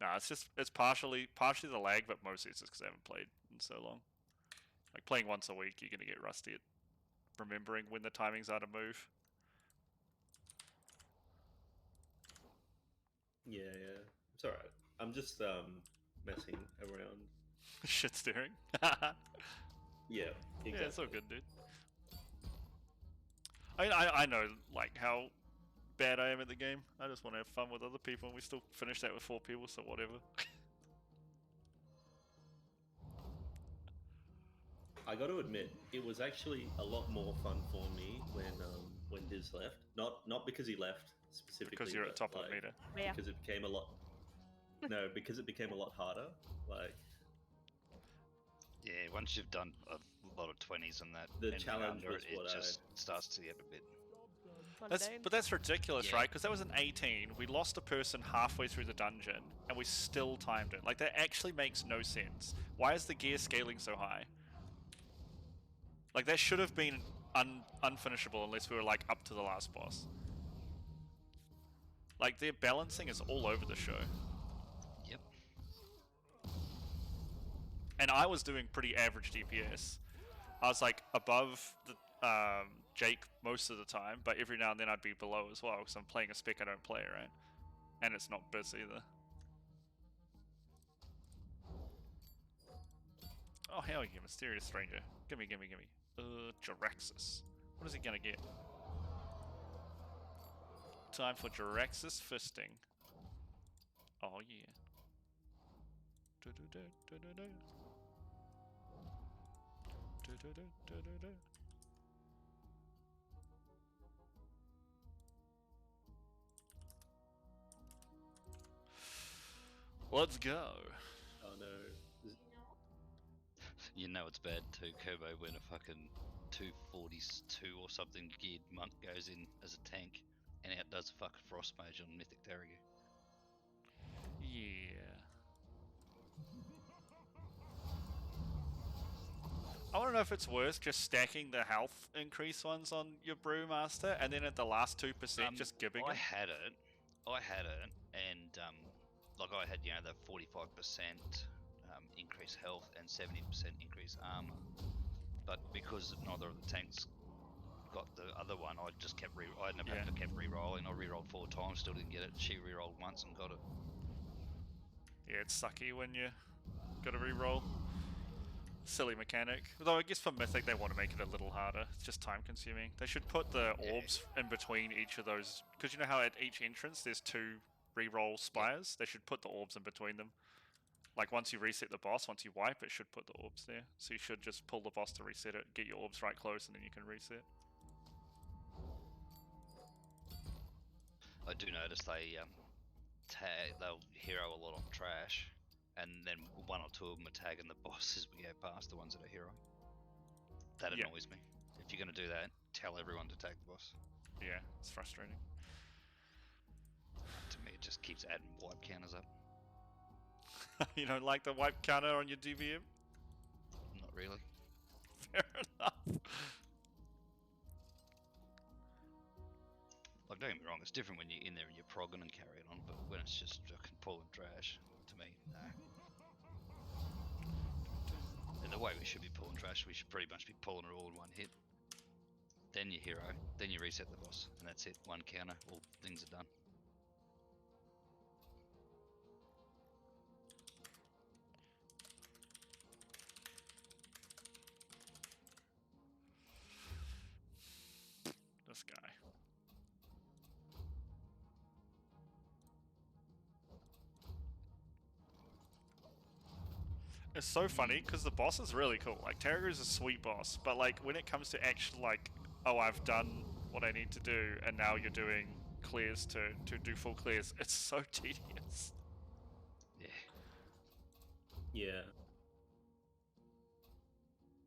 Nah, it's partially the lag, but mostly it's just because I haven't played in so long. Like playing once a week, you're gonna get rusty at remembering when the timings are to move. Yeah. It's alright. I'm just messing around. Shit stirring. Yeah, exactly. Yeah, it's all good, dude. I know like how bad I am at the game. I just want to have fun with other people, and we still finished that with 4 people, so whatever. I got to admit, it was actually a lot more fun for me when Diz left. Not because he left specifically, Because you're at but, top like, of meter. Yeah. Because it became a lot. No, because it became a lot harder. Like Yeah, once you've done a lot of 20s and that, the anything challenge under was it, what it just starts to get a bit. Mundane. But that's ridiculous, Yeah. right? Because that was an 18. We lost a person halfway through the dungeon, and we still timed it. Like, that actually makes no sense. Why is the gear scaling so high? Like, that should have been unfinishable unless we were, like, up to the last boss. Like, their balancing is all over the show. Yep. And I was doing pretty average DPS. I was, like, above the Jake most of the time, but every now and then I'd be below as well, because I'm playing a spec I don't play, right? And it's not Biz either. Oh, hell yeah, Mysterious Stranger. Gimme. Jiraxis. What is he gonna get? Time for Jiraxis fisting. Oh, yeah. Let's go. oh no. You know it's bad too, Kerbo, when a fucking 242 or something geared monk goes in as a tank and outdoes a fucking frost mage on Mythic Tarragon. Yeah. I want to know if it's worth just stacking the health increase ones on your Brewmaster and then at the last 2% just giving I it. had it, and like I had, you know, the 45% increase health and 70% increase armor, but because neither of the tanks got the other one, I just kept I ended up having to kept re-rolling. I re-rolled 4 times, still didn't get it. She re-rolled once and got it. Yeah, it's sucky when you gotta re-roll. Silly mechanic. Although I guess for Mythic they want to make it a little harder. It's just time consuming. They should put the orbs in between each of those, because you know how at each entrance there's 2 re-roll spires? They should put the orbs in between them. Like once you reset the boss, once you wipe, it should put the orbs there. So you should just pull the boss to reset it, get your orbs right close, and then you can reset. I do notice they'll hero a lot on trash, and then 1 or 2 of them are tagging the boss as we go past the ones that are hero. That annoys me. If you're going to do that, tell everyone to tag the boss. Yeah, it's frustrating. To me, it just keeps adding wipe counters up. You don't like the wipe counter on your DVM? Not really. Fair enough. Like, don't get me wrong, it's different when you're in there and you're progging and carrying on, but when it's just fucking pulling trash, to me, no. And the way we should be pulling trash, we should pretty much be pulling it all in one hit. Then you hero, then you reset the boss, and that's it. 1 counter, all things are done. This guy. It's so funny because the boss is really cool. Like Tarragon is a sweet boss, but like when it comes to actual like, oh, I've done what I need to do, and now you're doing clears to do full clears, it's so tedious. Yeah.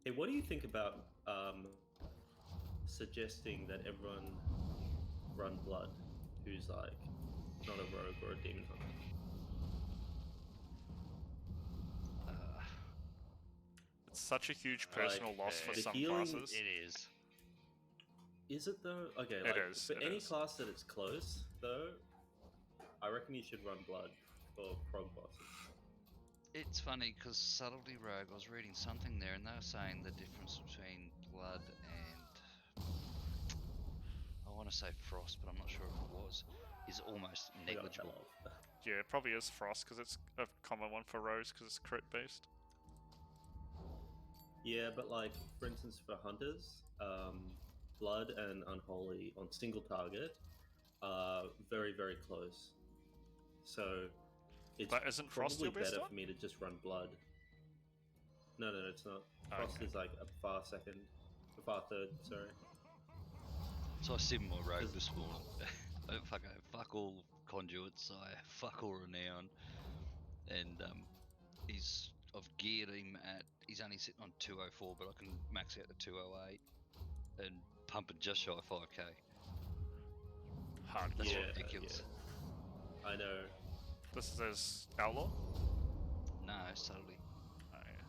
Hey, what do you think about suggesting that everyone run blood who's like not a rogue or a demon hunter? It's such a huge personal loss for the some healing- classes. It is. Is it though? Okay, It like is, for it any is. class that it's close though, I reckon you should run blood for prog bosses. It's funny because Subtlety Rogue, I was reading something there and they were saying the difference between blood and I want to say frost, but I'm not sure if it was, is almost negligible. Yeah, it probably is frost because it's a common one for Rose because it's crit based. Yeah, but like for instance for hunters, blood and unholy on single target are very very close. So it's But isn't Frost probably your best better one? for me to just run blood. No, it's not. Frost is like a far second, a far third. Sorry. So I simmed my rogue this morning. I fuck all conduits, I fuck all renown. and I've geared him at. He's only sitting on 204, but I can max out to 208 and pumping just shy of 5k. Hard. That's Yeah, ridiculous. yeah. I know. This is as outlaw? No, subtly. Oh, yeah.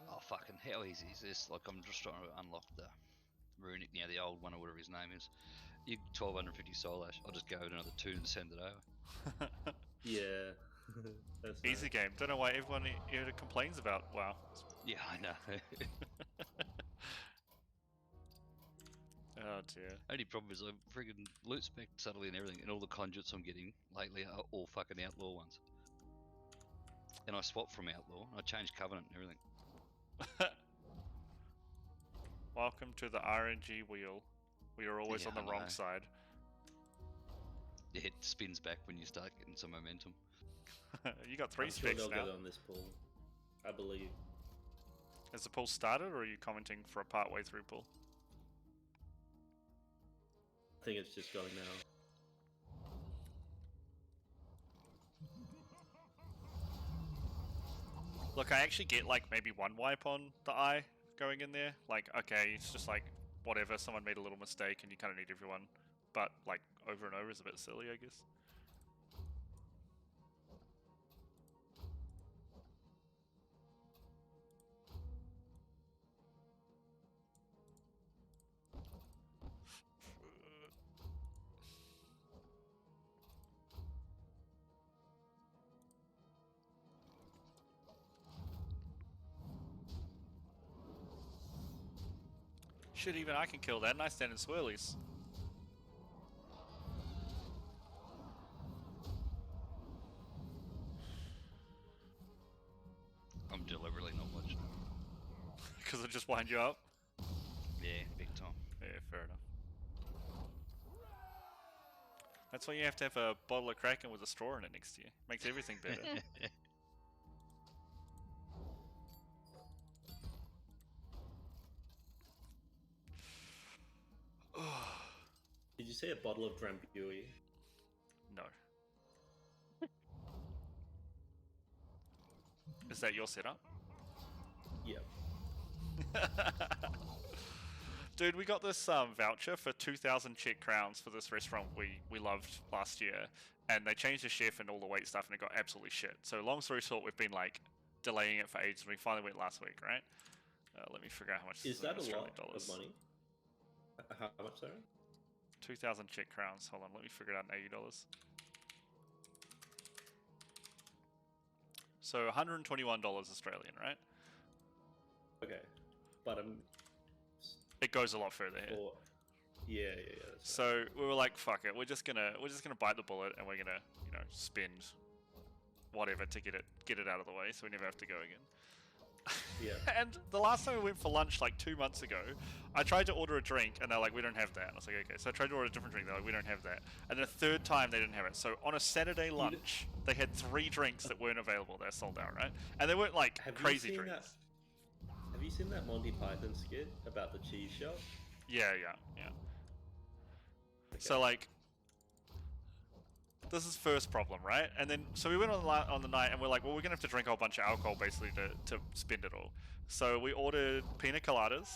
Oh fucking how easy is this? Like I'm just trying to unlock the runic, the old one or whatever his name is. You 1250 soul ash. I'll just go with another 2 and send it over. Yeah. That's Easy nice. game. Don't know why everyone here complains about WoW. Yeah, I know. Oh dear. Only problem is I friggin' loot spec subtly and everything, and all the conduits I'm getting lately are all fucking outlaw ones. And I swapped from outlaw. I changed covenant and everything. Welcome to the RNG wheel. We are always Yeah, on the I wrong know. side. Yeah, it spins back when you start getting some momentum. You got 3 I'm sure specs they'll now. get on this pool. I believe. Has the pool started, or are you commenting for a part way through pool? I think it's just going now. Look, I actually get like maybe 1 wipe on the eye going in there. Like, okay, it's just like whatever, someone made a little mistake and you kind of need everyone. But like over and over is a bit silly, I guess. Shit, even I can kill that, and I stand in swirlies. I'm deliberately not watching. Because it just wind you up? Yeah, big time. Yeah, fair enough. That's why you have to have a bottle of Kraken with a straw in it next to you. Makes everything better. Did you say a bottle of Drambuie? No. Is that your setup? Yep. Dude, we got this voucher for 2,000 Czech crowns for this restaurant we loved last year, and they changed the chef and all the wait stuff, and it got absolutely shit. So long story short, we've been like delaying it for ages, and we finally went last week, right? Let me figure out how much this Is that in a Australian lot dollars. of money? How much, sorry? 2,000 Czech crowns. Hold on, let me figure it out in $80. So $121 Australian, right? Okay. But it goes a lot further here. Yeah. That's so we were like, fuck it, we're just gonna bite the bullet, and we're gonna, you know, spend whatever to get it out of the way, so we never have to go again. Yeah. And the last time we went for lunch, like 2 months ago, I tried to order a drink, and they're like, we don't have that. And I was like, okay. So I tried to order a different drink, they're like, we don't have that. And then a third time, they didn't have it. So on a Saturday lunch, they had 3 drinks that weren't available. They're sold out, right? And they weren't like crazy drinks. Have you seen that Monty Python skit about the cheese shop? Yeah. Okay. So like, this is first problem, right? And then, so we went on the night, and we're like, well, we're gonna have to drink a whole bunch of alcohol basically to spend it all. So we ordered pina coladas,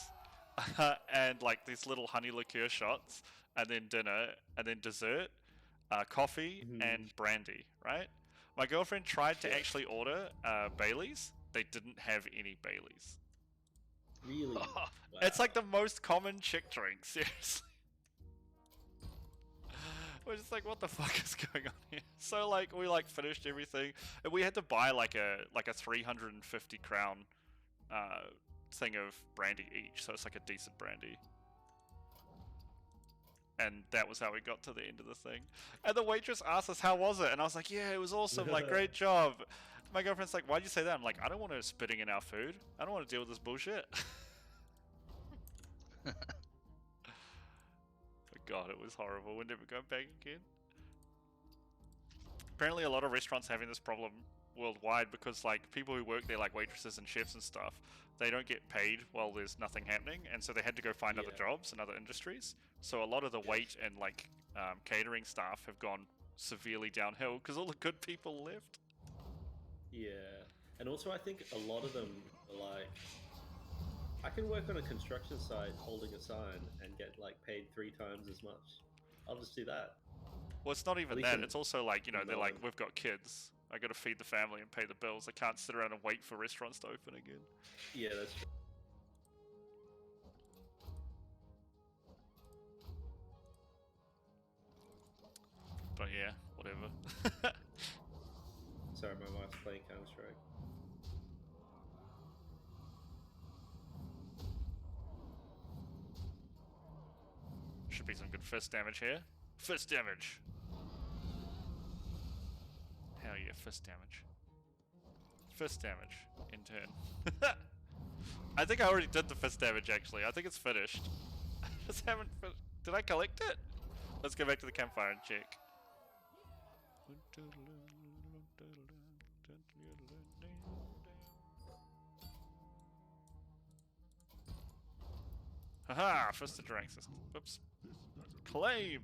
and like these little honey liqueur shots, and then dinner, and then dessert, coffee, and brandy, right? My girlfriend tried to actually order Baileys. They didn't have any Baileys. Really? Wow. It's like the most common chick drink, seriously. We're just like, what the fuck is going on here? So like, we like finished everything, and we had to buy like a 350 crown thing of brandy each, so it's like a decent brandy. And that was how we got to the end of the thing. And the waitress asked us, how was it? And I was like, yeah, it was awesome, like, great job. My girlfriend's like, why'd you say that? I'm like, I don't want her spitting in our food. I don't want to deal with this bullshit. God, it was horrible. We're never going back again. Apparently a lot of restaurants having this problem worldwide because like people who work there, like waitresses and chefs and stuff, they don't get paid while there's nothing happening, and so they had to go find other jobs in other industries. So a lot of the wait and like catering staff have gone severely downhill because all the good people left. Yeah, and also I think a lot of them are like, I can work on a construction site holding a sign and get like paid 3 times as much. I'll just do that. Well, it's not even least that. in- It's also like, you know, in they're like, Melbourne. we've got kids. I got to feed the family and pay the bills. I can't sit around and wait for restaurants to open again. Yeah, that's true. But yeah, whatever. Sorry, my wife's playing Counter-Strike. Should be some good fist damage here. Fist damage! Hell yeah, fist damage. Fist damage, in turn. I think I already did the fist damage actually. I think it's finished. I just haven't did I collect it? Let's go back to the campfire and check. Haha! Fist of Drink system. Whoops. Claim!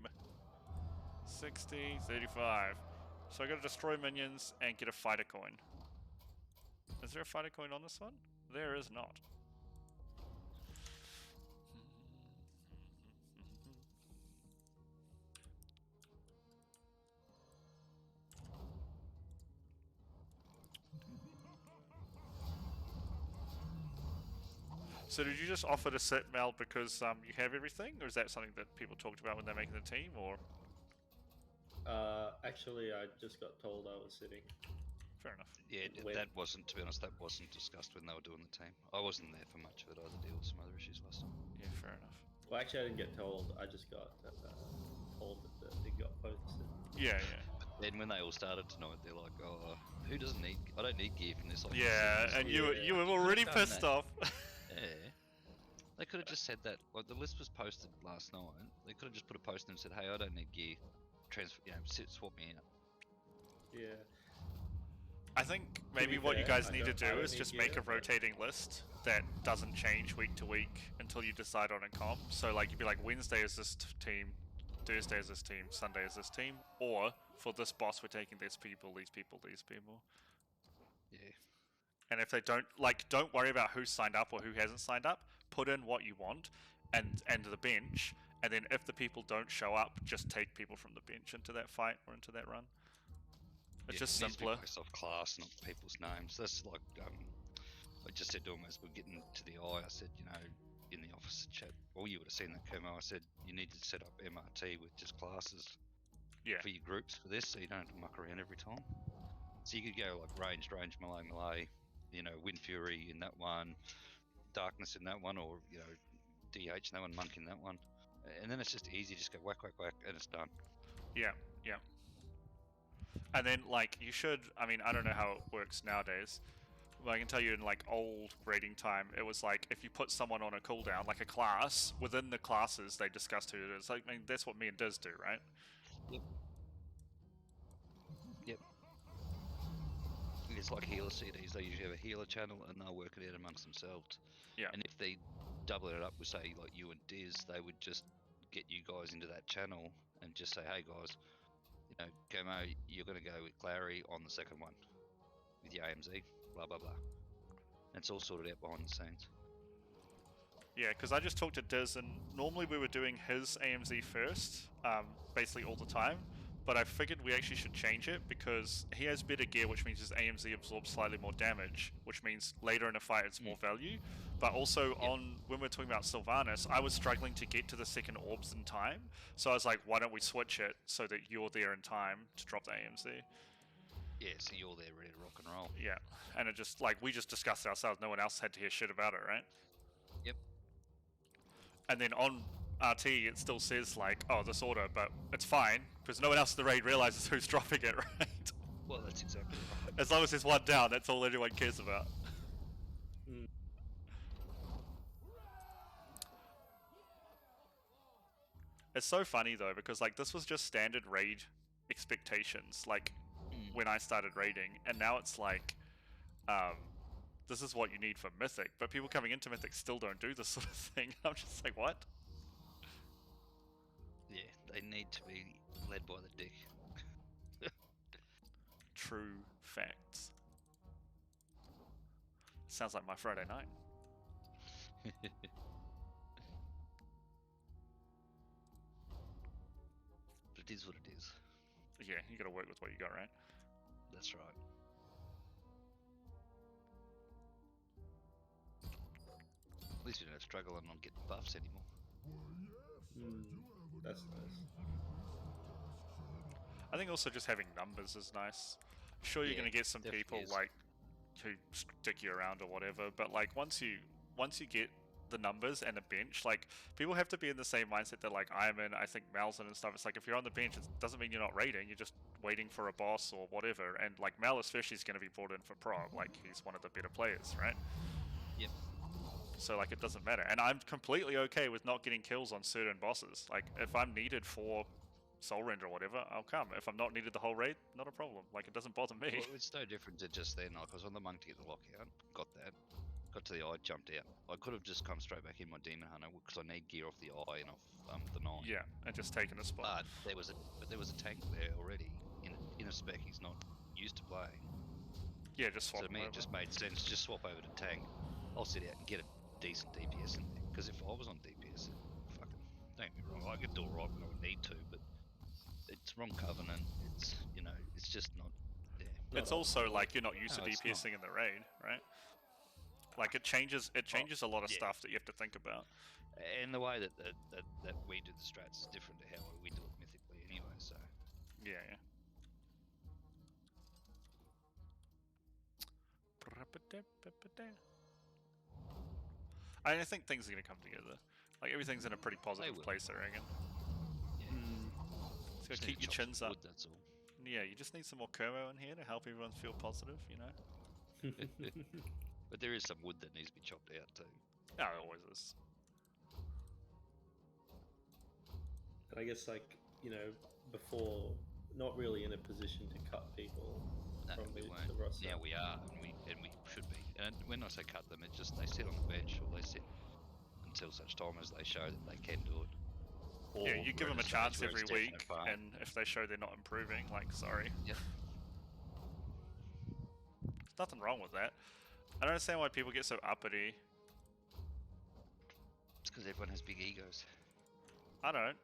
60, 35. So I gotta destroy minions and get a fighter coin. Is there a fighter coin on this one? There is not. So did you just offer to sit, Mel, because you have everything? Or is that something that people talked about when they're making the team, or...? Actually, I just got told I was sitting. Fair enough. Yeah, that wasn't, to be honest, that wasn't discussed when they were doing the team. I wasn't there for much of it. I had to deal with some other issues last time. Yeah, fair enough. Well, actually, I didn't get told. I just got told that the thing got posted. Yeah, yeah. Then when they all started tonight, they're like, "Oh, who doesn't need? I don't need gear from this." Like, yeah, and you were already pissed off. Yeah. They could have just said that. Like the list was posted last night. They could have just put a post and said, "Hey, I don't need gear. Transfer, swap me out." Yeah. I think maybe what you guys need to do is just make a rotating list that doesn't change week to week until you decide on a comp. So like you'd be like, Wednesday is this team, Thursday is this team, Sunday is this team, or for this boss we're taking these people, these people, these people. Yeah. And if they don't worry about who signed up or who hasn't signed up. Put in what you want, and the bench, and then if the people don't show up, just take people from the bench into that fight or into that run. It's just simpler. Based off class, not people's names. That's like I just said to them as we're getting to the eye. I said, you know, in the office chat, well, you would have seen that, Kermo. I said you need to set up MRT with just classes. Yeah. For your groups for this, so you don't have to muck around every time. So you could go like range, melee, you know, Wind Fury in that one, Darkness in that one, or you know, DH in that one, Monk in that one, and then it's just easy. Just go whack, and it's done. Yeah, yeah. And then like you should. I mean, I don't know how it works nowadays, but I can tell you in like old raiding time, it was like if you put someone on a cooldown, like a class within the classes, they discussed who it is. Like, I mean, that's what me and Diz do, right? Yep. It's like healer CDs. They usually have a healer channel, and they'll work it out amongst themselves. Yeah. And if they double it up with, say, like you and Diz, they would just get you guys into that channel and just say, "Hey guys, you know, Gomo, you're going to go with Clary on the second one with your AMZ, blah blah blah." And it's all sorted out behind the scenes. Yeah, because I just talked to Diz, and normally we were doing his AMZ first, basically all the time. But I figured we actually should change it because he has better gear, which means his AMZ absorbs slightly more damage, which means later in a fight it's more value. But also when we're talking about Sylvanas, I was struggling to get to the second orbs in time, so I was like, why don't we switch it so that you're there in time to drop the AMZ? Yeah, so you're there ready to rock and roll. Yeah, and it just like we just discussed it ourselves. No one else had to hear shit about it, right? Yep. And then on RT, it still says like, oh, this order, but it's fine because no one else in the raid realizes who's dropping it, right? Well, that's exactly right. As long as there's one down, that's all anyone cares about. It's so funny though because like this was just standard raid expectations. Like when I started raiding, and now it's like, this is what you need for Mythic, but people coming into Mythic still don't do this sort of thing. I'm just like, what? Yeah, they need to be led by the dick. True facts. Sounds like my Friday night. But it is what it is. Yeah, you gotta work with what you got, right? That's right. At least we don't have to struggle and not get buffs anymore. That's nice. I think also just having numbers is nice. Sure, you're Yeah, gonna get some definitely people is. like who stick you around or whatever, but like once you get the numbers and a bench, like people have to be in the same mindset that like I'm in, I think Mal's in and stuff. It's like if you're on the bench, it doesn't mean you're not raiding. You're just waiting for a boss or whatever. And like Mal especially is going to be brought in for prog. Like he's one of the better players, right? Yep. So like it doesn't matter, and I'm completely okay with not getting kills on certain bosses. Like if I'm needed for Soul Render or whatever, I'll come. If I'm not needed the whole raid, not a problem. Like it doesn't bother me. Well, it's no different to just then. Like I was on the monk to get the lockout, got that. Got to the eye, jumped out. I could have just come straight back in my demon hunter because I need gear off the eye and off the knight. Yeah, and just taking a spot. But there was a tank there already in a spec he's not used to playing. Yeah, just swap. So to me, it just made sense. Just swap over to tank. I'll sit out and get a decent DPS in there. Because if I was on DPS, fucking don't get me wrong, I could do alright when I would need to, but it's wrong covenant. It's it's just not. Yeah. It's also like you're not used No, to it's DPSing in the raid, right? Like it changes a lot of stuff that you have to think about. And the way that we do the strats is different to how we do it mythically anyway, so. Yeah. I think things are going to come together. Like everything's in a pretty positive place, I reckon. Yeah. So keep your chins up. Wood, that's all. Yeah, you just need some more Kermo in here to help everyone feel positive, you know? But there is some wood that needs to be chopped out too. Oh, it always is. And I guess before, not really in a position to cut people from we the weren't. roster. Now we are, and we should be. And when I say cut them, it's just they sit on the bench or they sit until such time as they show that they can do it. Or Yeah, you give we're them at a stage chance where every it's week, definite part. and if they show they're not improving, like, sorry. Yep. There's nothing wrong with that. I don't understand why people get so uppity. It's because everyone has big egos. I don't.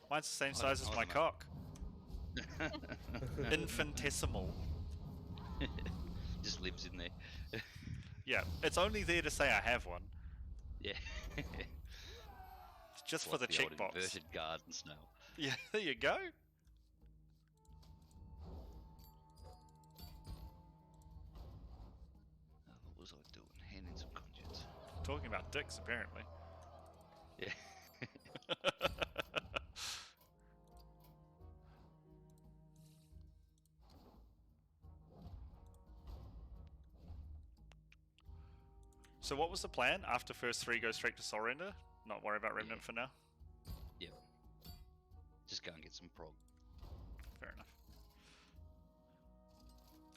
Mine's the same I size don't as know, my I don't cock. Infinitesimal. Just lives in there. Yeah, it's only there to say I have one. Yeah. It's just for Like the old checkbox. inverted garden snail. Yeah, there you go. What was I doing? Handing some conjuits. Talking about dicks, apparently. Yeah. So what was the plan? After first 3, go straight to Soul Render? Not worry about Remnant for now? Yep. Just go and get some prog. Fair enough.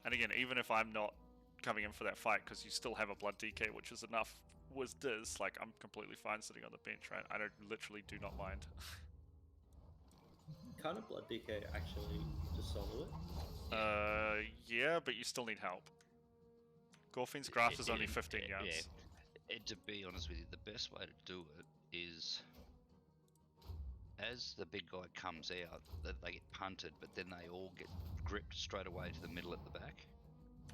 And again, even if I'm not coming in for that fight, because you still have a blood DK, which is enough with Diz, like, I'm completely fine sitting on the bench, right? I literally do not mind. Can't a blood DK actually just solo it? Yeah, but you still need help. Gorfin's graph is only 15 yards. Yeah. To be honest with you, the best way to do it is as the big guy comes out, they get punted, but then they all get gripped straight away to the middle at the back.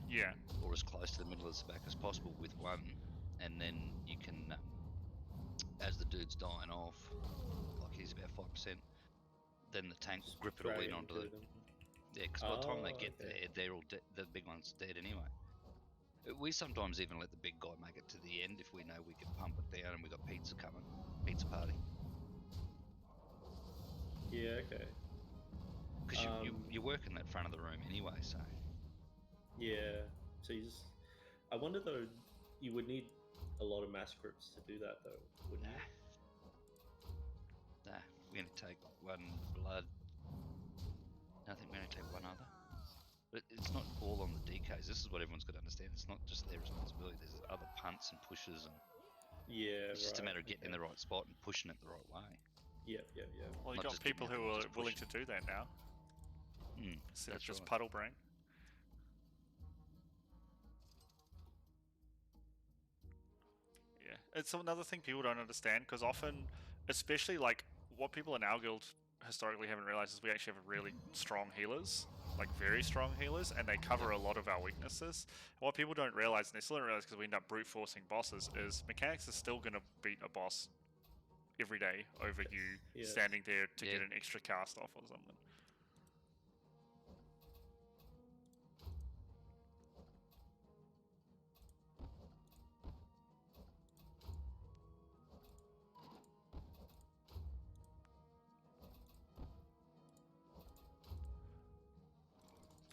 Yeah. Or as close to the middle of the back as possible with one, and then you can, as the dude's dying off, like he's about 5%, then the tank will grip it all in onto the. Yeah, because by the time they get there, they're all the big one's dead anyway. We sometimes even let the big guy make it to the end if we know we can pump it down and we got pizza coming, pizza party. Yeah, okay. Because you're working that front of the room anyway, so. Yeah, so you just. I wonder though, you would need a lot of mass grips to do that though, wouldn't you? Nah, we're gonna take one blood. I think we're gonna take one other. But This is what everyone's got to understand. It's not just their responsibility. There's other punts and pushes, and Yeah, it's just a right, matter of getting in the right spot and pushing it the right way. Yep. Well, you've Not got just getting people out there who and are just willing pushing. to do that now. Instead of That's just right. puddle brain. Yeah, it's another thing people don't understand because often, especially like what people in our guild historically haven't realized is we actually have really strong healers, like very strong healers, and they cover a lot of our weaknesses. What people don't realize, and they still don't realize because we end up brute forcing bosses, is mechanics is still going to beat a boss every day over you standing there to get an extra cast off or something.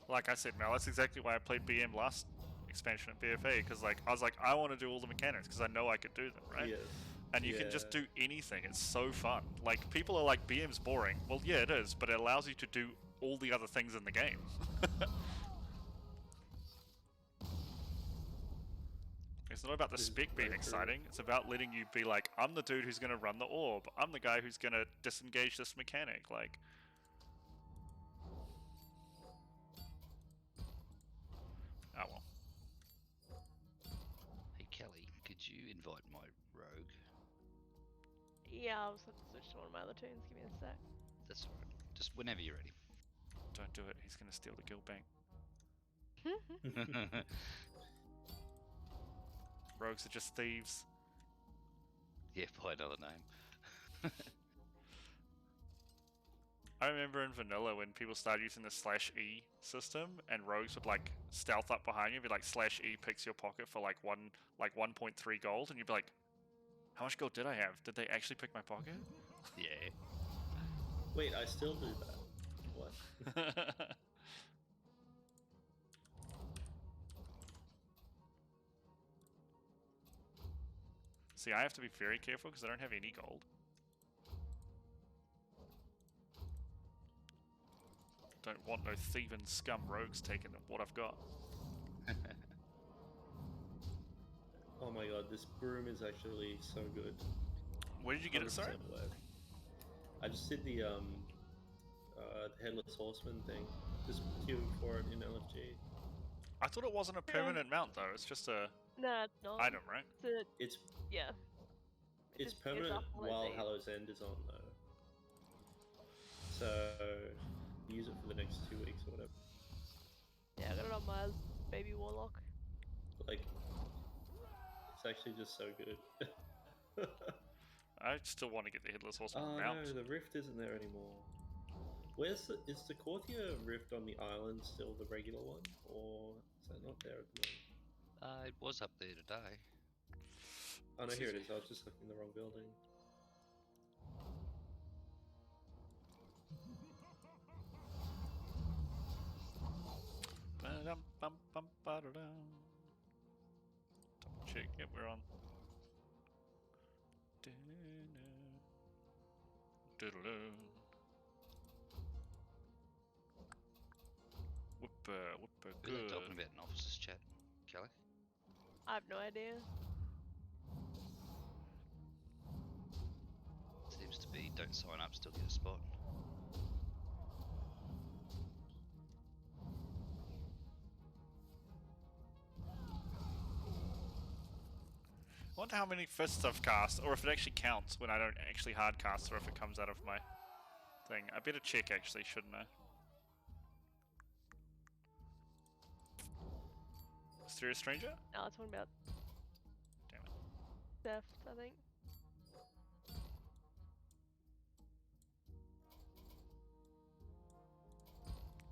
Like I said, Mel, that's exactly why I played BM last expansion at BFA, because like I was like, I want to do all the mechanics because I know I could do them, right? Yes. And you can just do anything. It's so fun. Like people are like, BM's boring. Well, yeah, it is, but it allows you to do all the other things in the game. It's not about the spec being exciting. It's about letting you be like, I'm the dude who's going to run the orb. I'm the guy who's going to disengage this mechanic. Like. Oh well. Hey Kelly, could you invite my rogue? Yeah, I was looking to switch to one of my other tunes. Give me a sec. That's alright. Just whenever you're ready. Don't do it. He's going to steal the guild bank. Rogues are just thieves. Yeah, by another name. I remember in vanilla when people started using the /E system and rogues would like stealth up behind you and be like /E picks your pocket for like 1.3 gold, and you'd be like, how much gold did I have? Did they actually pick my pocket? Yeah. Wait, I still do that. What? See, I have to be very careful because I don't have any gold. Don't want no thieving scum rogues taking what I've got. Oh my god, this broom is actually so good. Where did you get it, sorry? I just did the Headless Horseman thing. Just queuing for it in LFG. I thought it wasn't a permanent mount though, it's just a No, it's not. item, right? It's yeah. It's permanent while Hallow's End is on though. So use it for the next 2 weeks or whatever. Yeah, I got it on my baby warlock. Like, it's actually just so good. I still want to get the Headless Horseman mount. No, the rift isn't there anymore. Is the Courtier rift on the island still the regular one, or is that not there at the moment? It was up there today. Oh no, here it is. I was just looking in the wrong building. Double check. Yep, we're on. Whooper, Who are they talking about in officers chat, Kelly? I have no idea. Seems to be don't sign up, still get a spot. I wonder how many fists I've cast, or if it actually counts when I don't actually hard cast, or if it comes out of my thing. I better check actually, shouldn't I? Mysterious Stranger? No, it's one about Damn it. theft, I think.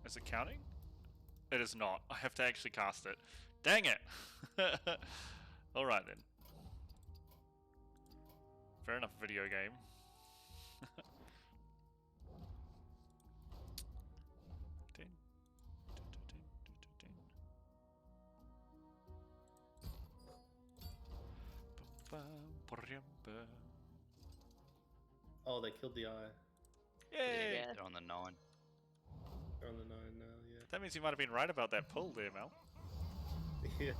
Is it counting? It is not. I have to actually cast it. Dang it! Alright then. Fair enough, video game. Oh, they killed the eye. Yay! They're on the 9. They're on the 9 now, yeah. That means you might have been right about that pull there, Mel. Yeah.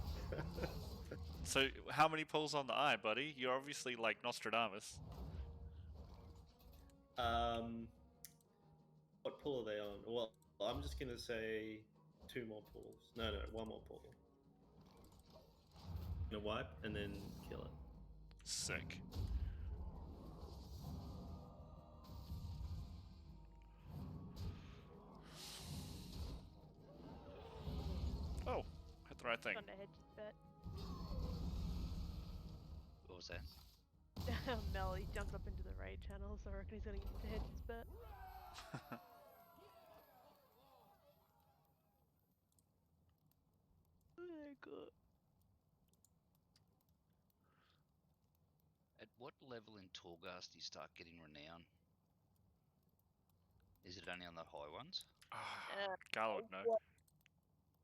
So, how many pulls on the eye, buddy? You're obviously like Nostradamus. What pull are they on? Well, I'm just gonna say 2 more pulls. No, 1 more pull. Gonna wipe and then kill it. Sick. Oh, hit the right thing. Gone to hedge his bet. What was that? Mel, he jumped up into the raid channel, so I reckon he's gonna get to hedge his bet. Oh, good. At what level in Torghast do you start getting renown? Is it only on the high ones? Gala would know. What,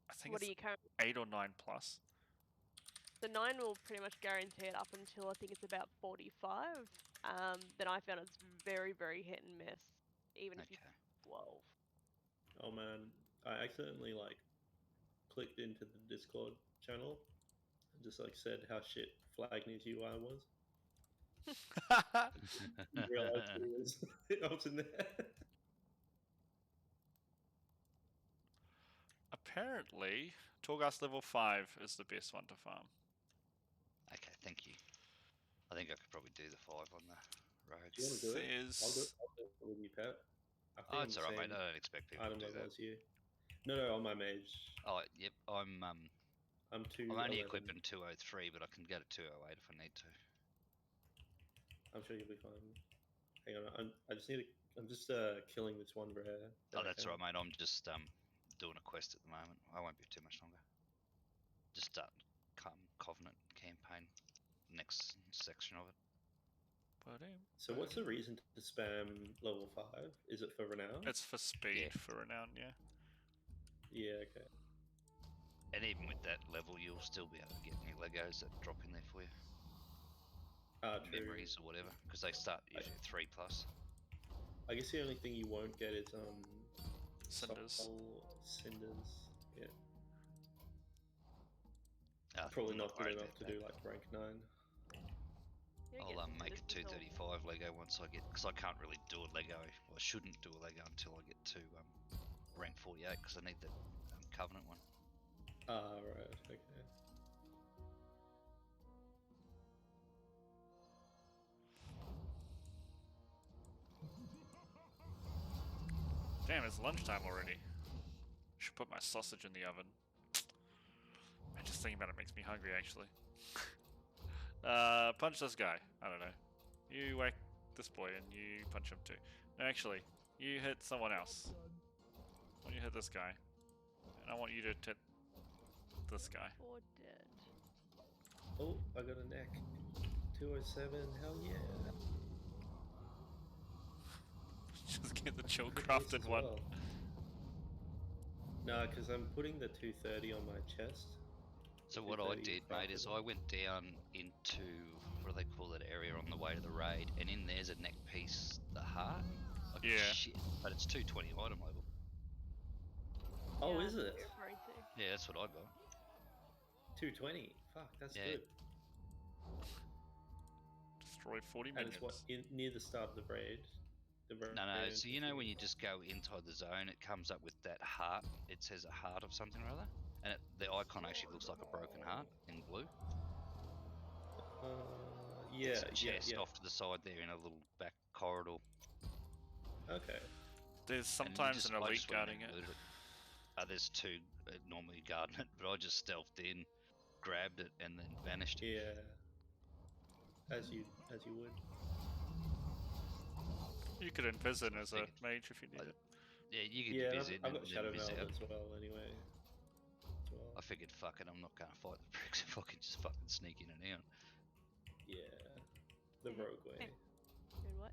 I think what it's are you currently? 8 or 9 plus. The 9 will pretty much guarantee it up until I think it's about 45. Then I found it's very, very hit and miss, even if you 12. Oh man, I accidentally like clicked into the Discord channel and just like said how shit Flagney's UI was. Realized I was in there. Apparently, Torghast level 5 is the best one to farm. Okay, thank you. I think I could probably do the 5 on the roads. Do you want to do it? I'll do it with you, Pat. I think Oh, I'm it's the alright, mate. same I don't expect people item to do level that. as you. No, on my mage. Oh, yep. I'm I'm only 211. equipping 203, but I can go to 208 if I need to. I'm sure you'll be fine. Hang on, I just need to. I'm just killing this one rare. Oh, that's right, mate. I'm just doing a quest at the moment. I won't be too much longer. Just start Covenant campaign, next section of it. So what's the reason to spam level 5? Is it for renown? It's for speed Yeah. for renown, yeah. Yeah, okay. And even with that level, you'll still be able to get new Legos that drop in there for you. True. Memories or whatever, because they start usually at 3 plus. I guess the only thing you won't get is Cinders. Cinders. Yeah. I'm Probably not good worried enough about to that. do like rank 9. I'll make a 235 Lego once I get, because I can't really do a Lego. Well, I shouldn't do a Lego until I get to rank 48, because I need the Covenant one. Right. Okay. Damn, it's lunchtime already. Should put my sausage in the oven. Man, just thinking about it makes me hungry, actually. Punch this guy. I don't know. You whack this boy and you punch him too. No, actually, you hit someone else. I want you to hit this guy. And I want you to hit this guy. Or dead. Oh, I got a neck. 207, hell yeah. Just get the chill crafted one. Well. No, because I'm putting the 230 on my chest. So what I did, mate, is I went down into, what do they call that area on the way to the raid, and in there's a neck piece, the heart. Like, yeah. Shit, but it's 220 item level. Oh, is it? Yeah, that's what I got. 220. Fuck, that's good. Destroy 40 And minions. it's what near the start of the raid. No, so you know when you just go inside the zone, it comes up with that heart. It says a heart of something or other, and the icon actually looks like a broken heart in blue. Yeah, it's a chest off to the side there in a little back corridor. Okay. There's sometimes an elite guarding it. There's 2 normally guarding it, but I just stealthed in, grabbed it, and then vanished. Yeah. As you would. You could invisit as a mage if you need it. Yeah, you could visit. I've got and Shadow visit Meld out. as well, anyway. I figured, fuck it, I'm not gonna fight the pricks if I can just fucking sneak in and out. Yeah, the rogue way. Doing what?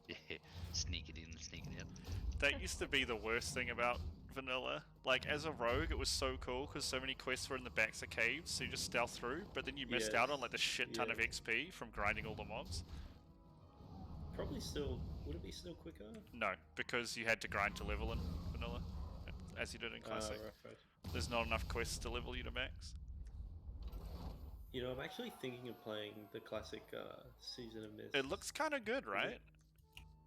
Yeah, sneak it in and sneak it out. That used to be the worst thing about vanilla. Like, as a rogue, it was so cool because so many quests were in the backs of caves, so you just stealth through, but then you missed out on like the shit ton of XP from grinding all the mobs. Probably still. Would it be still quicker? No, because you had to grind to level in vanilla. as you did in Classic. Right. There's not enough quests to level you to max. You know, I'm actually thinking of playing the Classic Season of Mist. It looks kind of good, right?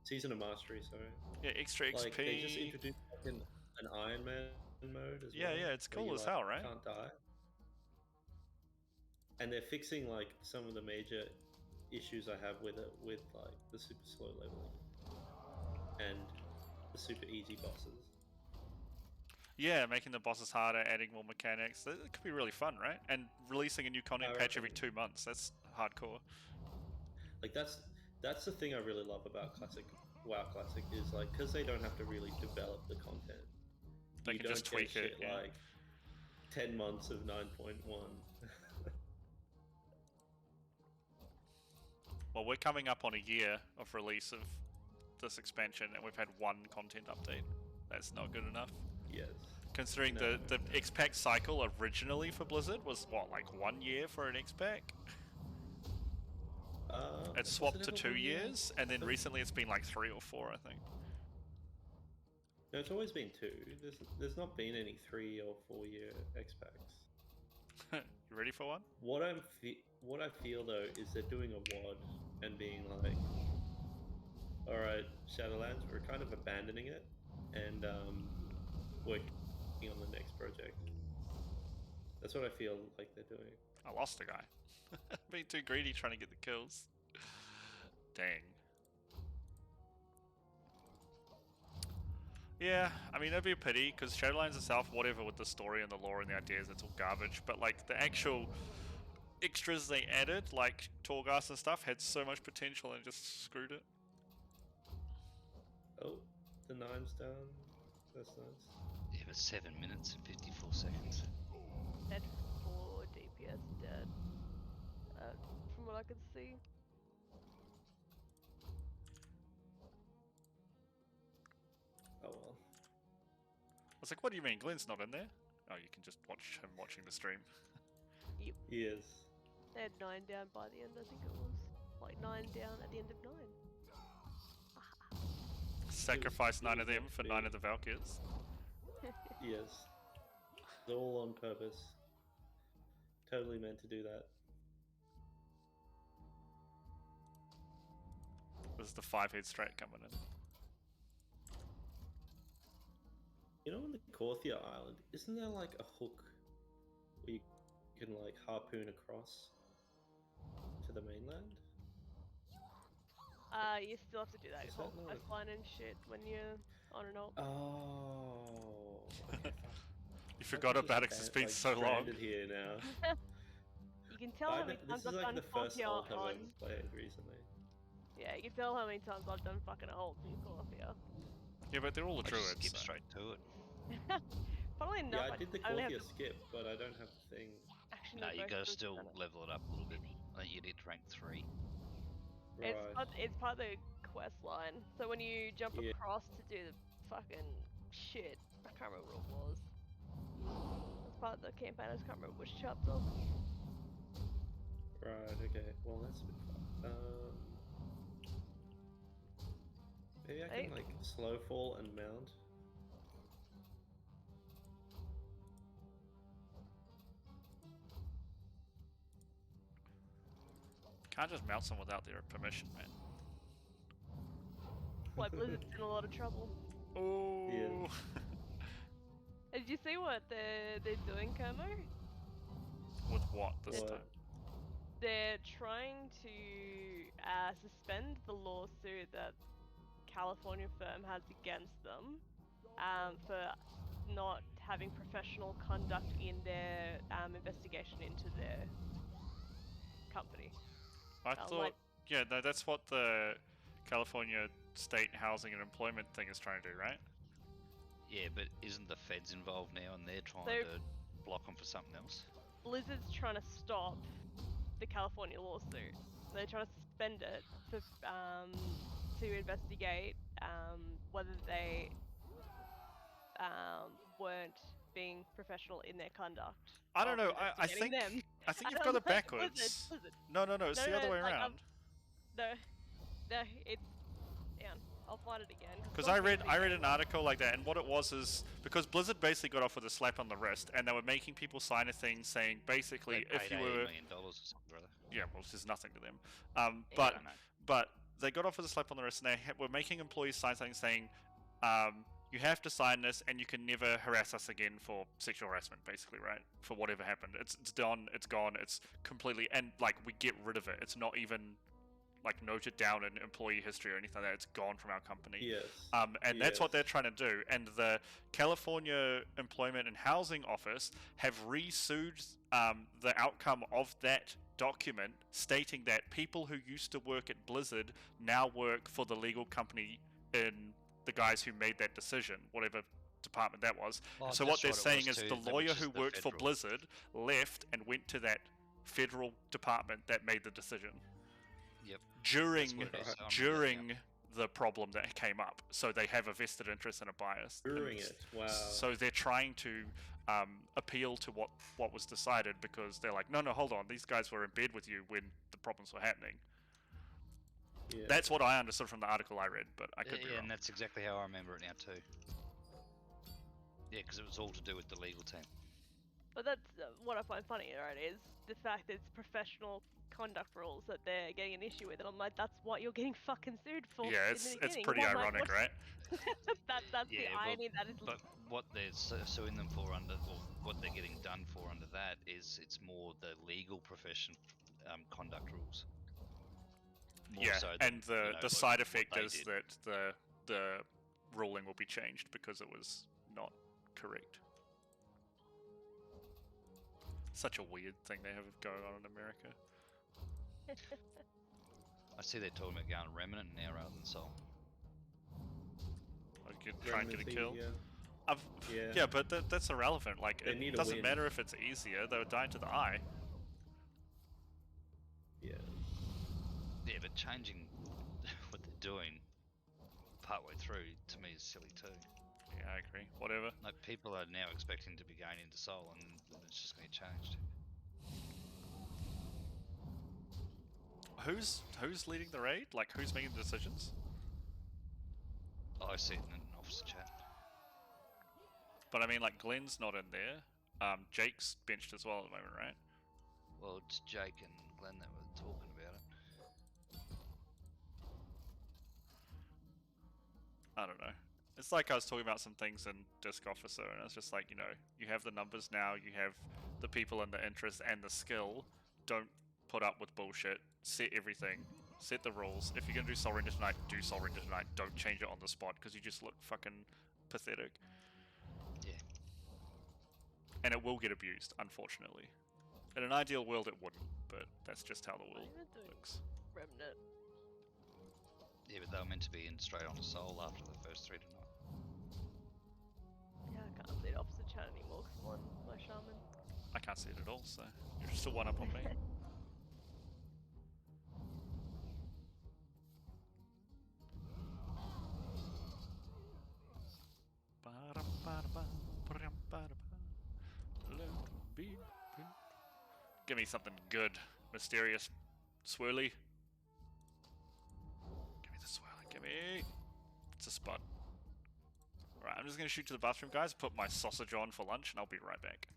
Season of Mastery, sorry. Yeah, extra XP. Like, they just introduced like an Iron Man mode as well. Yeah, it's where cool you, as like, hell, right? Can't die. And they're fixing like some of the major issues I have with it, with like the super slow leveling and the super easy bosses. Yeah, making the bosses harder, adding more mechanics. It could be really fun, right? And releasing a new content patch every 2 months. That's hardcore. Like that's the thing I really love about WoW Classic is like, because they don't have to really develop the content. They you can don't just tweak get it. shit like 10 months of 9.1. Well, we're coming up on a year of release of this expansion, and we've had one content update. That's not good enough. Yes. Considering the X-Pack cycle originally for Blizzard was, what, like 1 year for an X-Pack? It swapped to 2 years, and then recently it's been like 3 or 4, I think. No, it's always been 2. There's not been any 3 or 4 year X-Packs. You ready for one? What I feel though is they're doing a WOD and being like, alright, Shadowlands, we're kind of abandoning it and working on the next project. That's what I feel like they're doing. I lost a guy. Being too greedy trying to get the kills. Dang. Yeah, I mean, that'd be a pity, because Shadowlands itself, whatever with the story and the lore and the ideas, it's all garbage. But, like, the actual extras they added, like Torghast and stuff, had so much potential and just screwed it. Oh, the 9's down. That's nice. Yeah, but 7 minutes and 54 seconds. Dead 4 DPS dead. From what I could see. Oh well. I was like, what do you mean? Glenn's not in there? Oh, you can just watch him watching the stream. Yep. He is. They had 9 down by the end, I think it was. Like 9 down at the end of 9. Sacrifice 9 of them for 9 of the Valkyrs. Yes. It's all on purpose. Totally meant to do that. This is the 5-head strat coming in. You know, on the Korthia Island, isn't there like a hook where you can like harpoon across to the mainland? You still have to do that Is whole that not quest line and shit when you're on and off. Oh. Okay, You forgot about it because it's been so long. Here now. You can tell how many times This is I've like done the first Korthia alt I've on. ever played recently. Yeah, you can tell how many times I've done fucking ults in Korthia. Yeah, but they're all the I druids. just skip so. straight to it. Probably not. Yeah, I did the only have Korthia to- skip, but I don't have the thing. Actually, No, you both gotta druids still have done it. level it up a little bit. I think you need rank 3. Right. It's part of the quest line. So when you jump Yeah. across to do the fucking shit, I can't remember what it was. It's part of the campaign. I just can't remember which chapter. Right, okay. Well, that's a bit fun. Maybe I can, like, slow fall and mount. Can't just mount someone without their permission, man. Why Blizzard's in a lot of trouble. Oh. Yeah. Did you see what they're doing, Como? With what this What? time? They're trying to suspend the lawsuit that California firm has against them for not having professional conduct in their investigation into their company. I thought, yeah, no, that's what the California State Housing and Employment thing is trying to do, right? Yeah, but isn't the feds involved now and they're trying So- to block them for something else? Blizzard's trying to stop the California lawsuit. They're trying to suspend it for, to investigate whether they weren't being professional in their conduct. I don't know. of I think investigating them. I think you've And got I'm it like, backwards. Blizzard. No, it's the other way like, around. No, it's down. I'll find it again. Because it's I not read really an article like that, and what it was is because Blizzard basically got off with a slap on the wrist, and they were making people sign a thing saying basically They if paid you $80 were million or something, brother. yeah, well, this is nothing to them. Yeah, I know. But they got off with a slap on the wrist, and they were making employees sign something saying, you have to sign this, and you can never harass us again for sexual harassment, basically, right? For whatever happened, it's done, it's gone, it's completely, and like we get rid of it. It's not even like noted down in employee history or anything like that. It's gone from our company. Yes. And that's what they're trying to do. And the California Employment and Housing Office have re-sued the outcome of that document, stating that people who used to work at Blizzard now work for the legal company in the guys who made that decision, whatever department that was. Well, so what they're that's what it saying was is too, the lawyer which is who the worked for federal. Blizzard left and went to that federal department that made the decision. Yep. During That's what it is. I remember that, during the problem that came up, so they have a vested interest and a bias. During And it, wow. So they're trying to appeal to what was decided because they're like, no, hold on, these guys were in bed with you when the problems were happening. Yeah. That's what I understood from the article I read, but I could be Yeah, wrong. and that's exactly how I remember it now too. Yeah, because it was all to do with the legal team. But that's what I find funny, right? Is the fact that it's professional conduct rules that they're getting an issue with, and I'm like, that's what you're getting fucking sued for. Yeah, in it's the beginning. pretty I'm like, ironic, what- right? that's the Yeah, well, irony. That is. But what they're suing them for under, or what they're getting done for under that is it's more the legal profession conduct rules. More Yeah, so than, and the like, side what effect they is did. that the ruling will be changed because it was not correct. Such a weird thing they have going on in America. I see they're talking about going remnant now rather than soul. Try and get a kill. Yeah. Yeah, but that's irrelevant. Like, They need it a doesn't win. matter if it's easier. They would die to the eye. Yeah. Yeah, but changing what they're doing partway through to me is silly too. Yeah, I agree. Whatever. Like, people are now expecting to be going into soul, and it's just going to get changed. Who's leading the raid? Like, who's making the decisions? I see it in an officer chat. But I mean, like, Glenn's not in there. Jake's benched as well at the moment, right? Well, it's Jake and Glenn that were talking about it. I don't know. It's like I was talking about some things in Disc Officer, and it's just like, you know, you have the numbers now, you have the people and the interest and the skill. Don't put up with bullshit. Set everything. Set the rules. If you're gonna do Soul Render tonight, do Soul Render tonight. Don't change it on the spot because you just look fucking pathetic. Yeah. And it will get abused, unfortunately. In an ideal world, it wouldn't, but that's just how the world looks. Remnant. Yeah, but they were meant to be in straight on to soul after the first 3 tonight. Yeah, I can't see the officer chat anymore because I'm on my shaman. I can't see it at all, so you're still one up on me. Give me something good, mysterious, swirly. Give me the swirly, give me. It's a spot. Right, I'm just gonna shoot to the bathroom, guys. Put my sausage on for lunch, and I'll be right back.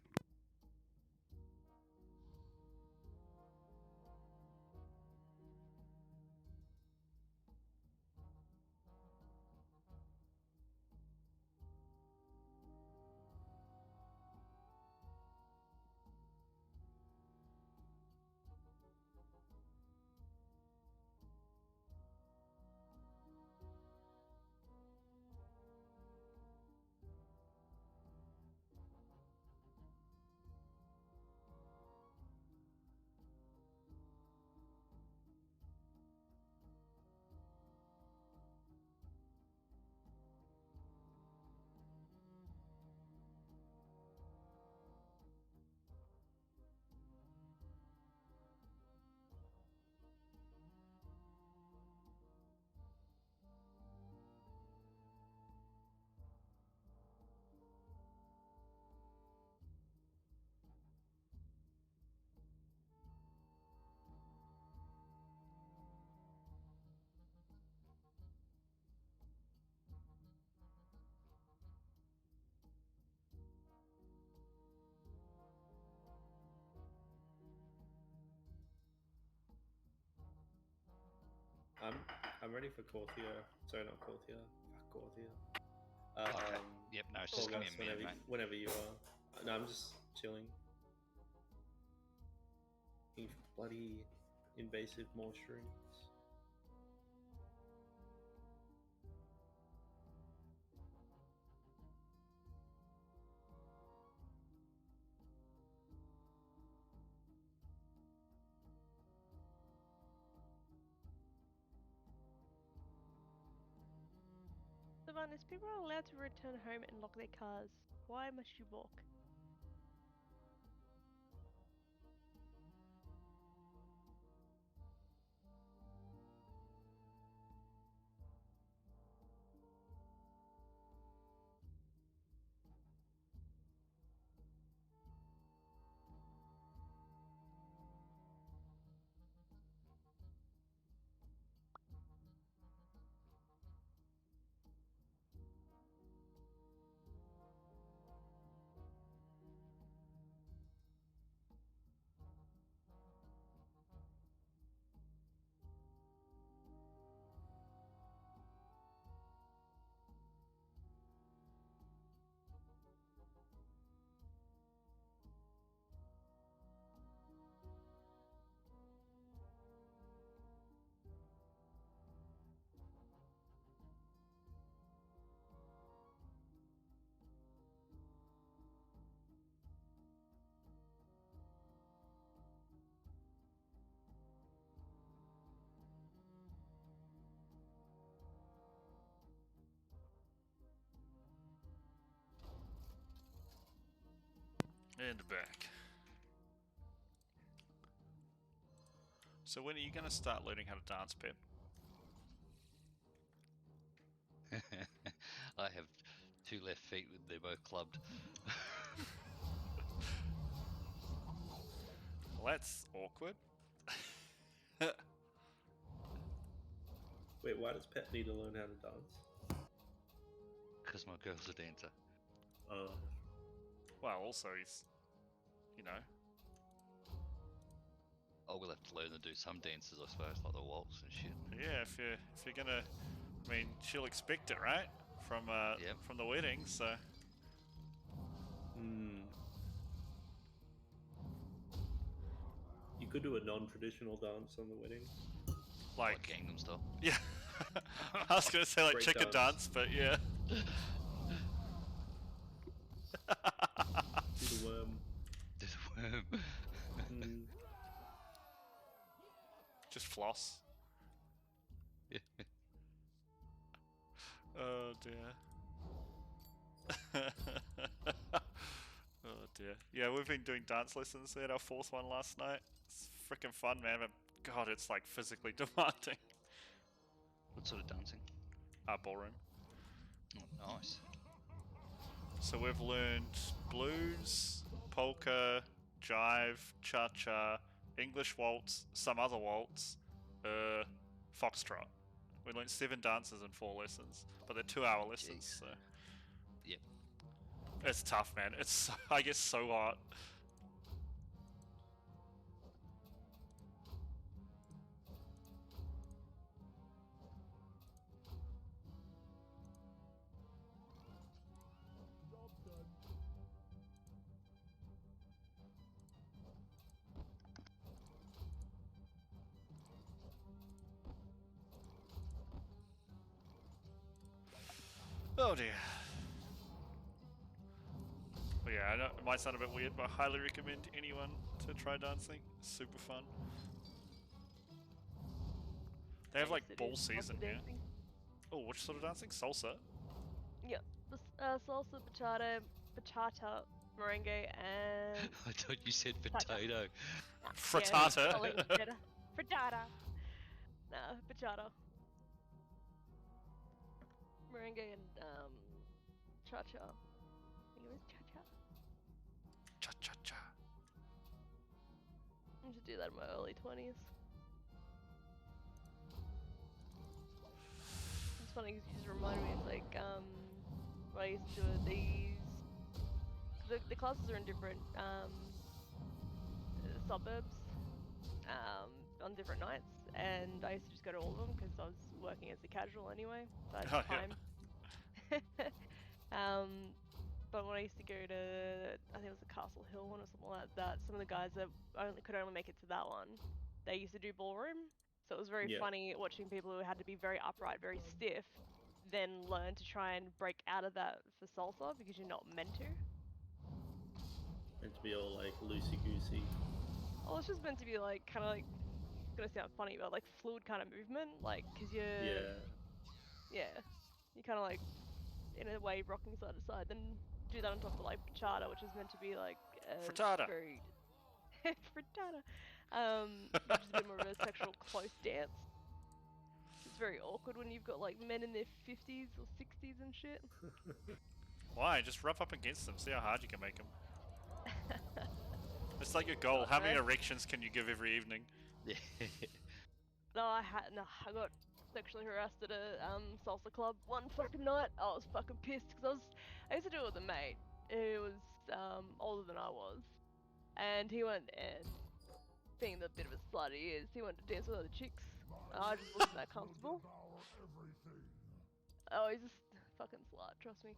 I'm ready for Corthia. Sorry, not Corthia. Fuck Corthia. Okay. Yep, no, it's just give me a minute, mate. Whenever you are. No, I'm just chilling. These bloody invasive mushrooms. Sylvanas, people are allowed to return home and lock their cars. Why must you walk? And back. So when are you going to start learning how to dance, Pep? I have 2 left feet, they're both clubbed. Well, that's awkward. Wait, why does Pep need to learn how to dance? Because my girl's a dancer. Oh. Well, also he's, you know. Oh, we'll have to learn to do some dances, I suppose, like the waltz and shit. Yeah, if you're gonna, I mean, she'll expect it, right? From from the wedding, so. You could do a non-traditional dance on the wedding. Like Gangnam Style. Yeah. I was gonna say like Break chicken dance, but yeah. Do the worm. Do the worm. Just floss. Oh dear. Oh dear. Yeah, we've been doing dance lessons. We had our 4th one last night. It's freaking fun, man. But God, it's like physically demanding. What sort of dancing? Ballroom. Oh, nice. So we've learned blues, polka, jive, cha-cha, English waltz, some other waltz, foxtrot. We learned 7 dances in 4 lessons, but they're 2-hour lessons, so. Yep. It's tough, man. It's I get so hot. Oh dear. But yeah, I know it might sound a bit weird, but I highly recommend anyone to try dancing. It's super fun. They have like ball season here. Oh, which sort of dancing? Salsa? Yeah, salsa, bachata, merengue, and... I thought you said potato. Frittata. Yeah, frittata. Nah, bachata. Merengue and cha-cha. I think it was cha-cha. Cha-cha-cha. I used to do that in my early 20s. It's funny because you just reminded me, it's like, when I used to do these... The classes are in different suburbs, on different nights, and I used to just go to all of them because I was working as a casual anyway, so I had Oh, yeah. time. But when I used to go to, I think it was the Castle Hill one or something like that, some of the guys that could only make it to that one, they used to do ballroom. So it was very Yeah. funny watching people who had to be very upright, very stiff, then learn to try and break out of that for salsa because you're not meant to. And to be all like loosey goosey. Well, it's just meant to be like kind of like, it's gonna sound funny, but like fluid kind of movement, like because you're Yeah. you're kind of like in a way rocking side to side. Then do that on top of like bachata, which is meant to be like Frittata. very frittata, which is a bit more of a sexual close dance. It's very awkward when you've got like men in their 50s or 60s and shit. Why? Just rub up against them. See how hard you can make them. It's like your goal. God, How many no. erections can you give every evening? Yeah. No, I got sexually harassed at a salsa club one fucking night. I was fucking pissed because I used to do it with a mate who was older than I was, and he went and being the bit of a slut he is, he went to dance with other chicks. I just wasn't that comfortable. Oh, he's just fucking slut, trust me.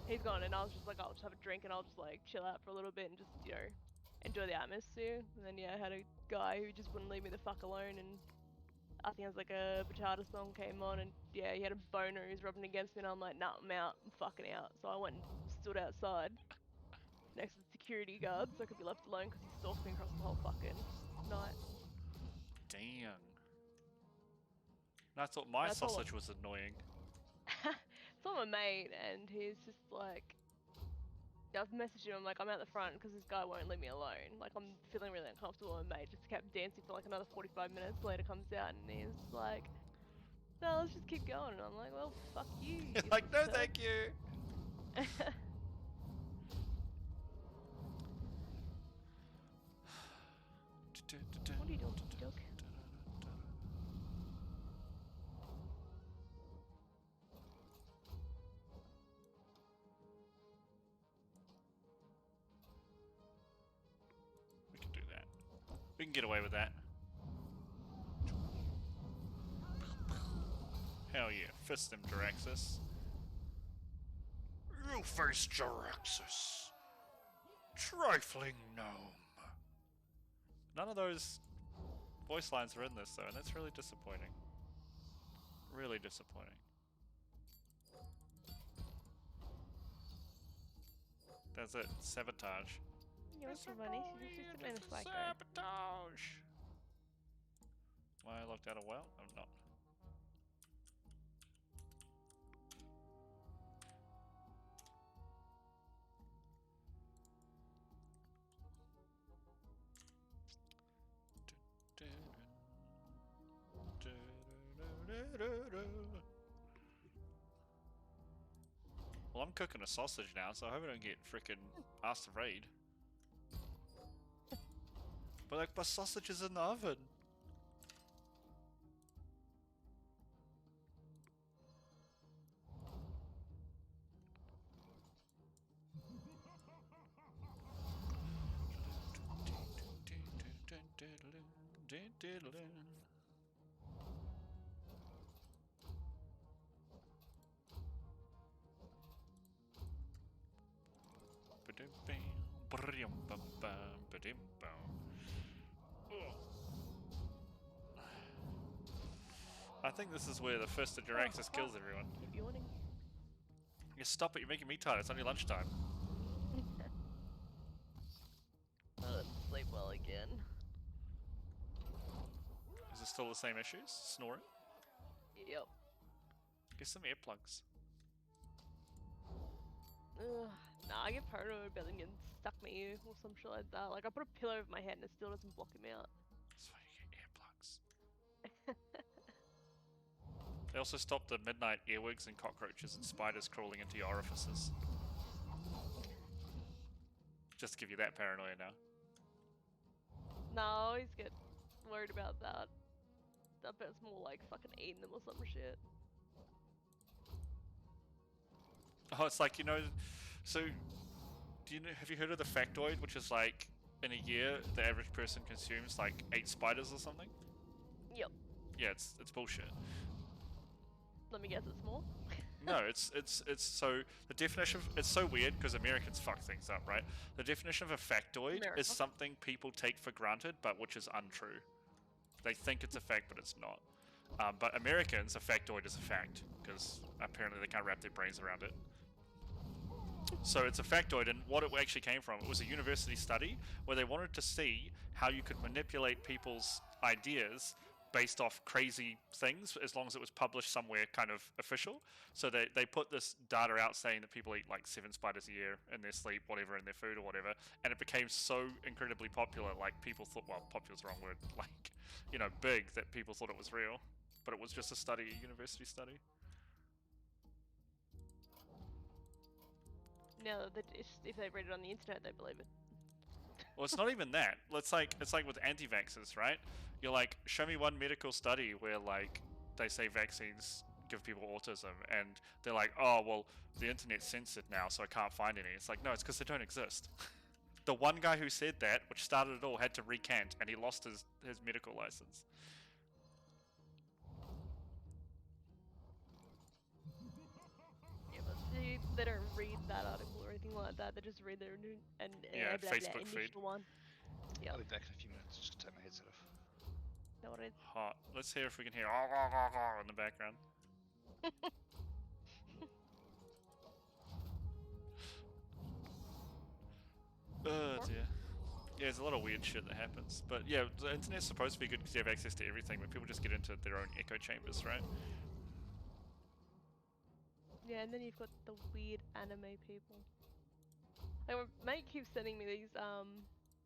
He's gone, and I was just like, I'll just have a drink and I'll just like chill out for a little bit and just, you know, enjoy the atmosphere. And then yeah, I had a guy who just wouldn't leave me the fuck alone, and I think it was like a bachata song came on, and yeah, he had a boner, he was rubbing against me, and I'm like, nah, I'm out, I'm fucking out. So I went and stood outside next to the security guard so I could be left alone because he stalked me across the whole fucking night. Damn. I thought my That's all sausage was annoying. It's on my mate, and he's just like, I've messaged him, I'm like, I'm out the front because this guy won't leave me alone. Like, I'm feeling really uncomfortable, and my mate just kept dancing for like another 45 minutes. Later comes out, and he's like, no, let's just keep going. And I'm like, well, fuck you. You're like, no, thank you. What are you doing, dog? We can do that. We can get away with that. Hell yeah. Fist him, Jaraxxus. You face Jaraxxus. Trifling gnome. None of those voice lines are in this though, and that's really disappointing. Really disappointing. That's it. Sabotage. You're so funny. She's just a man of psycho. Sabotage! Am I locked out of well? I'm not. Well, I'm cooking a sausage now, so I hope I don't get frickin' asked to raid. But like, my sausage is in the oven. I think this is where the first of Jaraxxus kills everyone. Keep yawning. You stop it, you're making me tired, it's only lunchtime. I didn't sleep well again. Is it still the same issues? Snoring? Yep. Get some earplugs. Nah, I get paranoid about them getting stuck in my ear or some shit like that. Like, I put a pillow over my head and it still doesn't block him out. That's why you get earplugs. They also stop the midnight earwigs and cockroaches and spiders crawling into your orifices. Just to give you that paranoia now. No, I always get worried about that. I bet it's more like fucking eating them or some shit. Oh, it's like, you know, so, have you heard of the factoid, which is like, in a year the average person consumes like 8 spiders or something. Yep. Yeah, it's bullshit. Let me guess, it's more. No, it's so the definition of, it's so weird because Americans fuck things up, right? The definition of a factoid America. is something people take for granted, but which is untrue. They think it's a fact, but it's not. But Americans, a factoid is a fact because apparently they can't wrap their brains around it. So it's a factoid, and what it actually came from, it was a university study where they wanted to see how you could manipulate people's ideas based off crazy things, as long as it was published somewhere kind of official. So they put this data out saying that people eat like 7 spiders a year in their sleep, whatever, in their food or whatever, and it became so incredibly popular, like people thought, well, popular's the wrong word, like, you know, big, that people thought it was real. But it was just a study, a university study. Now, if they read it on the internet, they believe it. Well, it's not even that. It's like with anti-vaxxers, right? You're like, show me one medical study where like they say vaccines give people autism, and they're like, oh well, the internet's censored now, so I can't find any. It's like, no, it's because they don't exist. The one guy who said that, which started it all, had to recant, and he lost his medical license. Yeah, but they don't read that article or anything like that. They just read their Facebook feed. initial one. Yeah. I'll be back in a few minutes. Just take my headset off. Know what it is? Hot. Let's hear if we can hear in the background. Oh dear. Yeah, there's a lot of weird shit that happens. But yeah, the internet's supposed to be good because you have access to everything, but people just get into their own echo chambers, right? Yeah, and then you've got the weird anime people. Like, my mate keeps sending me these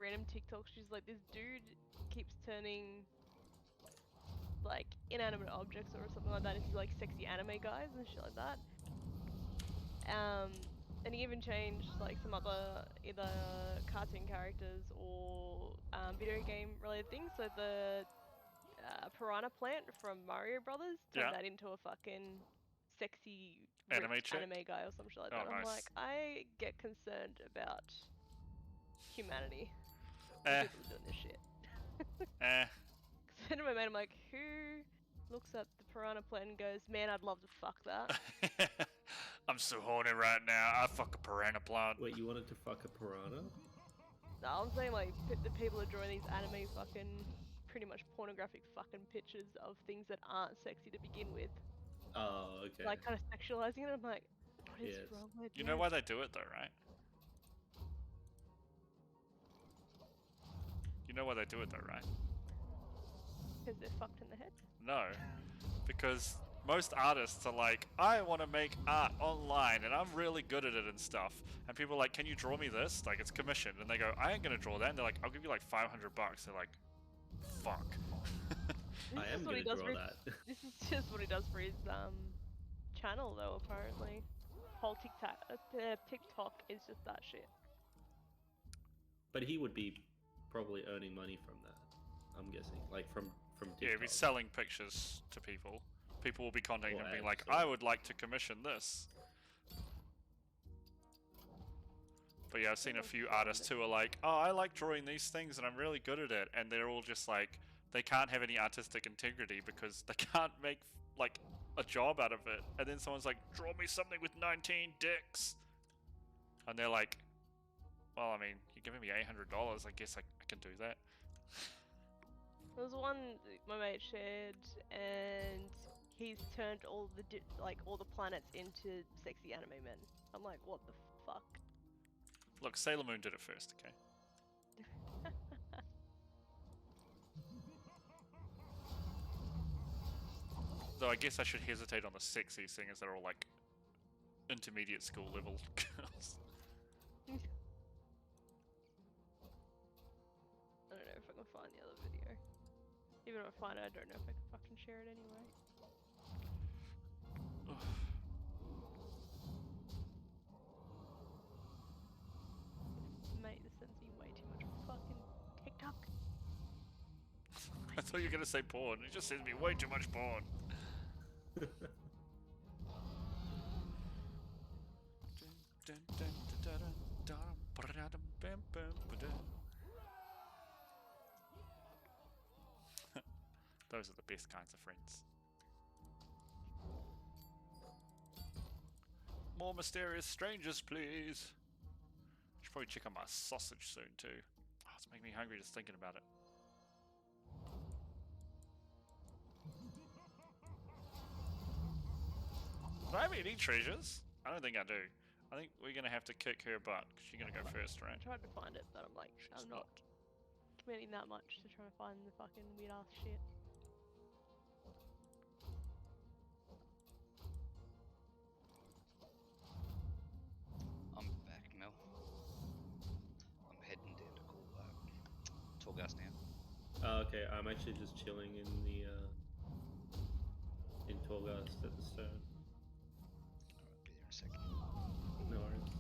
random TikToks. She's like, this dude keeps turning like inanimate objects or something like that into like sexy anime guys and shit like that. And he even changed like some other either cartoon characters or video game related things. So the piranha plant from Mario Brothers turned that into a fucking sexy anime guy or some shit like that. I'm like, I get concerned about humanity. People are doing this shit. To my mate, I'm like, who looks at the piranha plant and goes, man, I'd love to fuck that. I'm so horny right now. I fuck a piranha plant. Wait, you wanted to fuck a piranha? No, I'm saying like the people are drawing these anime fucking, pretty much pornographic fucking pictures of things that aren't sexy to begin with. Oh, okay. Like kind of sexualizing it. I'm like, what is wrong with you? You know why they do it though, right? You know why they do it though, right? Because they're fucked in the head? No, because most artists are like, I want to make art online and I'm really good at it and stuff. And people are like, can you draw me this? Like, it's commissioned. And they go, I ain't gonna draw that. And they're like, I'll give you like $500. They're like, fuck. I am gonna draw that. This is just what he does for his channel though, apparently. Whole TikTok is just that shit. But he would be probably earning money from that, I'm guessing. Like from TikTok. Yeah, if he's selling pictures to people. People will be contacting him being like, I would like to commission this. But yeah, I've seen a few artists who are like, oh, I like drawing these things and I'm really good at it. And they're all just like, they can't have any artistic integrity because they can't make like a job out of it. And then someone's like, draw me something with 19 dicks. And they're like, well, I mean, you're giving me $800. I guess I can do that. There was one my mate shared, and he's turned all the planets into sexy anime men. I'm like, what the fuck? Look, Sailor Moon did it first, okay? Though I guess I should hesitate on the sexy, seeing as they're all like intermediate school level girls. I don't know if I can find the other video. Even if I find it, I don't know if I can fucking share it anyway. Mate, this sends me way too much fucking TikTok. I thought you were gonna say porn. It just sends me way too much porn. Those are the best kinds of friends. More mysterious strangers, please. Should probably check on my sausage soon too. Oh, it's making me hungry just thinking about it. Do I have any treasures? I don't think I do. I think we're gonna have to kick her butt because she's gonna go first, right? I tried to find it, but I'm like, I'm not committing that much to try to find the fucking weird ass shit. I'm back, Mel. I'm heading down to call Torghast now. Okay, I'm actually just chilling in the in Torghast at the stone. Alright, be there in a second. No worries.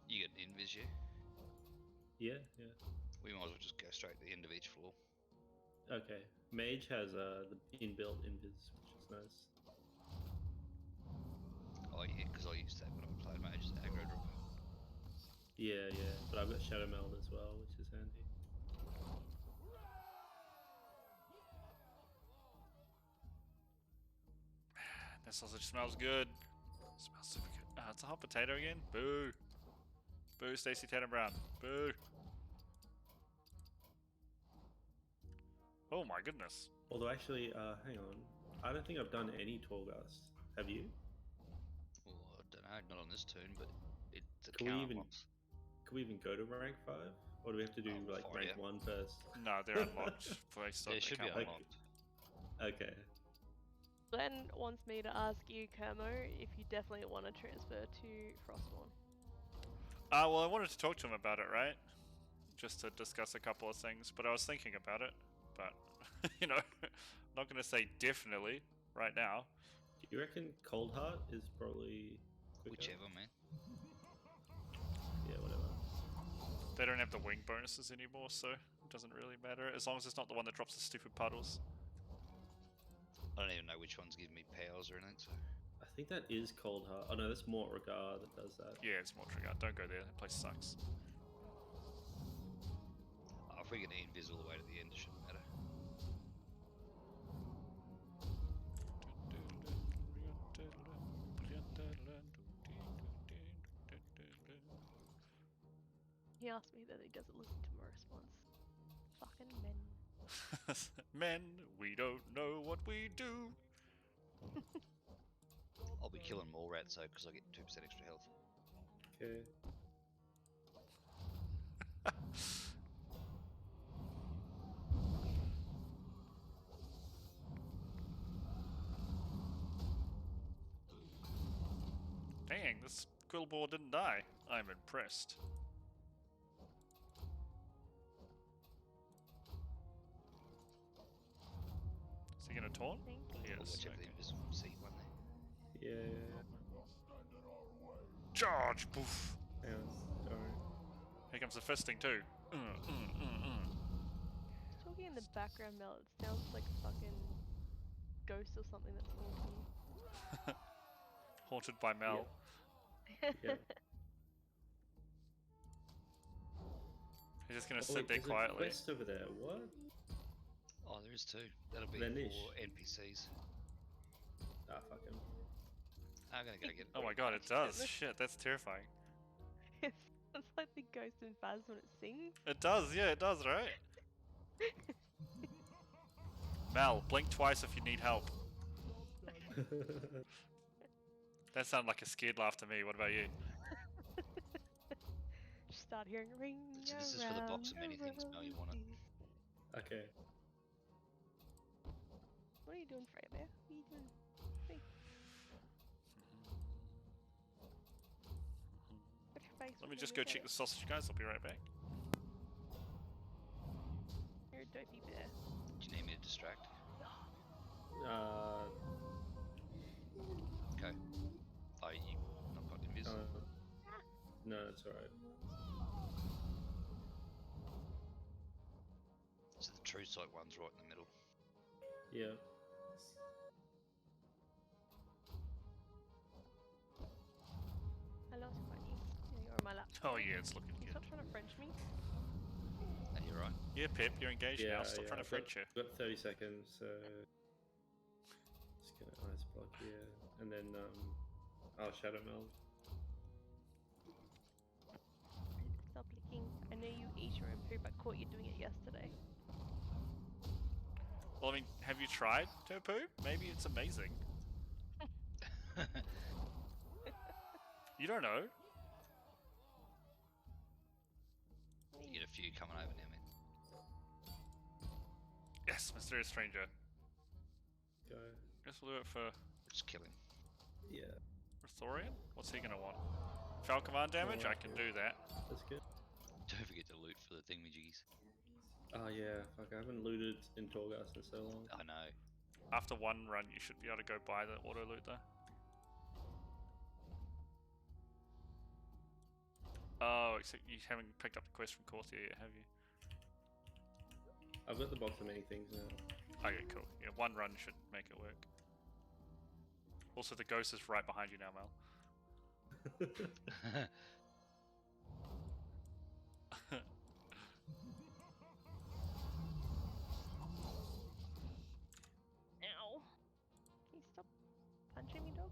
You get an invis, yeah? Yeah, yeah. We might as well just go straight to the end of each floor. Okay. Mage has the inbuilt invis, which is nice. Oh yeah, because I used that when I played Mage as aggro dropper. Yeah, yeah. But I've got Shadow Meld as well, which is handy. That sausage smells good. Smells super good. It's a hot potato again. Boo. Boo, Stacey Tatum Brown. Boo. Oh my goodness. Although actually, hang on. I don't think I've done any Torghast. Have you? Oh, I don't know, not on this turn, but it's a Can we counter even once. can we even go to rank 5? Or do we have to do like fire, rank yeah. 1 first? No, they're unlocked. Based on They should be account. unlocked. Okay. Glenn wants me to ask you, Kermo, if you definitely want to transfer to Frostborn. Well, I wanted to talk to him about it, right? Just to discuss a couple of things, but I was thinking about it. But, you know, I'm not going to say definitely right now. Do you reckon Cold Heart is probably quicker? Whichever, man. Yeah, whatever. They don't have the wing bonuses anymore, so it doesn't really matter. As long as it's not the one that drops the stupid puddles. I don't even know which ones give me powers or anything, so... I think that is Cold Heart. Oh no, that's Mort Regard that does that. Yeah, it's more trigger. Don't go there. That place sucks. Oh, if we get invis all the way to the end, it shouldn't matter. He asked me that he doesn't listen to my response. Fucking men. Men, we don't know what we do. I'll be killing more rats though, because I get 2% extra health. Okay. Dang, this Quillboar didn't die. I'm impressed. Is he gonna taunt? Thank you. He I'll is. check the Okay. invisible seat one there. Yeah. Charge! Poof! Hang on. Sorry. Here comes the fisting too. Talking in the background, Mel, it sounds like a fucking ghost or something that's haunting you. Haunted by Mel. Yeah. He's just gonna Oh, sit wait, there there's a quietly. quest over there. What? Oh, there is two. That'll be Vanish. for NPCs. Ah, fuck him. I'm gonna go get it. Oh my god, it does. Shit, that's terrifying. It's like the ghost in Faz when it sings. It does, yeah, it does, right? Mel, blink twice if you need help. That sounded like a scared laugh to me. What about you? Just start hearing ring. So this is for the box of many things. Mel, you want it? Okay. What are you doing, Freya Bear? What are you doing? Hey. Put your face Let me where just you go look at check it. the sausage, guys. I'll be right back. You're a dopey bear. Do you need me to distract? Okay. Oh, you not got invis? No, it's alright. So the true sight one's right in the middle. Yeah. Hello, Squatty. Yeah, you're on my laptop. Oh yeah, it's looking Can you good. stop trying to French me? No, you're right? Yeah, Pip, you're engaged Yeah, now. Stop trying to I've French you. got 30 seconds, so just gonna ice block here, and then I'll shadow meld. Stop licking. I know you ate your own poop. I caught you doing it yesterday. Well, I mean, have you tried to poop? Maybe it's amazing. You don't know. You get a few coming over now, man. Yes, Mysterious Stranger. Go. Guess we'll do it for Just kill him. Yeah. Rithorian. What's he gonna want? Falcovan damage? I can do that. That's good. Don't forget to loot for the thingamajiggies. Oh yeah, fuck, I haven't looted in Torghast in so long. I know. After one run, you should be able to go buy the auto loot though. Oh, except you haven't picked up the quest from Corthia yet, have you? I've got the box of many things now. Okay, cool. Yeah, one run should make it work. Also, the ghost is right behind you now, Mel. Ow. Can you stop punching me, dog?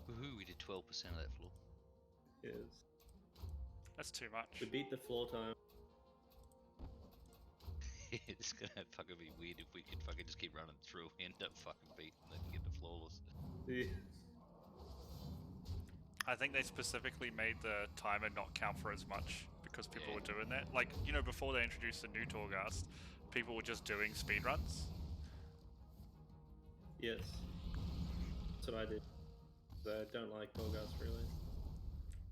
Woohoo, we did 12% of that floor. Yes. That's too much. To beat the floor time. It's gonna fucking be weird if we could fucking just keep running through and end up fucking beating it and get the flawless. Yeah. I think they specifically made the timer not count for as much because people were doing that. Like, you know, before they introduced the new Torghast, people were just doing speedruns. Yes. That's what I did. I don't like Torghast really.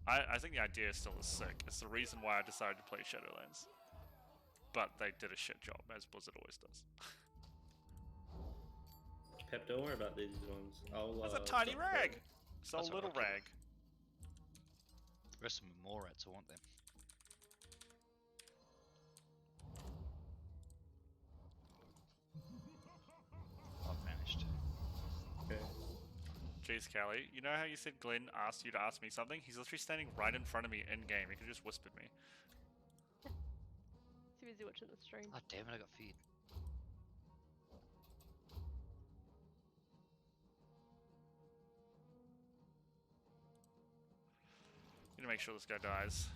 I think the idea still is sick. It's the reason why I decided to play Shadowlands. But they did a shit job, as Blizzard always does. Pep, don't worry about these ones. That's a tiny stop rag! playing. It's a That's little alright. rag. The rest of them are more rats, I want them. I've managed. Okay. Jeez, Callie, you know how you said Glenn asked you to ask me something? He's literally standing right in front of me in game. He could just whispered me. Too busy watching the stream. Oh damn it, I got feared. Need to make sure this guy dies.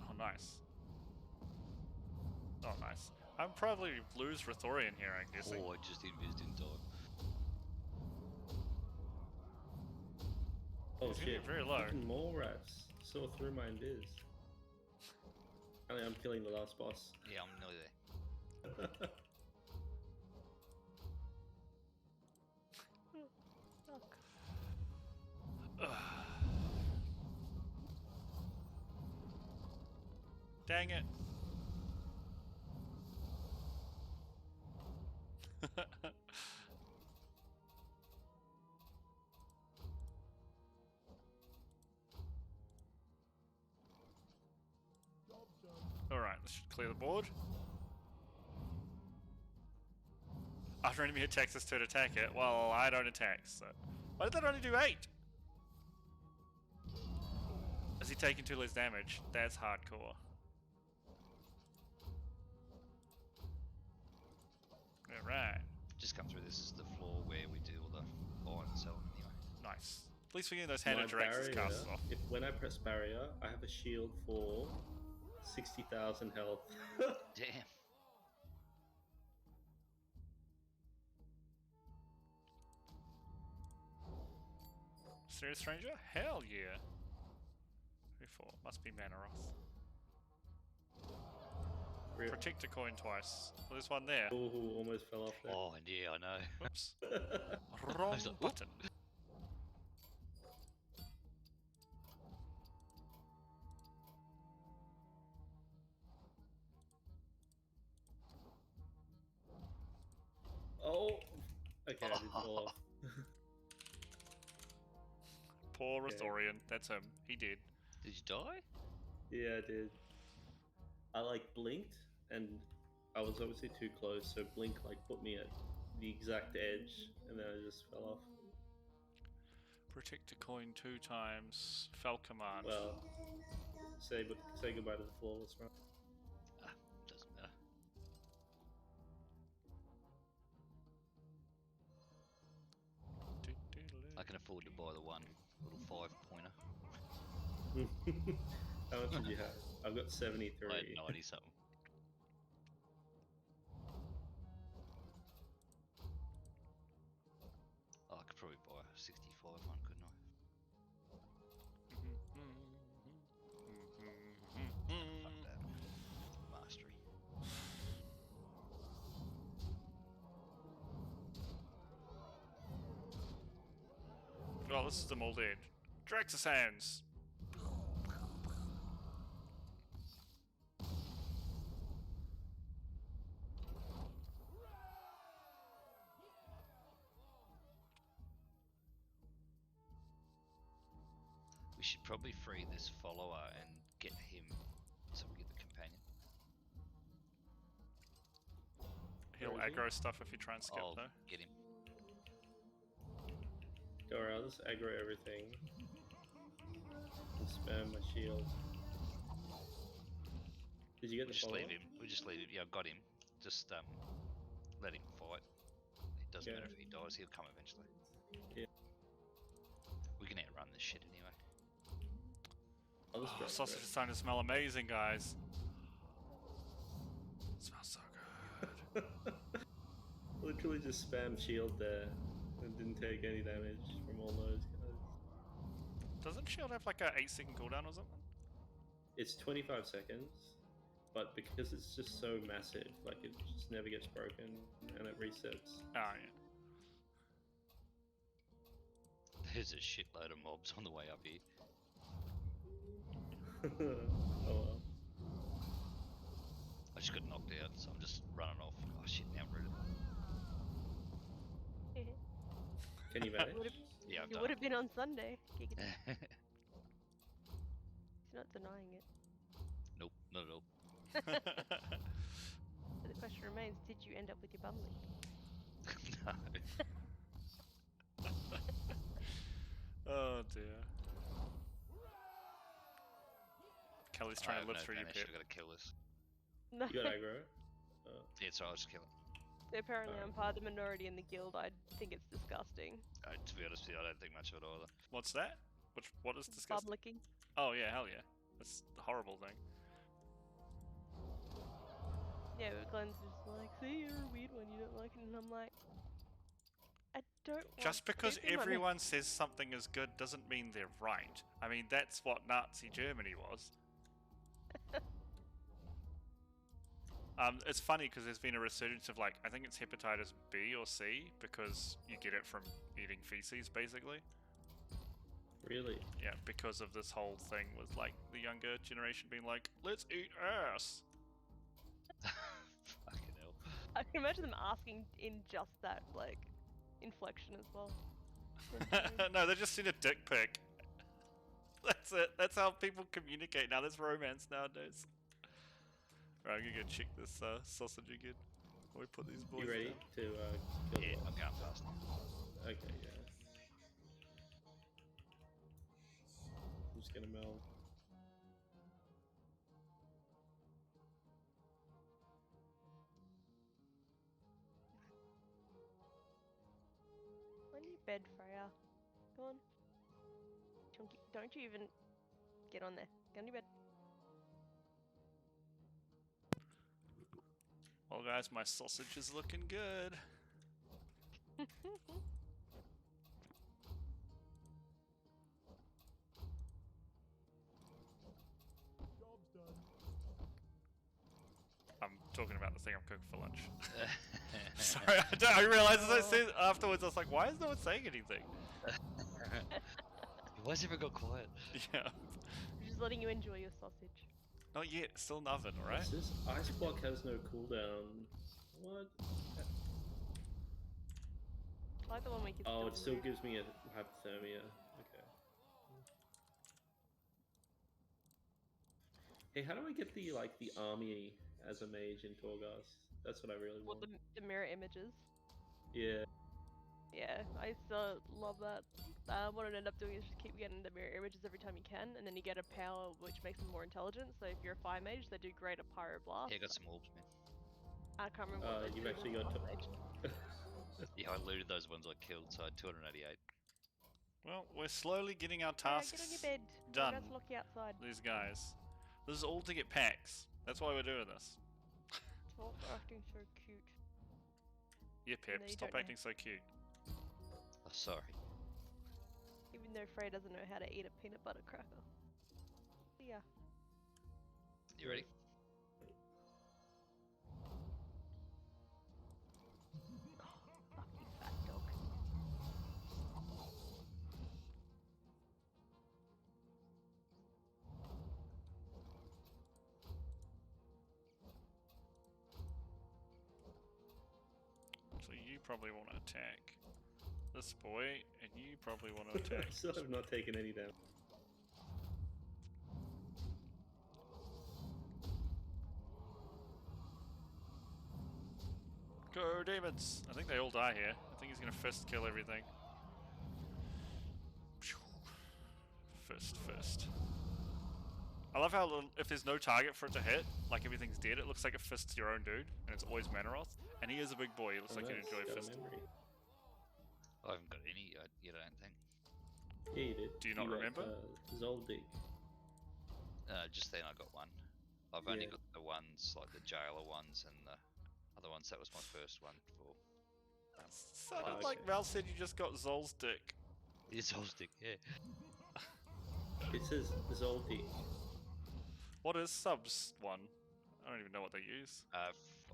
Oh, nice. Oh, nice. I'm probably lose Rithorian here, I'm guessing. Oh, I just invised in time. Oh He's gonna shit, get very low. Fucking more rats. Saw through my invis. I'm killing the last boss. Yeah, I'm nearly there. Fuck. Dang it. Alright, this should clear the board. After enemy attacks us to attack it, well, I don't attack, so... Why did that only do 8? Is he taking 2 less damage? That's hardcore. Alright. Just come through. This is the floor where we do all the buy and sell anyway. Nice. At least we're getting those handed My directions barrier, cast off. if when I press barrier, I have a shield for 60,000 health. Damn. Serious Stranger? Hell yeah. Who for? Must be Manaroth. Rip. Protect a coin twice. Well, there's one there. Oh, almost fell off there. Oh, yeah, I know. Whoops. Wrong was like, button. Oh! Okay, I did fall off. Poor Okay. Rithorian. That's him. He did. Did you die? Yeah, I did. I like blinked, and I was obviously too close, so blink like put me at the exact edge, and then I just fell off. Protect a coin 2 times. Fell command. Well, say goodbye to the flawless run. Doesn't matter. I can afford to buy the one little 5-pointer. How much did you have? I've got 73. I had 90 something. Oh, I could probably buy a 65 one, couldn't I? Fuck that. Mastery. Oh, this is the all dead. Drax's hands. We should probably free this follower and get him so we get the companion. He'll aggro stuff if you try and skip I'll though. get him. Go around, just aggro everything. And spam my shield. Did you get the Just follow? leave him. We just leave him. Yeah, I've got him. Just let him fight. It doesn't matter if he dies. He'll come eventually. Yeah. We can outrun this shit anyway. I'll just drop Sausage it. is starting to smell amazing, guys. It smells so good. Literally just spam shield there and didn't take any damage from all those guys. Doesn't shield have like a 8-second cooldown or something? It's 25 seconds, but because it's just so massive, like it just never gets broken and it resets. Oh yeah. There's a shitload of mobs on the way up here. Oh well. I just got knocked out, so I'm just running off. Oh shit, now I'm rooted. Can you manage? Yeah, I've You done would it. have been on Sunday. He's not denying it. Nope, not at all. But the question remains, did you end up with your bum licked? No. Oh dear. Kelly's I trying have to live no through your vanish, pit. I gotta kill this. No. You got aggro? Yeah, so I'll just kill it. Apparently I'm part of the minority in the guild. I think it's disgusting. To be honest with you, I don't think much of it either. What's that? What is Bum disgusting? licking. Oh yeah, hell yeah. That's the horrible thing. Yeah, but Glenn's just like, see, you're a weird one, you don't like it, and I'm like, I don't want Just because poop in my mouth. everyone says something is good doesn't mean they're right. I mean, that's what Nazi Germany was. It's funny because there's been a resurgence of like, I think it's hepatitis B or C because you get it from eating feces, basically. Really? Yeah, because of this whole thing with like the younger generation being like, let's eat ass. Fucking hell. I can imagine them asking in just that, like, inflection as well. No, they just seen a dick pic. That's it. That's how people communicate now. There's romance nowadays. Right, I'm gonna go check this sausage again. While we put these boys You ready down. to kill Yeah, the I'm going fast now. Okay, yeah. I'm just gonna meld. On your bed, Freya. Go on. Chunky, don't you even get on there. Get on your bed. Well, guys, my sausage is looking good. I'm talking about the thing I'm cooking for lunch. Sorry, I realized as I said afterwards, I was like, why is no one saying anything? Why has everyone got quiet? Yeah. Just letting you enjoy your sausage. Not yet, still in the oven, alright? What's this? Ice block has no cooldown. What? I like the one we can Oh, still it still move. gives me a hypothermia. Okay. Hey, how do I get the army as a mage in Torghast? That's what I really Well, want. the mirror images. Yeah. Yeah, I used to love that. what it ended up doing is just keep getting the mirror images every time you can, and then you get a power which makes them more intelligent. So if you're a fire mage, they do greater pyro blast. Yeah, got some orbs, man. I can't remember what those You've do actually for got fire mage. Yeah, I looted those ones I killed, so I had 288. Well, we're slowly getting our Yeah, tasks get on your bed. done. We're about to lock you outside. These guys. This is all to get packs. That's why we're doing this. Stop acting so cute. Yeah, Pep, No, you stop don't know. acting so cute. Oh, sorry. Even though Frey doesn't know how to eat a peanut butter cracker. Yeah. You ready? Fuck you, fat dog. So you probably want to attack this boy, and you probably want to attack. So I've not taken any damage. Go demons! I think they all die here. I think he's gonna fist kill everything. Fist. I love how if there's no target for it to hit, like everything's dead, it looks like it fists your own dude, and it's always Manaroth. And he is a big boy, he looks like he'd enjoy fisting. I haven't got any yet, I don't think. Yeah, you did. Do you not remember? Zoldyck. Just then I got one. I've only got the ones, like the jailer ones and the other ones. That was my first one for... Sounded like Val said you just got Zol's dick. It's Zoldyck, yeah. It says Zoldyck. What is Subs one? I don't even know what they use.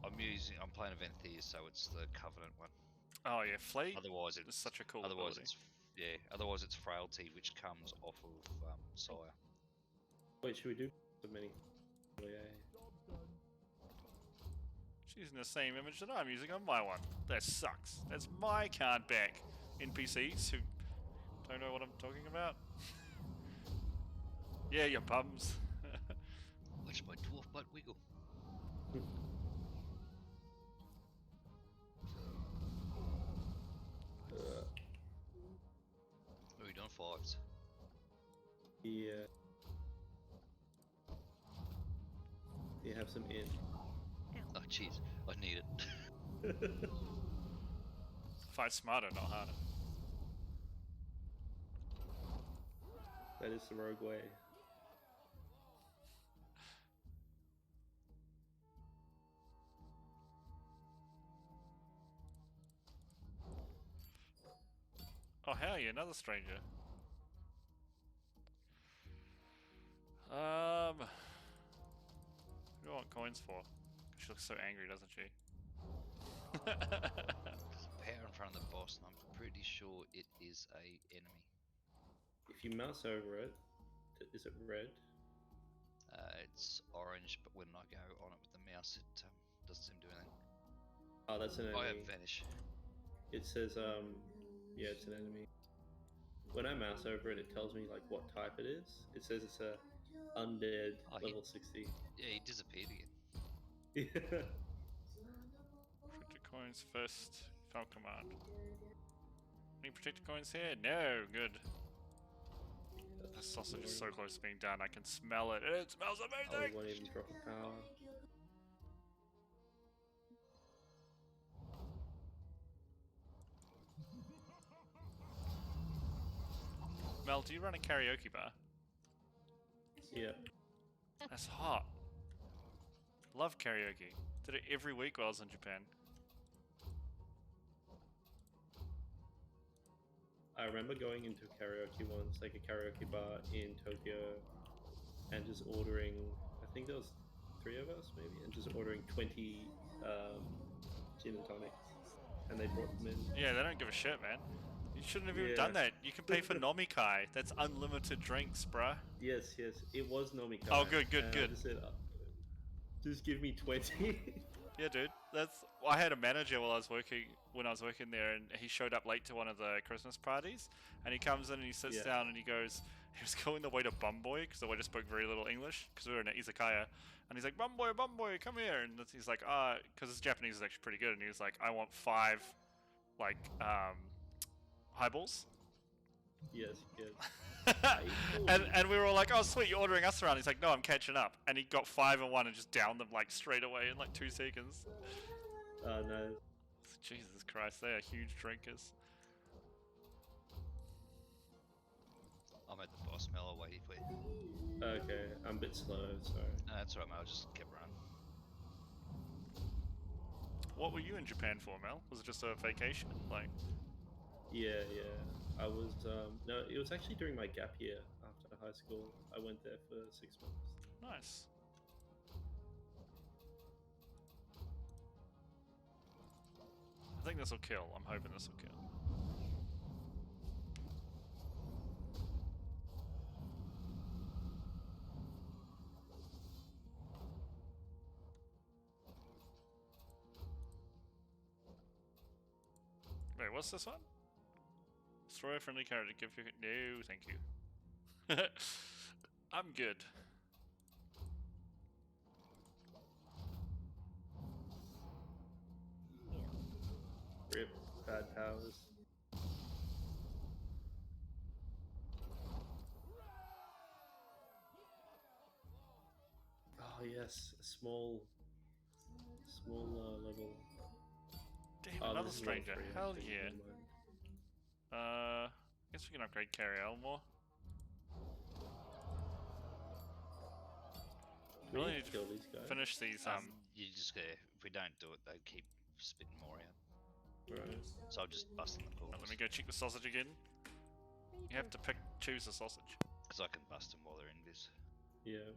I'm playing Aventhir, so it's the Covenant one. Oh yeah, Fleet. Otherwise, it's such a cool Otherwise, ability. Otherwise, it's Frailty, which comes off of Sire. Wait, should we do so many? Oh, yeah. She's using the same image that I'm using on my one. That sucks. That's my card back. NPCs who don't know what I'm talking about. Yeah, you bums. Watch my dwarf butt wiggle. What are we doing, fives? Yeah. You have some in. Oh, jeez. I need it. Fight smarter, not harder. That is the rogue way. Oh hell yeah, another stranger. Who do I want coins for? She looks so angry, doesn't she? There's a pair in front of the boss, and I'm pretty sure it is a enemy. If you mouse over it, is it red? It's orange, but when I go on it with the mouse, it doesn't seem to do anything. Oh, that's an enemy. I have vanish. It says, yeah, it's an enemy. When I mouse over it, it tells me like what type it is. It says it's a undead level 60. Yeah, he disappeared again. Yeah. Protected coins first. File command. Any protected coins here? No, good. The sausage is so close to being done. I can smell it. It smells Oh, amazing. we won't even drop a power. Mel, do you run a karaoke bar? Yeah. That's hot. Love karaoke. Did it every week while I was in Japan. I remember going into karaoke once, like a karaoke bar in Tokyo, and just ordering, I think there was 3 of us maybe, and just ordering 20 gin and tonics, and they brought them in. Yeah, they don't give a shit, man. You shouldn't have even done that. You can pay for Nomikai. That's unlimited drinks, bruh. Yes, it was Nomikai. Oh, good. I just said, just give me 20. Yeah, dude. I had a manager when I was working there, and he showed up late to one of the Christmas parties, and he comes in and he sits down and he was calling the waiter Bumboy, because the waiter spoke very little English, because we were in an izakaya, and he's like, Bumboy, come here, and he's like, because his Japanese is actually pretty good, and he was like, I want 5, like, highballs. Yes, yes. and we were all like, oh sweet, you're ordering us around. He's like, no, I'm catching up. And he got 5 and 1 and just downed them like straight away in like 2 seconds. Oh no. Jesus Christ, they are huge drinkers. I'm at the boss, Mel. I'll wait for you. Okay, I'm a bit slow, sorry. No, that's alright, Mel. I just kept running. What were you in Japan for, Mel? Was it just a vacation? Like, Yeah, yeah. I was no, it was actually during my gap year after high school. I went there for 6 months. nice. I think this will kill. I'm hoping this will kill. Wait, what's this one? Destroy a friendly character. Give you. No, thank you. I'm good. Rip, bad powers. Oh yes, a small level. Damn, Oh, another this is level stranger. 3, Hell actually, yeah. never mind. Guess we can upgrade Carry Elmore. We Really need need to to kill these guys. finish these. You just gotta, if we don't do it, they keep spitting more out. Right. So I'll just bust in the corners. Let me go check the sausage again. You have to choose a sausage. Because I can bust them while they're in this. Yeah.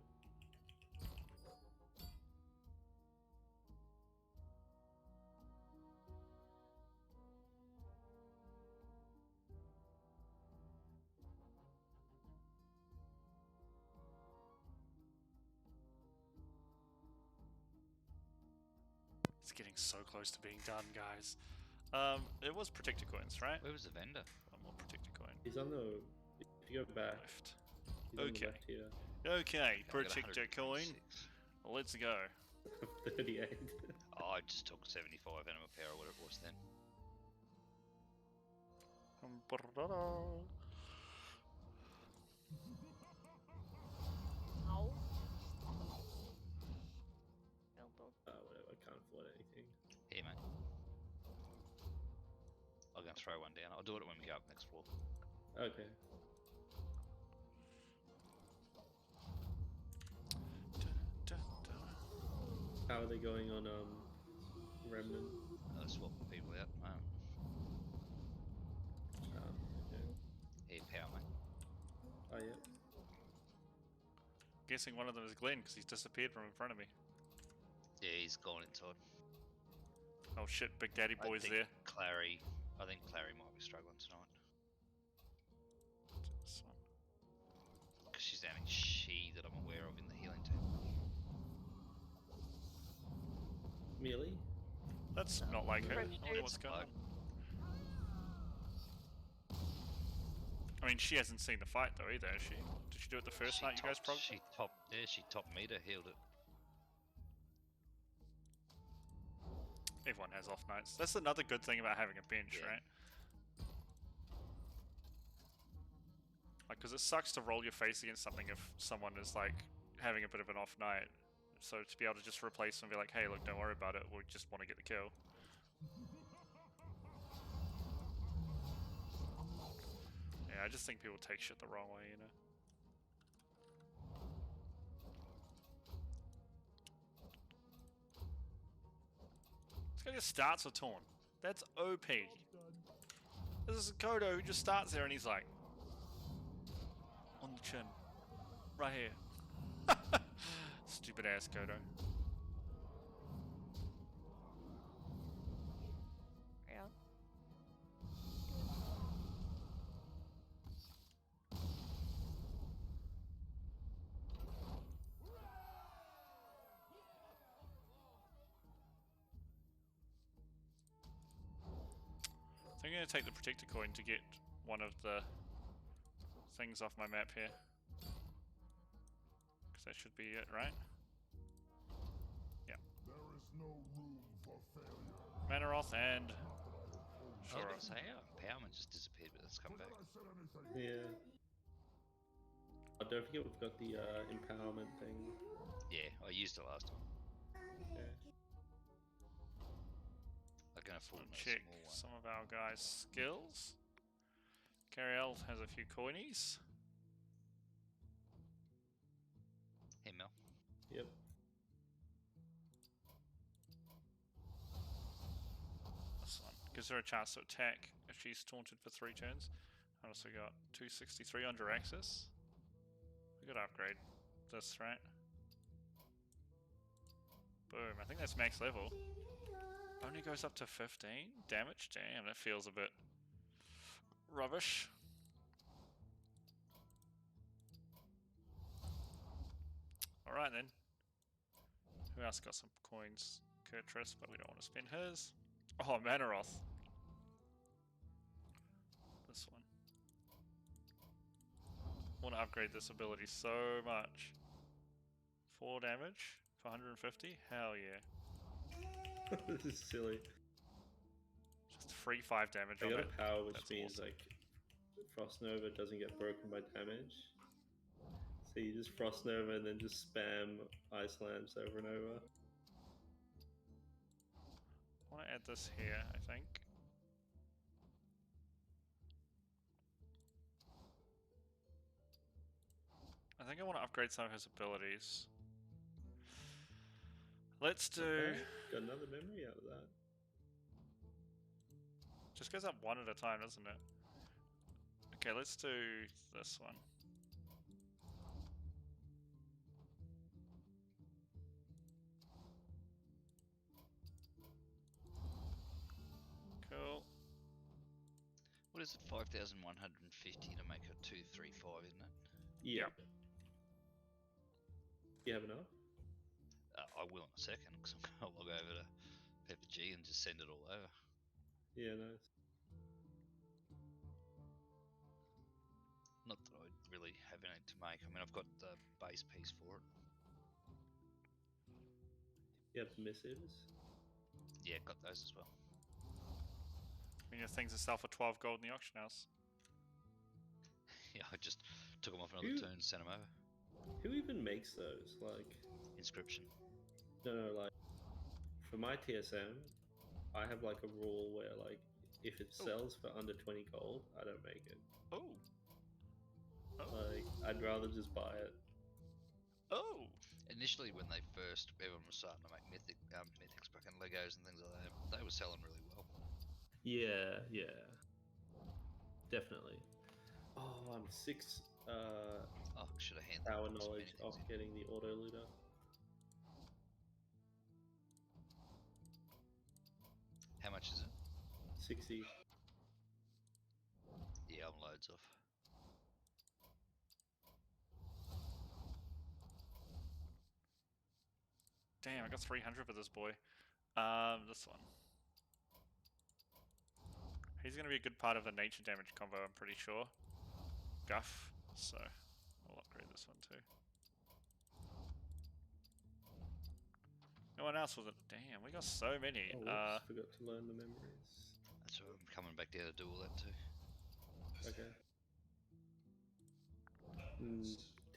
It's getting so close to being done, guys. It was Protector Coins, right? Where was the vendor? One more Protector Coin. He's on the. If you go back. Left. He's on the Okay. left here. Okay, I got Protector Coin. 126. Let's go. 38. Oh, I just took 75 animal power, or whatever it was then. Ow. Whatever, I can't afford anything. Here, mate. I'm gonna throw one down. I'll do it when we go up next floor. Okay. How are they going on Remnant? Swapping people out. Okay. Here, power, mate. Oh yeah. Guessing one of them is Glenn because he's disappeared from in front of me. Yeah, he's gone inside. Oh shit, Big Daddy Boy's I think there. I think Clary might be struggling tonight. This one. Because she's the only she that I'm aware of in the healing team. Melee? That's not like her. French I wonder dude. what's going on. I mean, she hasn't seen the fight though either, has she? Did she do it the first night you guys progged? She top meter healed it. Everyone has off nights. That's another good thing about having a bench, Yeah. right? Like, because it sucks to roll your face against something if someone is like having a bit of an off night. So to be able to just replace them and be like, hey, look, don't worry about it. We just want to get the kill. Yeah, I just think people take shit the wrong way, you know. This guy just starts with Taunt. That's OP. This is Kodo who just starts there and he's like, on the chin. Right here. Stupid ass Kodo. Yeah. So I'm going to take the Protector Coin to get one of the things off my map here. Because that should be it, right? Yeah. There is no room for failure. Manaroth and... I was Sure. going to say, empowerment just disappeared, but it's come back. Yeah. Oh, don't forget we've got the empowerment thing. Yeah, I used it last time. Okay. I can afford We'll a check small one. some of our guys' skills. Cariel has a few coinies. Hey Mel. Yep. This one gives her a chance to attack if she's taunted for 3 turns. I also got 263 under access. We gotta upgrade this, right? Boom, I think that's max level. Only goes up to 15 damage? Damn, that feels a bit rubbish. Alright then. Who else got some coins? Kurtrus, but we don't want to spend his. Oh, Manaroth. This one. I want to upgrade this ability so much. 4 damage for 150? Hell yeah. This is silly. Just free 5 damage I on got it. a power, which That's means awesome. like Frost Nova doesn't get broken by damage. So you just Frost Nova and then just spam Ice Lamps over and over. I want to add this here, I think. I think I want to upgrade some of his abilities. Let's do... Okay. Got another memory out of that. Just goes up one at a time, doesn't it? Okay, let's do this one. Cool. What is it? 5,150 to make a 235, isn't it? Yep. You have enough? I will in a second, because I'm going to log over to Pepper G and just send it all over. Yeah, nice. Not that I really have anything to make. I mean, I've got the base piece for it. You have missives? Yeah, got those as well. I mean, your things are sell for 12 gold in the auction house. Yeah, I just took them off another turn and sent them over. Who even makes those? Like... Inscription. No, like... For my TSM, I have like a rule where like, if it sells for under 20 gold, I don't make it. Oh. Like, I'd rather just buy it. Oh! Initially, when they first, everyone was starting to make mythics, fucking Legos and things like that, they were selling really well. Yeah, yeah. Definitely. Oh, I'm 6 should have handled power knowledge off getting the auto looter. How much is it? 60. Yeah, I'm loads off. Damn, I got 300 for this boy. This one. He's going to be a good part of the nature damage combo, I'm pretty sure. Guff, so I'll upgrade this one too. No one else was it? Damn, we got so many. Oh, whoops, forgot to learn the memories. That's why I'm coming back down to do all that too. Okay.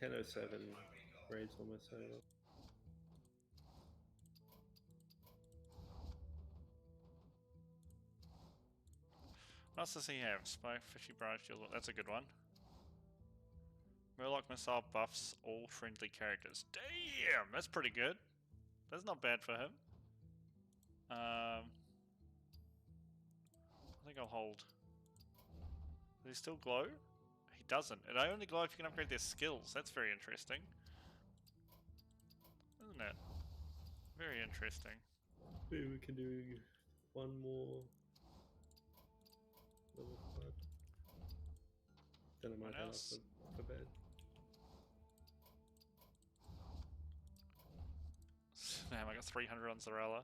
10:07. Raid's almost over. What else does he have? Spike, Fishy Barrage, that's a good one. Murloc Missile buffs all friendly characters. Damn, that's pretty good. That's not bad for him. I think I'll hold. Does he still glow? He doesn't. It only glow if you can upgrade their skills. That's very interesting. Isn't it? Very interesting. Maybe we can do one more level 5. Then I might head up for bed. Damn, I got 300 on Zarella.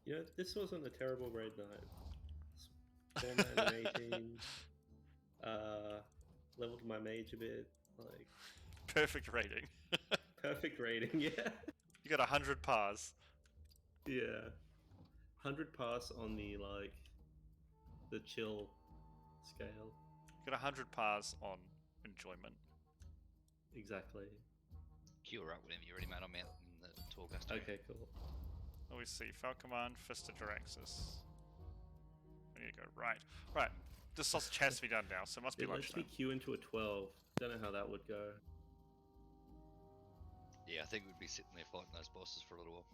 You know, this wasn't a terrible raid night. 4 man and 18. Leveled my mage a bit. Like perfect rating. Perfect rating, yeah. You got 100 pars. Yeah. 100 pass on the, like, the chill scale. Get 100 pars on enjoyment. Exactly. Cure up whenever you're ready, mate. I'm out in the Torghast area. Okay, cool. Let me see. Falcommand, Fist of Duraxis. There you go. Right. Right. The sausage has to be done now, so it must be It lets me lunchtime. queue into a 12. Don't know how that would go. Yeah, I think we'd be sitting there fighting those bosses for a little while.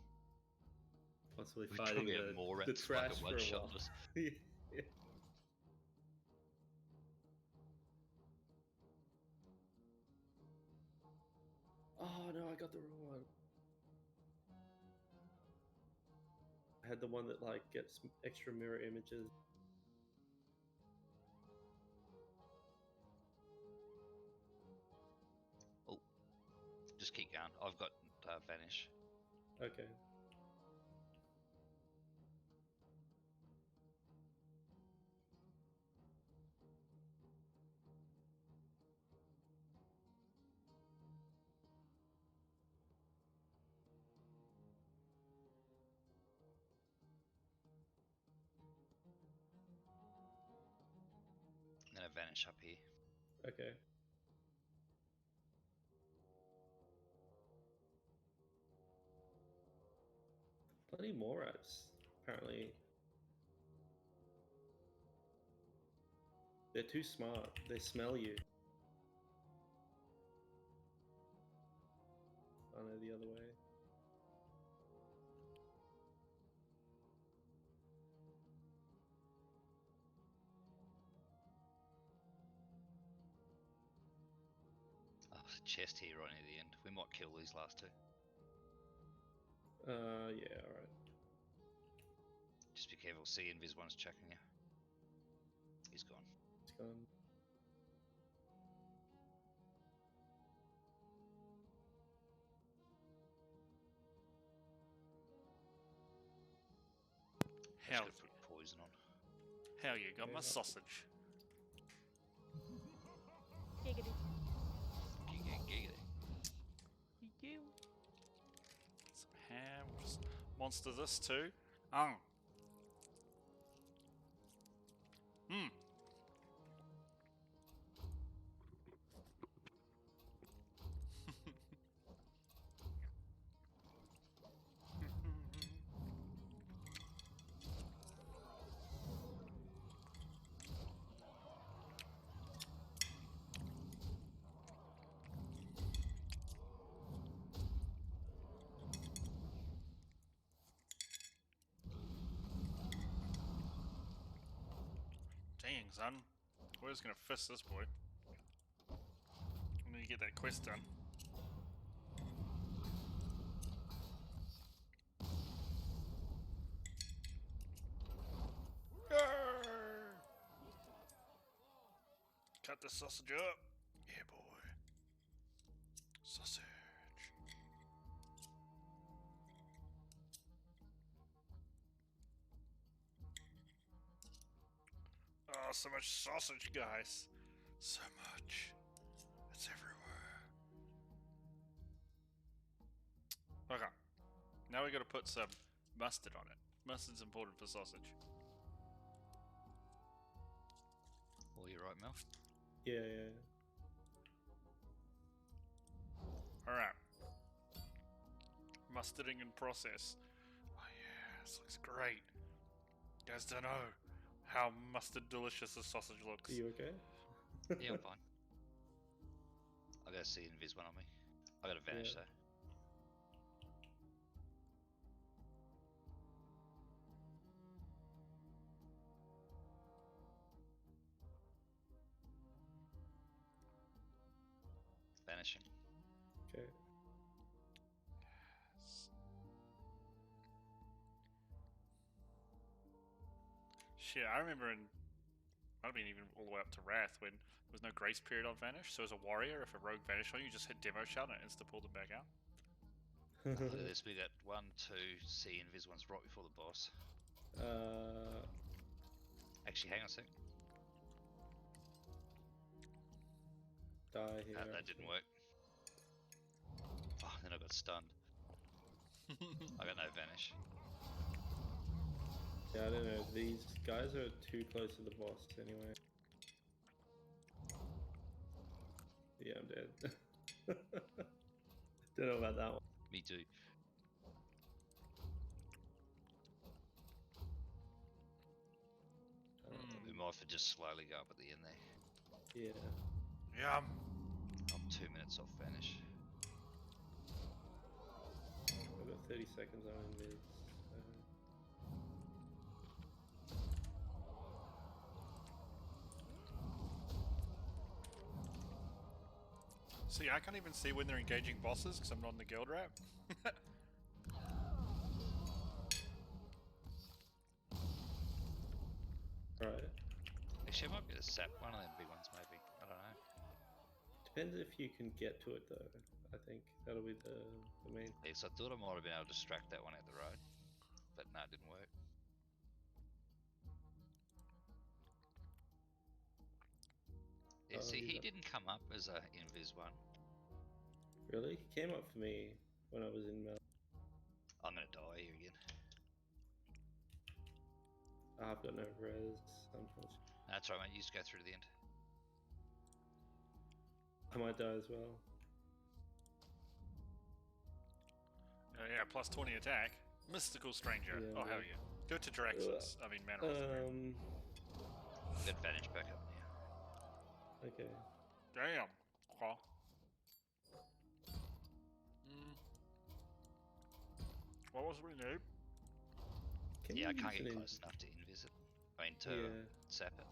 Possibly We'd fighting probably have more the rats trash fucking for a one-shot while. us. Yeah. Oh no, I got the wrong one. I had the one that like gets extra mirror images. Oh, just keep going. I've got Vanish. Okay. I'm gonna Vanish up here. Okay. Bloody Morats, apparently. They're too smart. They smell you. Oh no, the other way. Oh, there's a chest here right near the end. We might kill these last two. Yeah, alright. Just be careful. See, Invis one's checking you. He's gone. It's gone. Hell, Put poison on. hell, you got Yeah, my that's- sausage. Giggity. Giggity. You. Some ham. We'll just monster this too. Oh. Hmm. Dang, son. We're just gonna fist this boy. I'm gonna get that quest done. Arr! Cut the sausage up. Yeah, boy. Sausage. Oh, so much sausage, guys. So much. It's everywhere. Okay. Now we gotta put some mustard on it. Mustard's important for sausage. Oh, you're right, Mel. Yeah. Alright. Mustarding in process. Oh yeah, this looks great. You guys don't know how mustard delicious this sausage looks. Are you okay? Yeah, I'm fine. I gotta see Invis one on me. I gotta Vanish Yeah. though. Vanishing. Okay. Shit, I remember might have been even all the way up to Wrath when there was no grace period on Vanish. So as a warrior, if a rogue vanished on you, just hit demo shout and insta pull them back out. Look at this. We got 1, 2, C Invis one's right before the boss. Actually, hang on a sec. Die here. That didn't work. Oh, then I got stunned. I got no Vanish. Yeah, I don't know. These guys are too close to the boss anyway. Yeah, I'm dead. Don't know about that one. Me too. We might have just slowly go up at the end there. Yeah. Yum. I'm 2 minutes off finish. I've got 30 seconds on this. See, I can't even see when they're engaging bosses because I'm not in the guild rep. Right. Actually, I might be able to sap one of them big ones, maybe. I don't know. Depends if you can get to it though. I think that'll be the main. Yes, I thought I might have been able to distract that one out the road, but no, it didn't work. Yeah, see, he didn't come up as a invis one. Really? He came up for me when I was in Mel. I'm gonna die here again. I've got no res, unfortunately. That's right, mate. You just go through to the end. I might die as well. Yeah, plus 20 attack. Mystical Stranger. Yeah, oh, hell yeah. Go to Draxus. I mean, Manor. Advantage back up now. Okay. Damn. Okay. What was we need? Yeah, I can't get close enough to invis it. I mean, to sap it.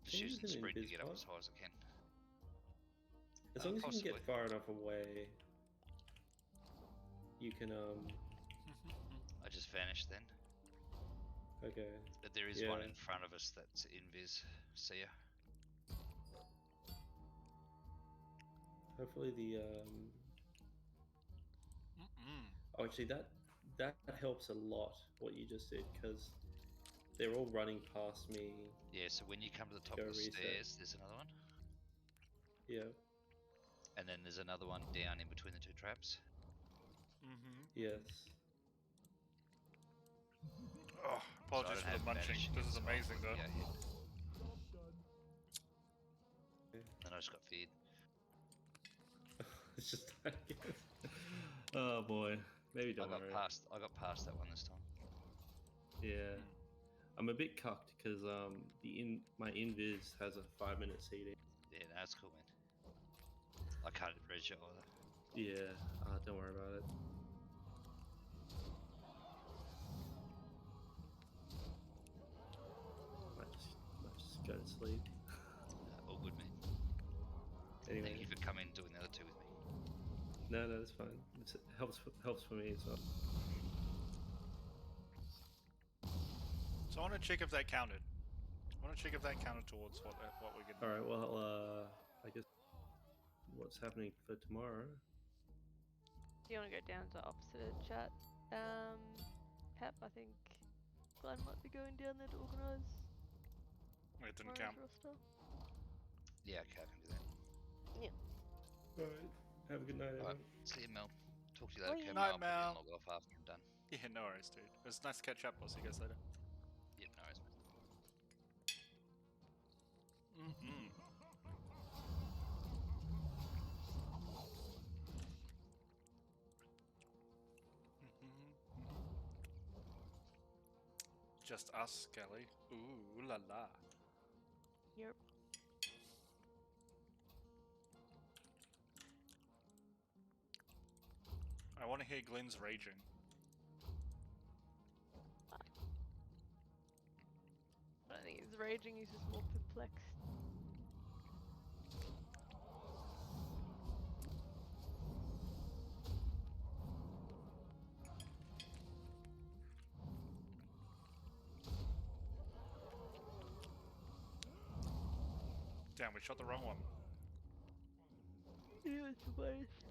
Just using sprint to get up as high as I can. As long as you can get far enough away, you can I just vanished then. Okay. But there is one in front of us that's invis. See ya. Hopefully the Oh, actually that helps a lot what you just did, because they're all running past me. Yeah, so when you come to the top of the stairs, there's another one. Yeah. And then there's another one down in between the two traps. Yes. Oh, apologies for the munching. This is amazing though. Then I just got feared. It's just oh boy. Maybe don't worry. I got past that one this time. Yeah. I'm a bit cucked because my invis has a 5-minute CD. Yeah, that's cool, man. I can't res you either. Yeah, don't worry about it. Might just go to sleep. All good, man. Anyway. Thank you for coming and doing the other two with me. No, that's fine. It helps for me as well. So I want to check if that counted. Towards what we're getting. All right. Well, I guess what's happening for tomorrow? Do you want to go down to opposite chat? Pep, I think Glenn might be going down there to organise. It didn't count. Roster. Yeah, okay, I can do that. Yeah. Alright. Have a good night, everyone. See you, Mel. Talk to you later. Night, Mel. I'll log off after I'm done. Yeah, no worries, dude. It was nice to catch up. I'll see you guys later. Yep, no worries, man. Just us, Kelly. Ooh la la. Yep. I want to hear Glenn's raging. I don't think he's raging, he's just more perplexed. Damn, we shot the wrong one. Yeah, it's worse.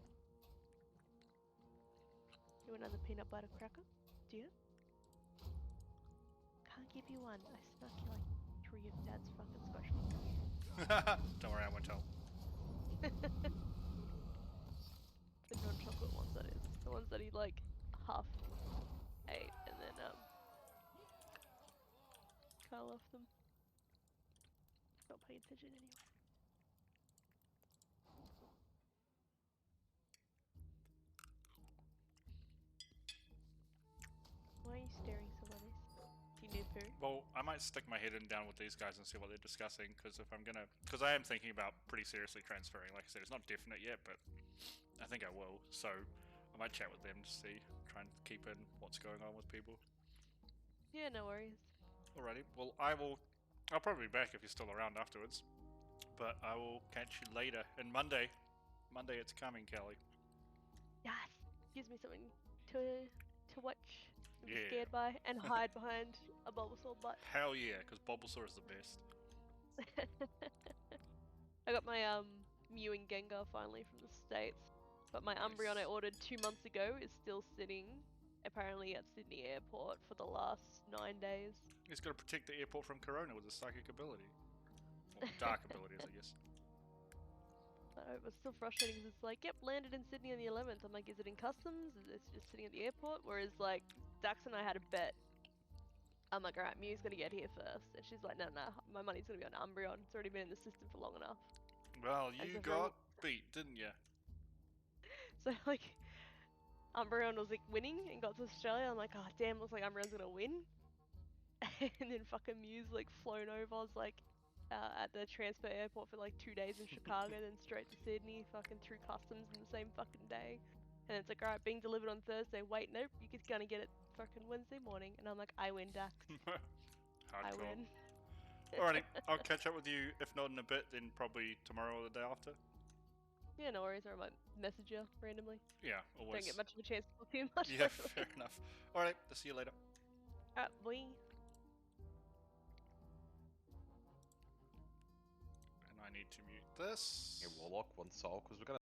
You want another peanut butter cracker? Do you? Can't give you one. I snuck you like 3 of Dad's fucking squash. Don't worry, I won't tell. The non-chocolate ones, that is. The ones that he like half ate and then Carl off them. Not paying attention anyway. Well, I might stick my head in down with these guys and see what they're discussing, because I am thinking about pretty seriously transferring. Like I said, it's not definite yet, but I think I will. So I might chat with them to see, try and keep in what's going on with people. Yeah, no worries. Alrighty. Well, I'll probably be back if you're still around afterwards. But I will catch you later. And Monday, it's coming, Kelly. Yes, gives me something to watch and be Yeah. scared by and hide behind a Bulbasaur butt. Hell yeah, because Bulbasaur is the best. I got my Mew and Gengar finally from the States, but my Umbreon I ordered 2 months ago is still sitting, apparently at Sydney Airport for the last 9 days. He's got to protect the airport from Corona with his psychic ability. Or dark abilities, I guess. It was still frustrating because it's like, yep, landed in Sydney on the 11th. I'm like, is it in customs? Is it just sitting at the airport? Whereas, like, Dax and I had a bet. I'm like, alright, Mew's gonna get here first. And she's like, no, my money's gonna be on Umbreon. It's already been in the system for long enough. Well, you got beat, didn't you? So, like, Umbreon was, like, winning and got to Australia. I'm like, oh, damn, looks like Umbreon's gonna win. And then fucking Mew's, like, flown over. I was, like, at the transfer airport for, like, 2 days in Chicago, then straight to Sydney, fucking through customs in the same fucking day. And it's like, alright, being delivered on Thursday. Wait, nope, you're gonna get it fucking Wednesday morning. And I'm like, I win, Dax. I Hardcore. win. Alrighty, I'll catch up with you, if not in a bit, then probably tomorrow or the day after. Yeah, no worries, or I might message you randomly. Yeah, always. Don't get much of a chance to talk too much. Yeah, fair enough. Alright, I'll see you later. Alright, boy. And I need to mute this. Yeah, Warlock, 1 soul, because we're gonna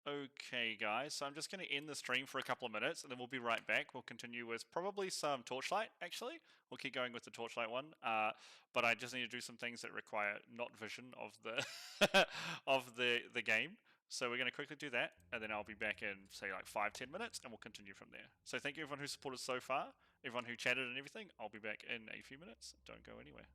Okay, guys, so I'm just going to end the stream for a couple of minutes, and then we'll be right back. We'll continue with probably some Torchlight, actually. We'll keep going with the Torchlight one, but I just need to do some things that require not vision of the of the game. So we're going to quickly do that, and then I'll be back in, say, like 5-10 minutes, and we'll continue from there. So thank you everyone who supported so far, everyone who chatted and everything. I'll be back in a few minutes. Don't go anywhere.